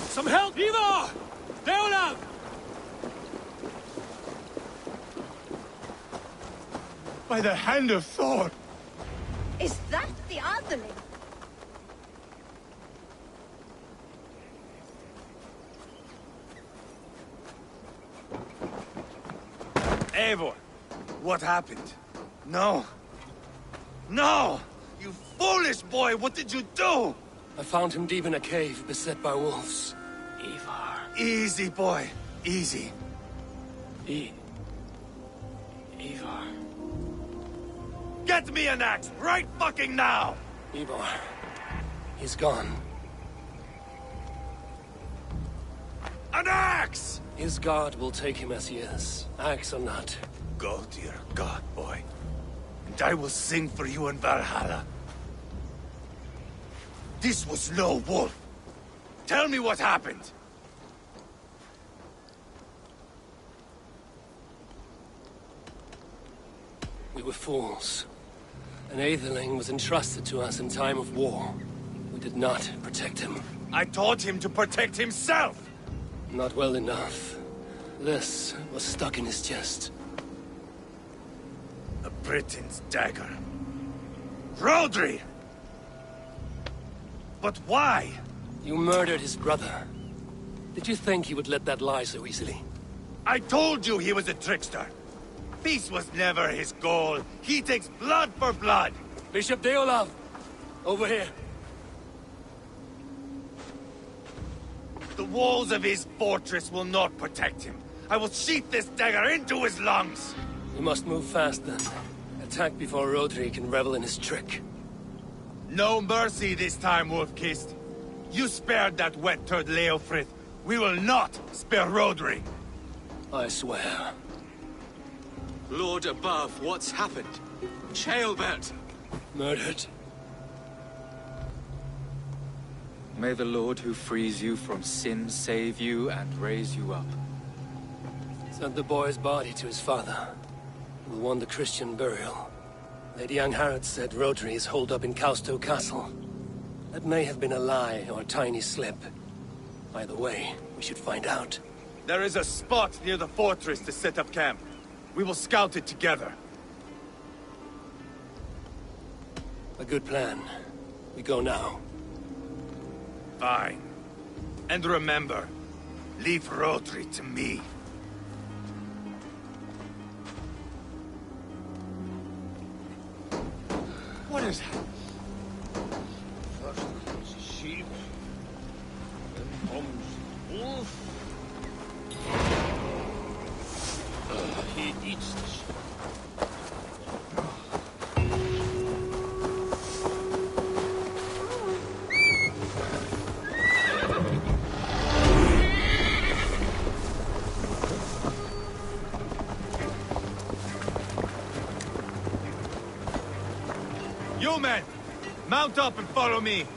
Some help! Ivar! Deolav! By the hand of Thor! Is that the Otherling? Eivor, what happened? No. No! You foolish boy, what did you do? I found him deep in a cave, beset by wolves. Ivar. Easy, boy. Easy. Ivar. Get me an axe, right fucking now! Ivar. He's gone. An axe! His god will take him as he is, axe or not. Go to your god, boy. And I will sing for you in Valhalla. This was no wolf. Tell me what happened. We were fools. An Aetherling was entrusted to us in time of war. We did not protect him. I taught him to protect himself! Not well enough. This was stuck in his chest. A Briton's dagger. Rodri! But why? You murdered his brother. Did you think he would let that lie so easily? I told you he was a trickster. Peace was never his goal. He takes blood for blood. Bishop Deolav! Over here. The walls of his fortress will not protect him. I will sheath this dagger into his lungs. We must move fast then. Attack before Rodri can revel in his trick. No mercy this time, Wolf-Kissed. You spared that wet turd Leofrith. We will not spare Rodri. I swear. Lord above, what's happened? Ceolbert! Murdered. May the Lord who frees you from sin save you and raise you up. Sent the boy's body to his father. We'll want the Christian burial. Lady Angharad said Rodri is holed up in Causto Castle. That may have been a lie or a tiny slip. Either way, we should find out. There is a spot near the fortress to set up camp. We will scout it together. A good plan. We go now. Fine. And remember, leave Rodri to me. What is that? First comes the sheep, then comes the wolf. He eats the sheep. You men! Mount up and follow me.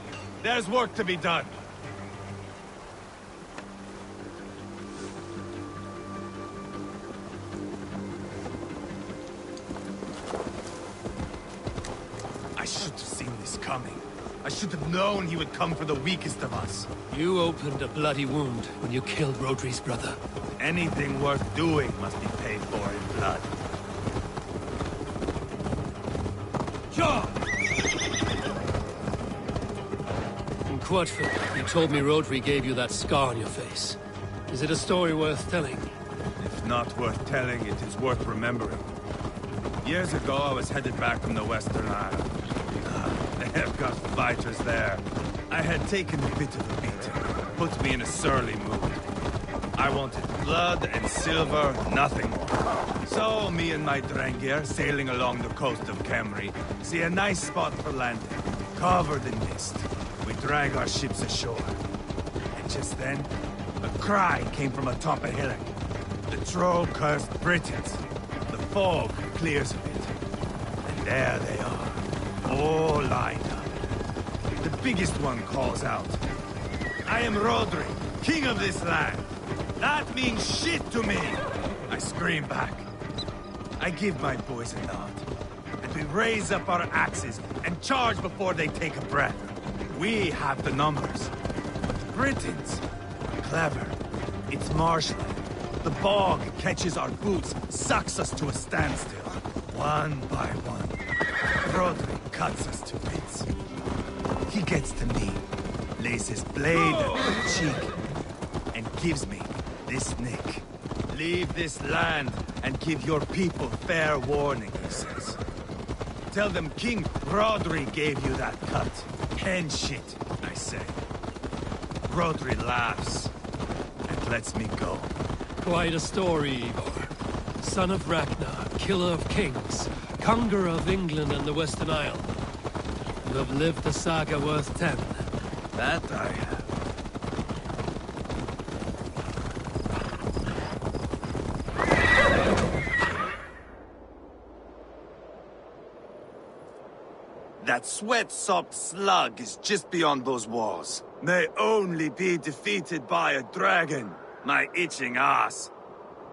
There's work to be done. I should have seen this coming. I should have known he would come for the weakest of us. You opened a bloody wound when you killed Rodri's brother. Anything worth doing must be paid for in blood. Sure! In Quatford, you told me Rodri gave you that scar on your face. Is it a story worth telling? If not worth telling, it is worth remembering. Years ago, I was headed back from the Western Isle. They have got fighters there. I had taken a bit of a beating. Put me in a surly mood. I wanted blood and silver, nothing more. So, me and my Drengir, sailing along the coast of Kemri, see a nice spot for landing, covered in mist. We drag our ships ashore. And just then, a cry came from atop a hillock. The troll-cursed Britons. The fog clears a bit. And there they are, all lined up. The biggest one calls out, "I am Rodri, king of this land. That means shit to me!" I scream back. I give my boys a nod. And we raise up our axes and charge before they take a breath. We have the numbers. But the Britons are clever. It's marshland. The bog catches our boots, sucks us to a standstill. One by one, Rodri cuts us to bits. He gets to me, lays his blade at my cheek, and gives me this nick. "Leave this land and give your people fair warning," he says. "Tell them King Rodri gave you that cut." "Hen shit," I say. Rodri laughs and lets me go. Quite a story, Eivor. Son of Ragnar, killer of kings, conqueror of England and the Western Isle. You have lived a saga worth 10. That I have. That sweat-sopped slug is just beyond those walls. May only be defeated by a dragon. My itching ass.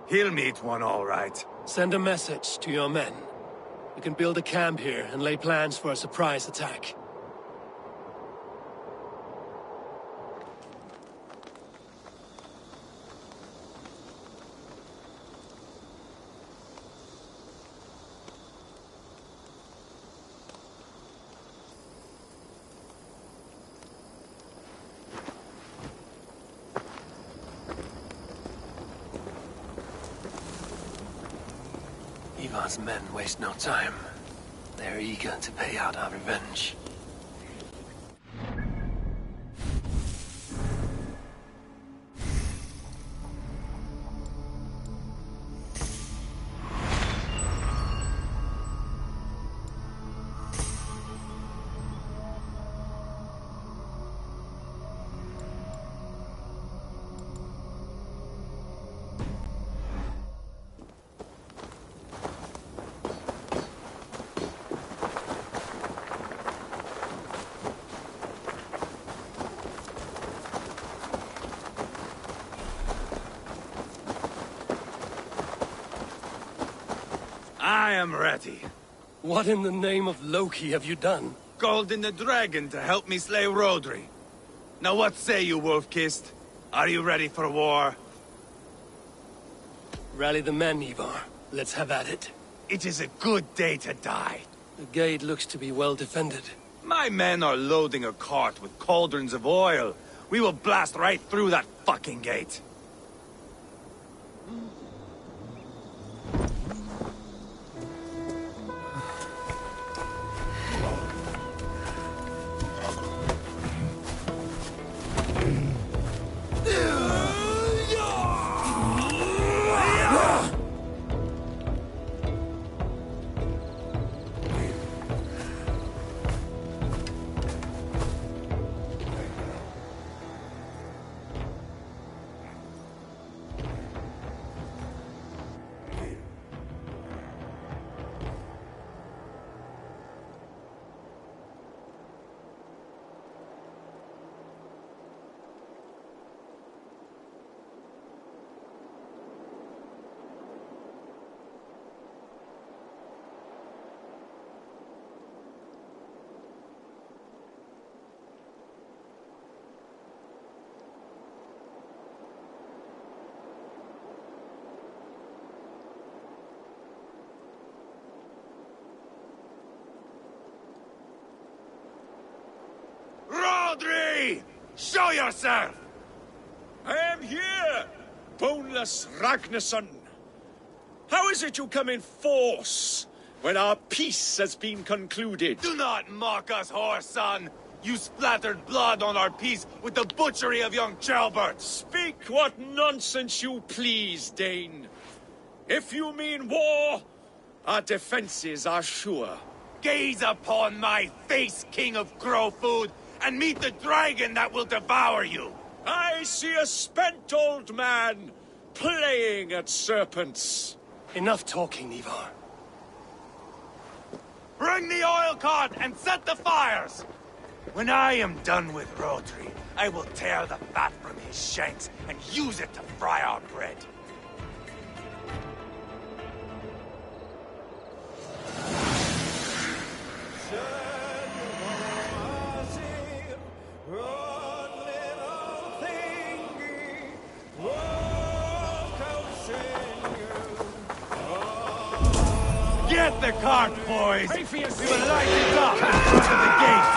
He'll meet one all right. Send a message to your men. We can build a camp here and lay plans for a surprise attack. Ivar's men waste no time. They're eager to pay out our revenge. I am ready. What in the name of Loki have you done? Called in the dragon to help me slay Rodri. Now what say you, Wolf-Kissed? Are you ready for war? Rally the men, Ivar. Let's have at it. It is a good day to die. The gate looks to be well defended. My men are loading a cart with cauldrons of oil. We will blast right through that fucking gate. Rodri! Show yourself! I am here! boneless Ragnarsson? How is it you come in force when our peace has been concluded? Do not mock us, whoreson! You splattered blood on our peace with the butchery of young Ceolbert! Speak what nonsense you please, Dane. If you mean war, our defenses are sure. Gaze upon my face, King of Growfood, and meet the dragon that will devour you! I see a spent old man playing at serpents. Enough talking, Ivar. Bring the oil cart and set the fires! When I am done with Rodri, I will tear the fat from his shanks and use it to fry our bread. Get the cart, boys! We will light it up in front of the gate!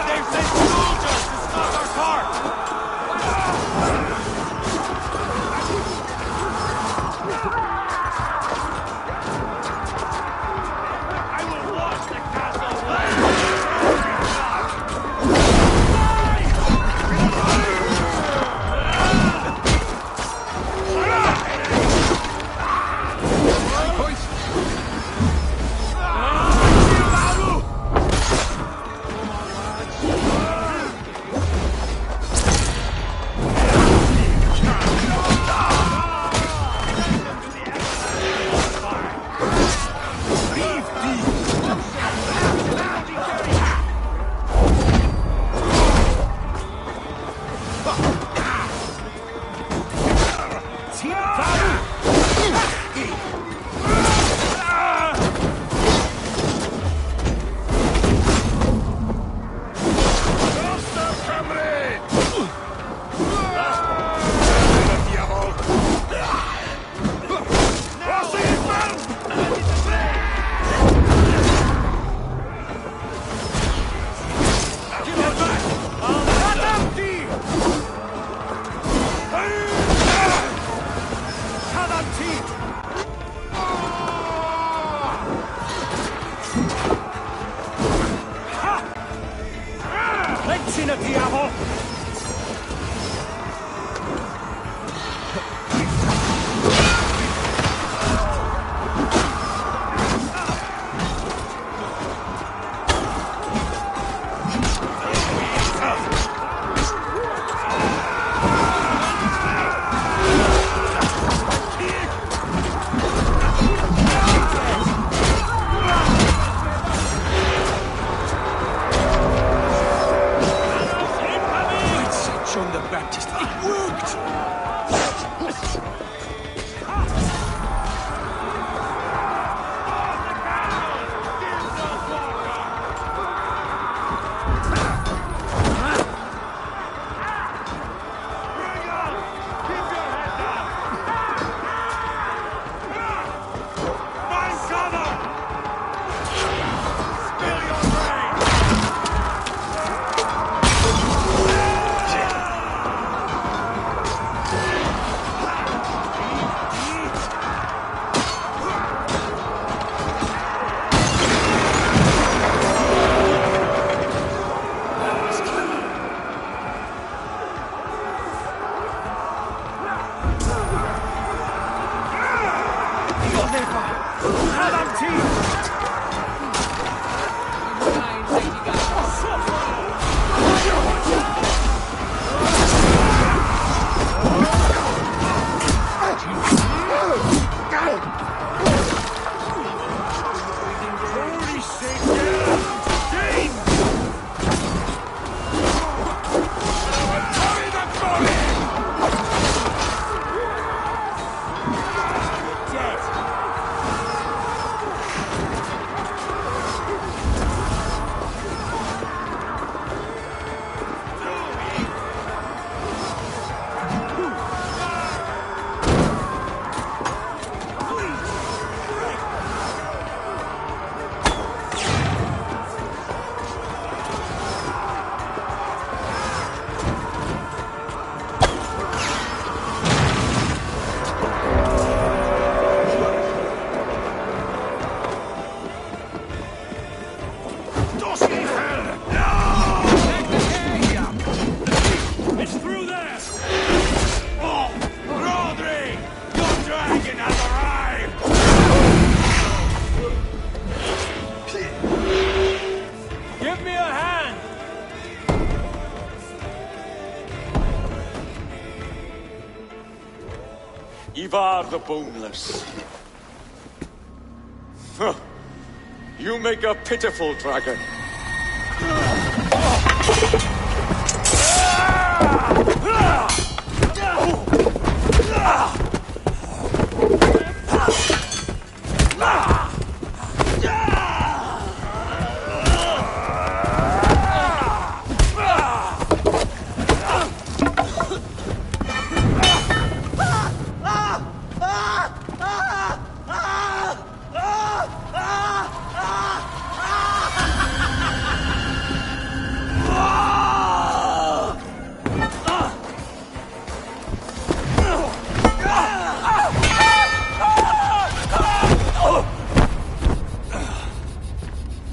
They've sent soldiers to stop our cart! I will watch the castle burn! Ivar the Boneless. Huh. You make a pitiful dragon.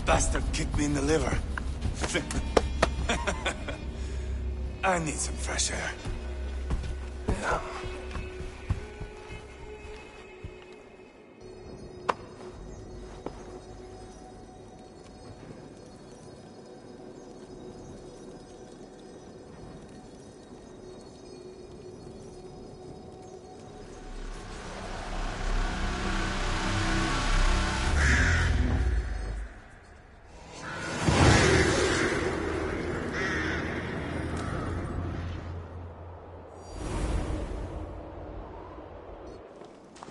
Bastard kicked me in the liver. I need some fresh air. Yeah.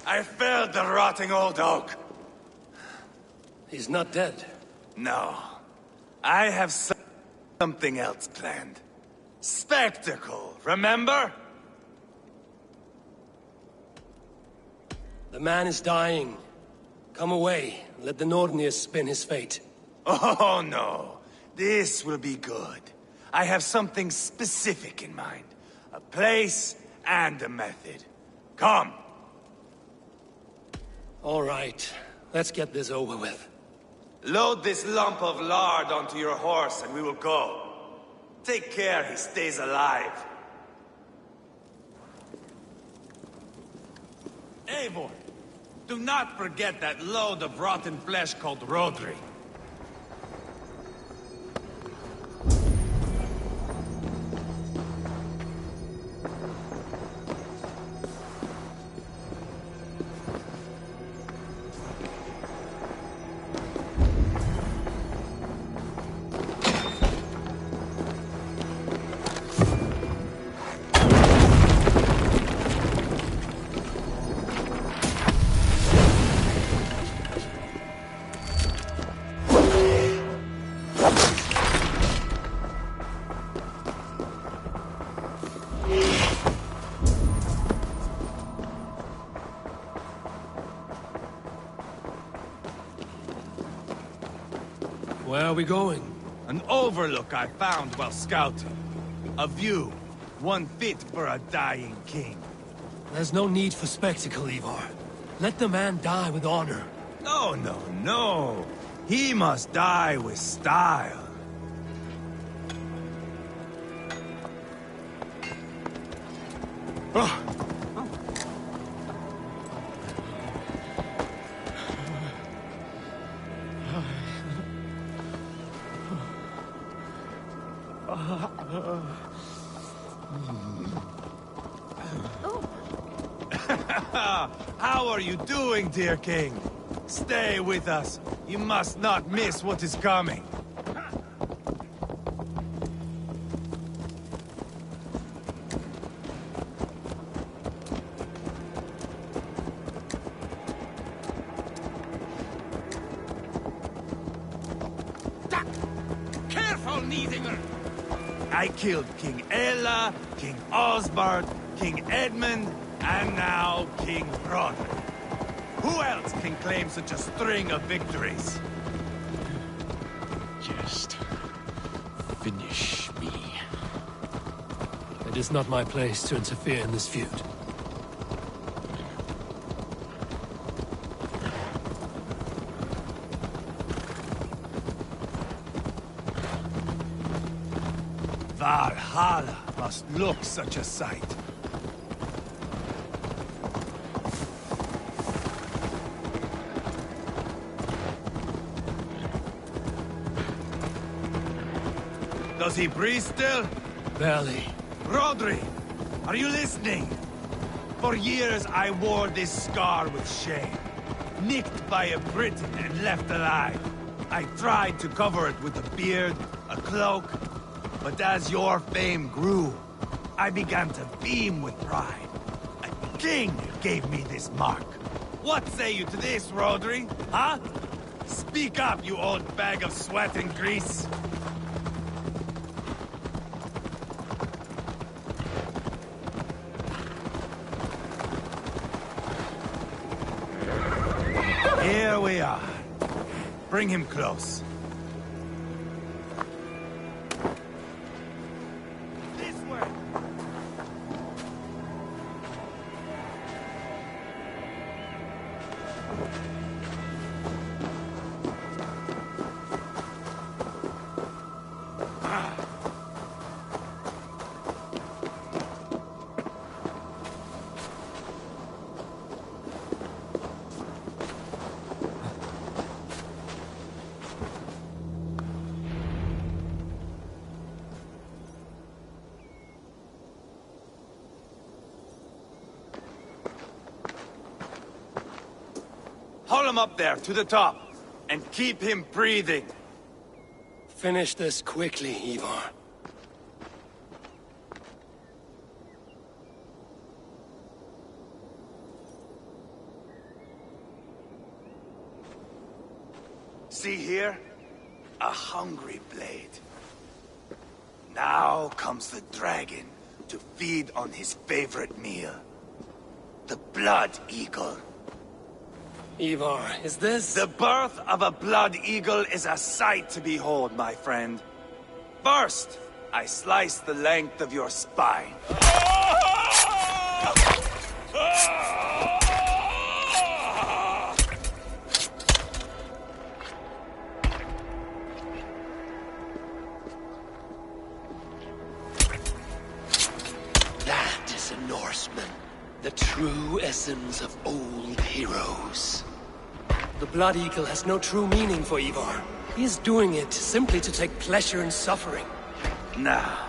I felled the rotting old oak. He's not dead. No. I have something else planned. Spectacle, remember? The man is dying. Come away. Let the Nordnir spin his fate. Oh, no. This will be good. I have something specific in mind. A place and a method. Come. All right. Let's get this over with. Load this lump of lard onto your horse and we will go. Take care he stays alive. Eivor, do not forget that load of rotten flesh called Rodri. Where are we going? An overlook I found while scouting. A view, one fit for a dying king. There's no need for spectacle, Ivar. Let the man die with honor. No, no, no. He must die with style. How are you doing, dear king? Stay with us. You must not miss what is coming. Careful, Niedinger! I killed King Ella, King Osbert, King Edmund, and now King Roderick. Who else can claim such a string of victories? Just finish me. It is not my place to interfere in this feud. Valhalla must look such a sight. Does he breathe still? Barely. Rodri, are you listening? For years I wore this scar with shame. Nicked by a Briton and left alive. I tried to cover it with a beard, a cloak, but as your fame grew, I began to beam with pride. A king gave me this mark. What say you to this, Rodri? Huh? Speak up, you old bag of sweat and grease. Here we are. Bring him close. This way! Haul him up there, to the top, and keep him breathing. Finish this quickly, Ivar. See here? A hungry blade. Now comes the dragon to feed on his favorite meal. The blood eagle. Ivar, is this... The birth of a blood eagle is a sight to behold, my friend. First, I slice the length of your spine. That is a Norseman. The true essence of old heroes. The Blood Eagle has no true meaning for Ivar. He is doing it simply to take pleasure in suffering. Now,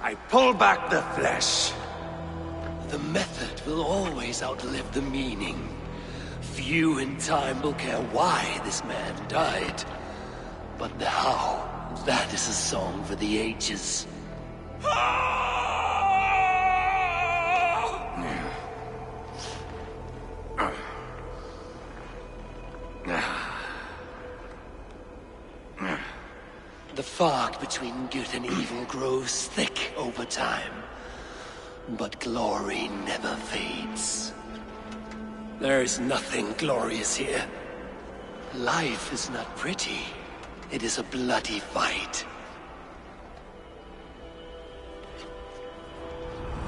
I pull back the flesh. The method will always outlive the meaning. Few in time will care why this man died. But the how, that is a song for the ages. The fog between good and evil grows thick over time. But glory never fades. There is nothing glorious here. Life is not pretty. It is a bloody fight.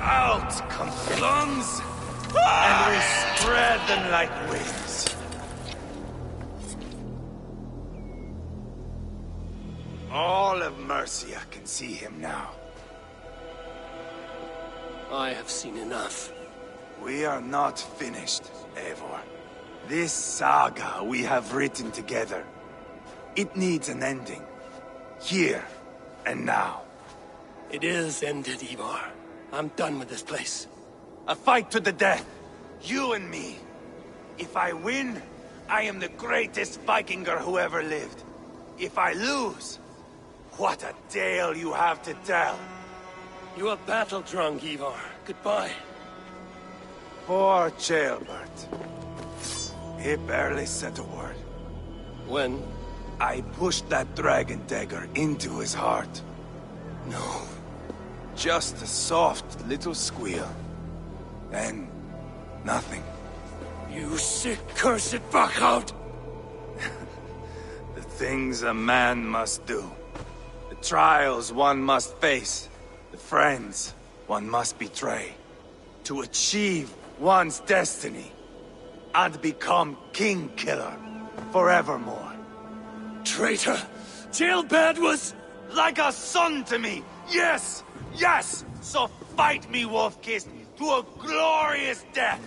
Out comes the lungs, and we spread them like wings. All of Mercia can see him now. I have seen enough. We are not finished, Eivor. This saga we have written together, it needs an ending. Here and now. It is ended, Ivar. I'm done with this place. A fight to the death. You and me. If I win, I am the greatest Vikinger who ever lived. If I lose, what a tale you have to tell. You are battle-drunk, Ivar. Goodbye. Poor Ceolbert. He barely said a word. When? I pushed that dragon dagger into his heart. No. Just a soft little squeal. Then, nothing. You sick, cursed fuckhound! The things a man must do. The trials one must face. The friends one must betray. To achieve one's destiny. And become King Killer forevermore. Traitor! Ceolbert was... like a son to me! Yes! Yes! So fight me, Wolf-Kissed, to a glorious death!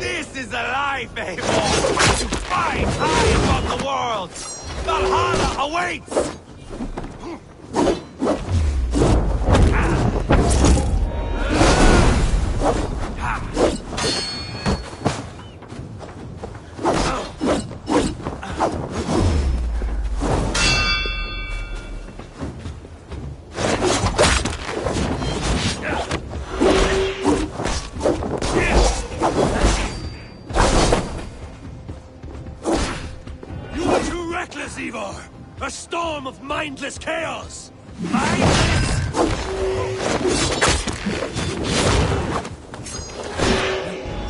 This is a life, Eivor! To fight high above the world! Valhalla awaits! is Ivar! A storm of mindless chaos!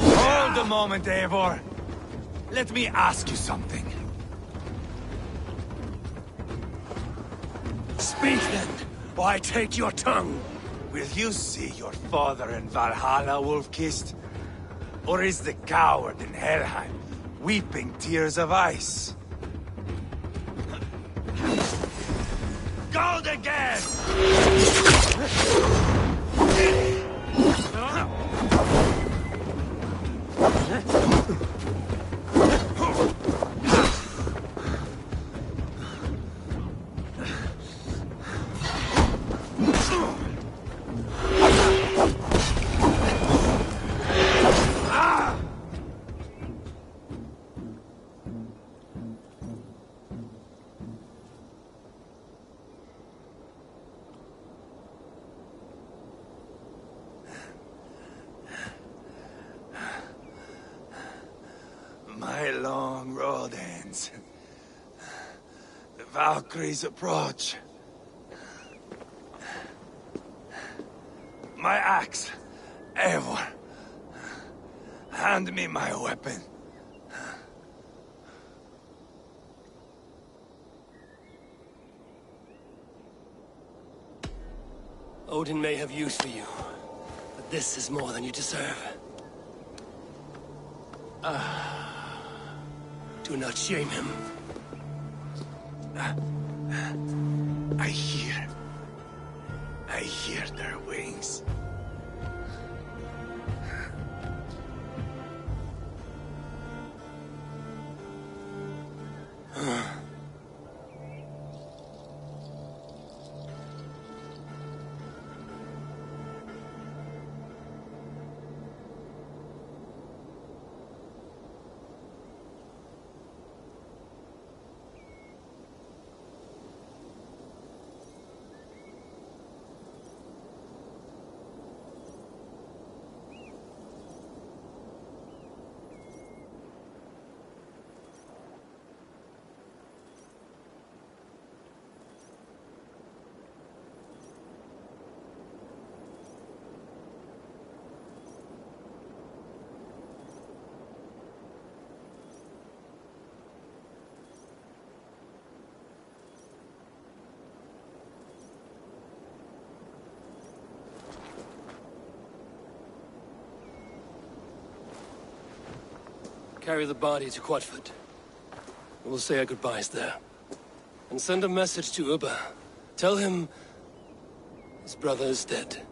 Hold a moment, Eivor. Let me ask you something. Speak then, or I take your tongue! Will you see your father in Valhalla, Wolf-Kissed? Or is the coward in Helheim weeping tears of ice? Gold again! My long road ends. The Valkyries approach. My axe, Eivor. Hand me my weapon. Odin may have use for you, but this is more than you deserve. Do not shame him. I hear their wings. Carry the body to Quatford. We'll say our goodbyes there. And send a message to Ubba. Tell him his brother is dead.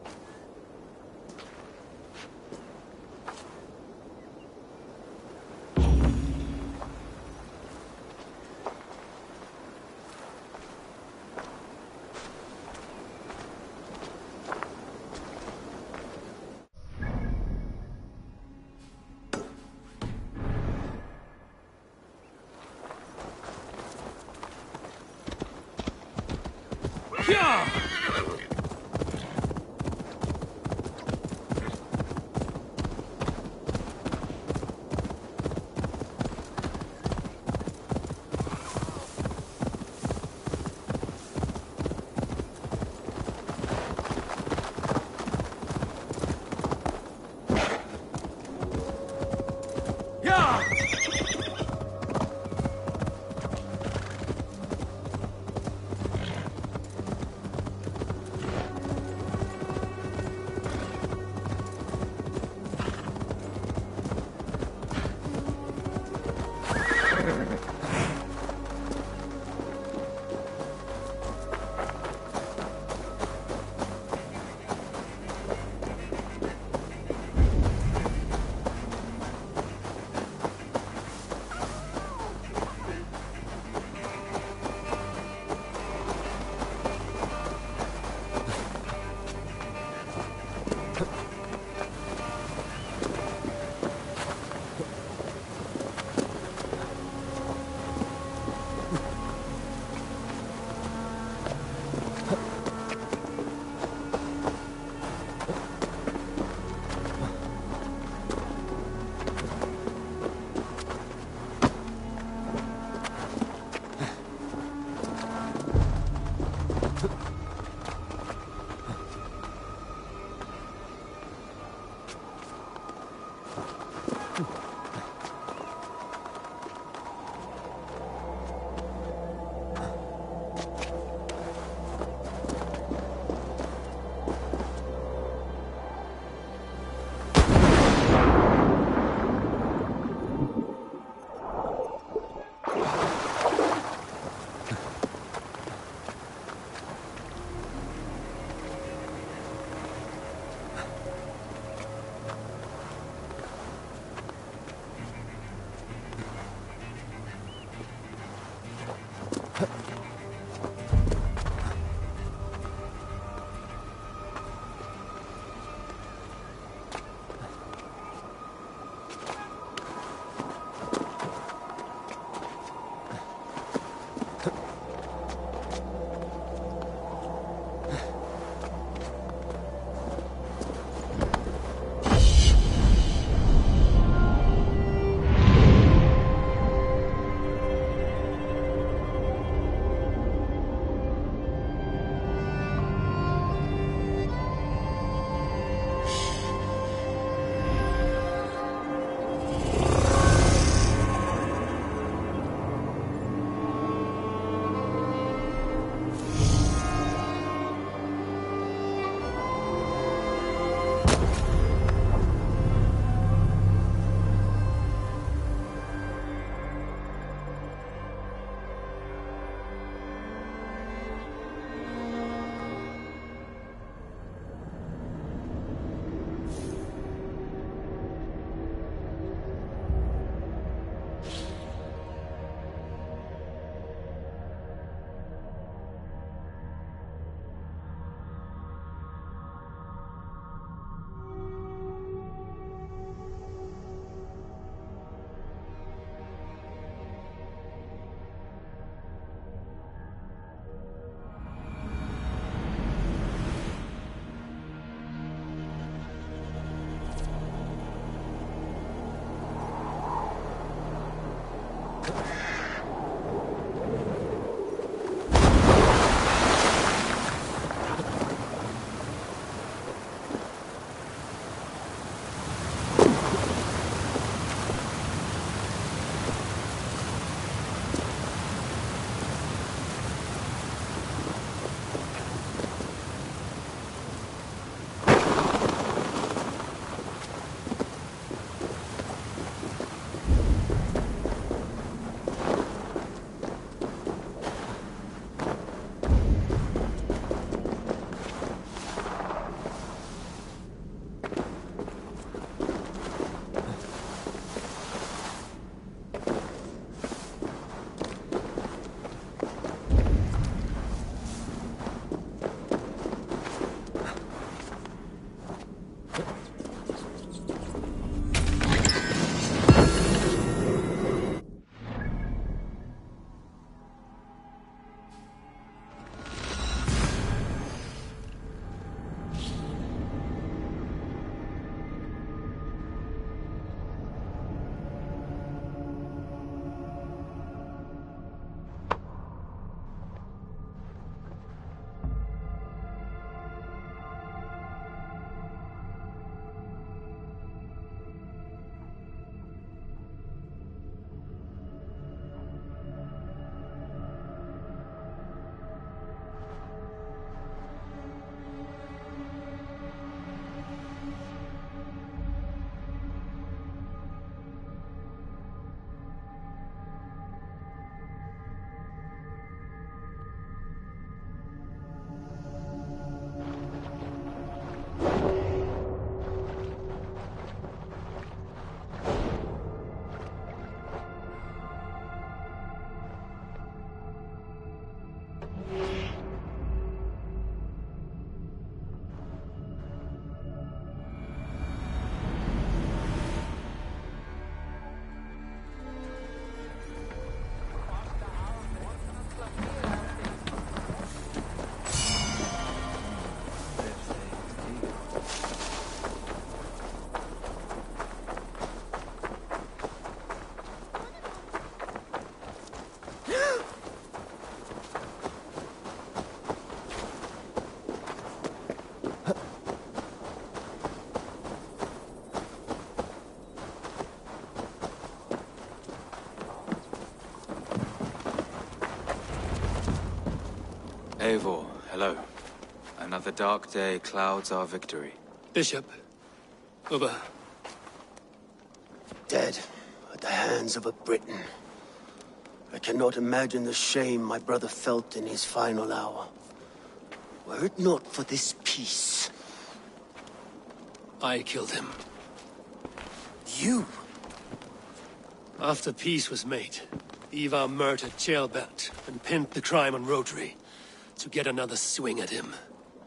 Eivor, hello. Another dark day clouds our victory. Bishop. Ubba. Dead at the hands of a Briton. I cannot imagine the shame my brother felt in his final hour. Were it not for this peace... I killed him. You? After peace was made, Ivar murdered Ceolbert and pinned the crime on Rhodri to get another swing at him.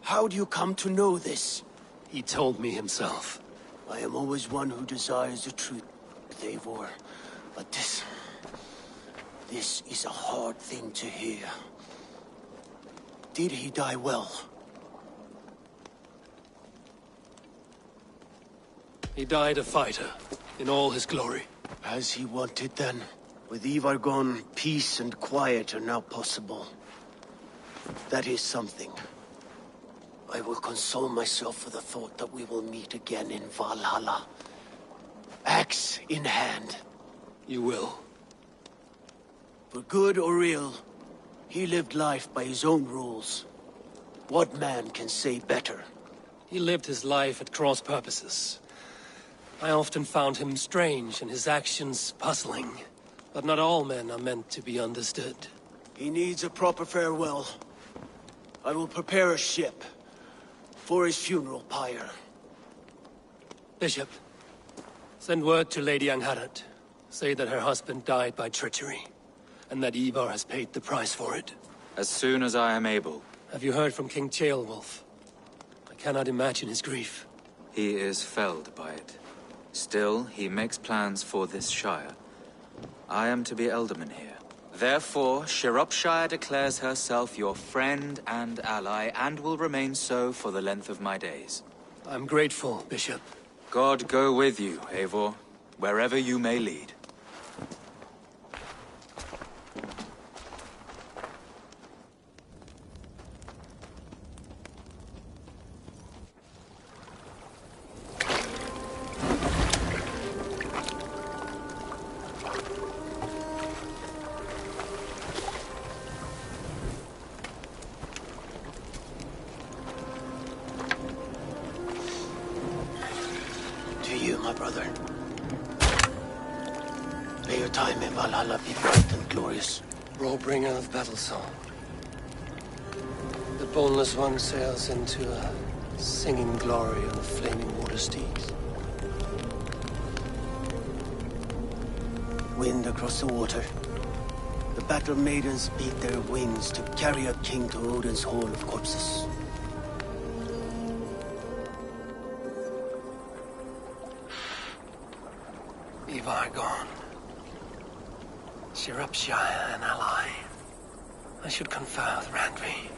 How do you come to know this? He told me himself. I am always one who desires the truth, Eivor. But this is a hard thing to hear. Did he die well? He died a fighter, in all his glory. As he wanted then. With Ivar gone, peace and quiet are now possible. That is something. I will console myself for the thought that we will meet again in Valhalla. Axe in hand. You will. For good or ill, he lived life by his own rules. What man can say better? He lived his life at cross purposes. I often found him strange and his actions puzzling. But not all men are meant to be understood. He needs a proper farewell. I will prepare a ship for his funeral pyre. Bishop, send word to Lady Angharad. Say that her husband died by treachery, and that Ivar has paid the price for it. As soon as I am able. Have you heard from King Ceolwulf? I cannot imagine his grief. He is felled by it. Still, he makes plans for this Shire. I am to be Elderman here. Therefore, Shropshire declares herself your friend and ally, and will remain so for the length of my days. I'm grateful, Bishop. God go with you, Eivor, wherever you may lead. To you, my brother. May your time in Valhalla be bright and glorious. Warbringer of battle song. The boneless one sails into a singing glory on the flaming water steeds. Wind across the water. The battle maidens beat their wings to carry a king to Odin's hall of corpses. Ivar gone. Shirapshire, an ally. I should confer with Randvi.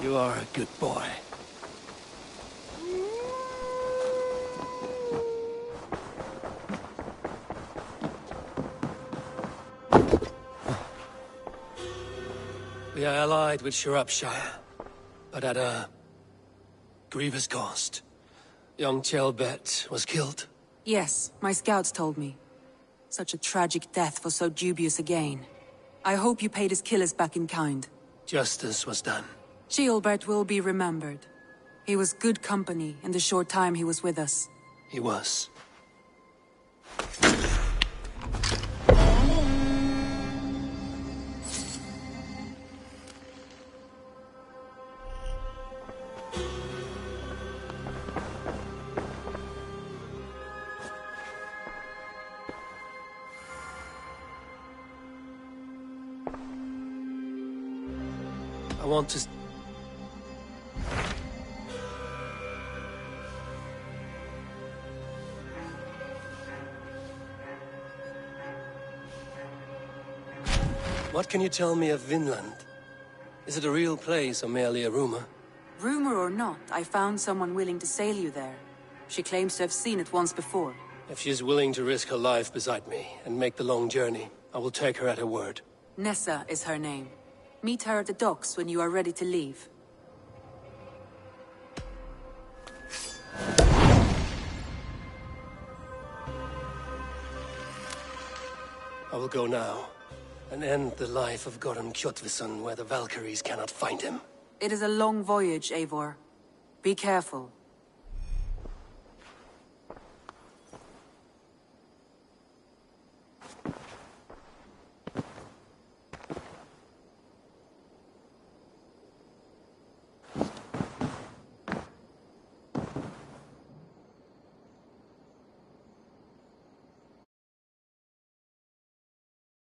You are a good boy. We are allied with Shirapshire, but at a grievous cost. Young Chelbet was killed. Yes, my scouts told me. Such a tragic death for so dubious a gain. I hope you paid his killers back in kind. Justice was done. Gilbert will be remembered. He was good company in the short time he was with us. He was. I want to... What can you tell me of Vinland? Is it a real place or merely a rumor? Rumor or not, I found someone willing to sail you there. She claims to have seen it once before. If she is willing to risk her life beside me and make the long journey, I will take her at her word. Nessa is her name. Meet her at the docks when you are ready to leave. will go now, and end the life of Goran Kjotveson where the Valkyries cannot find him. It is a long voyage, Eivor. Be careful.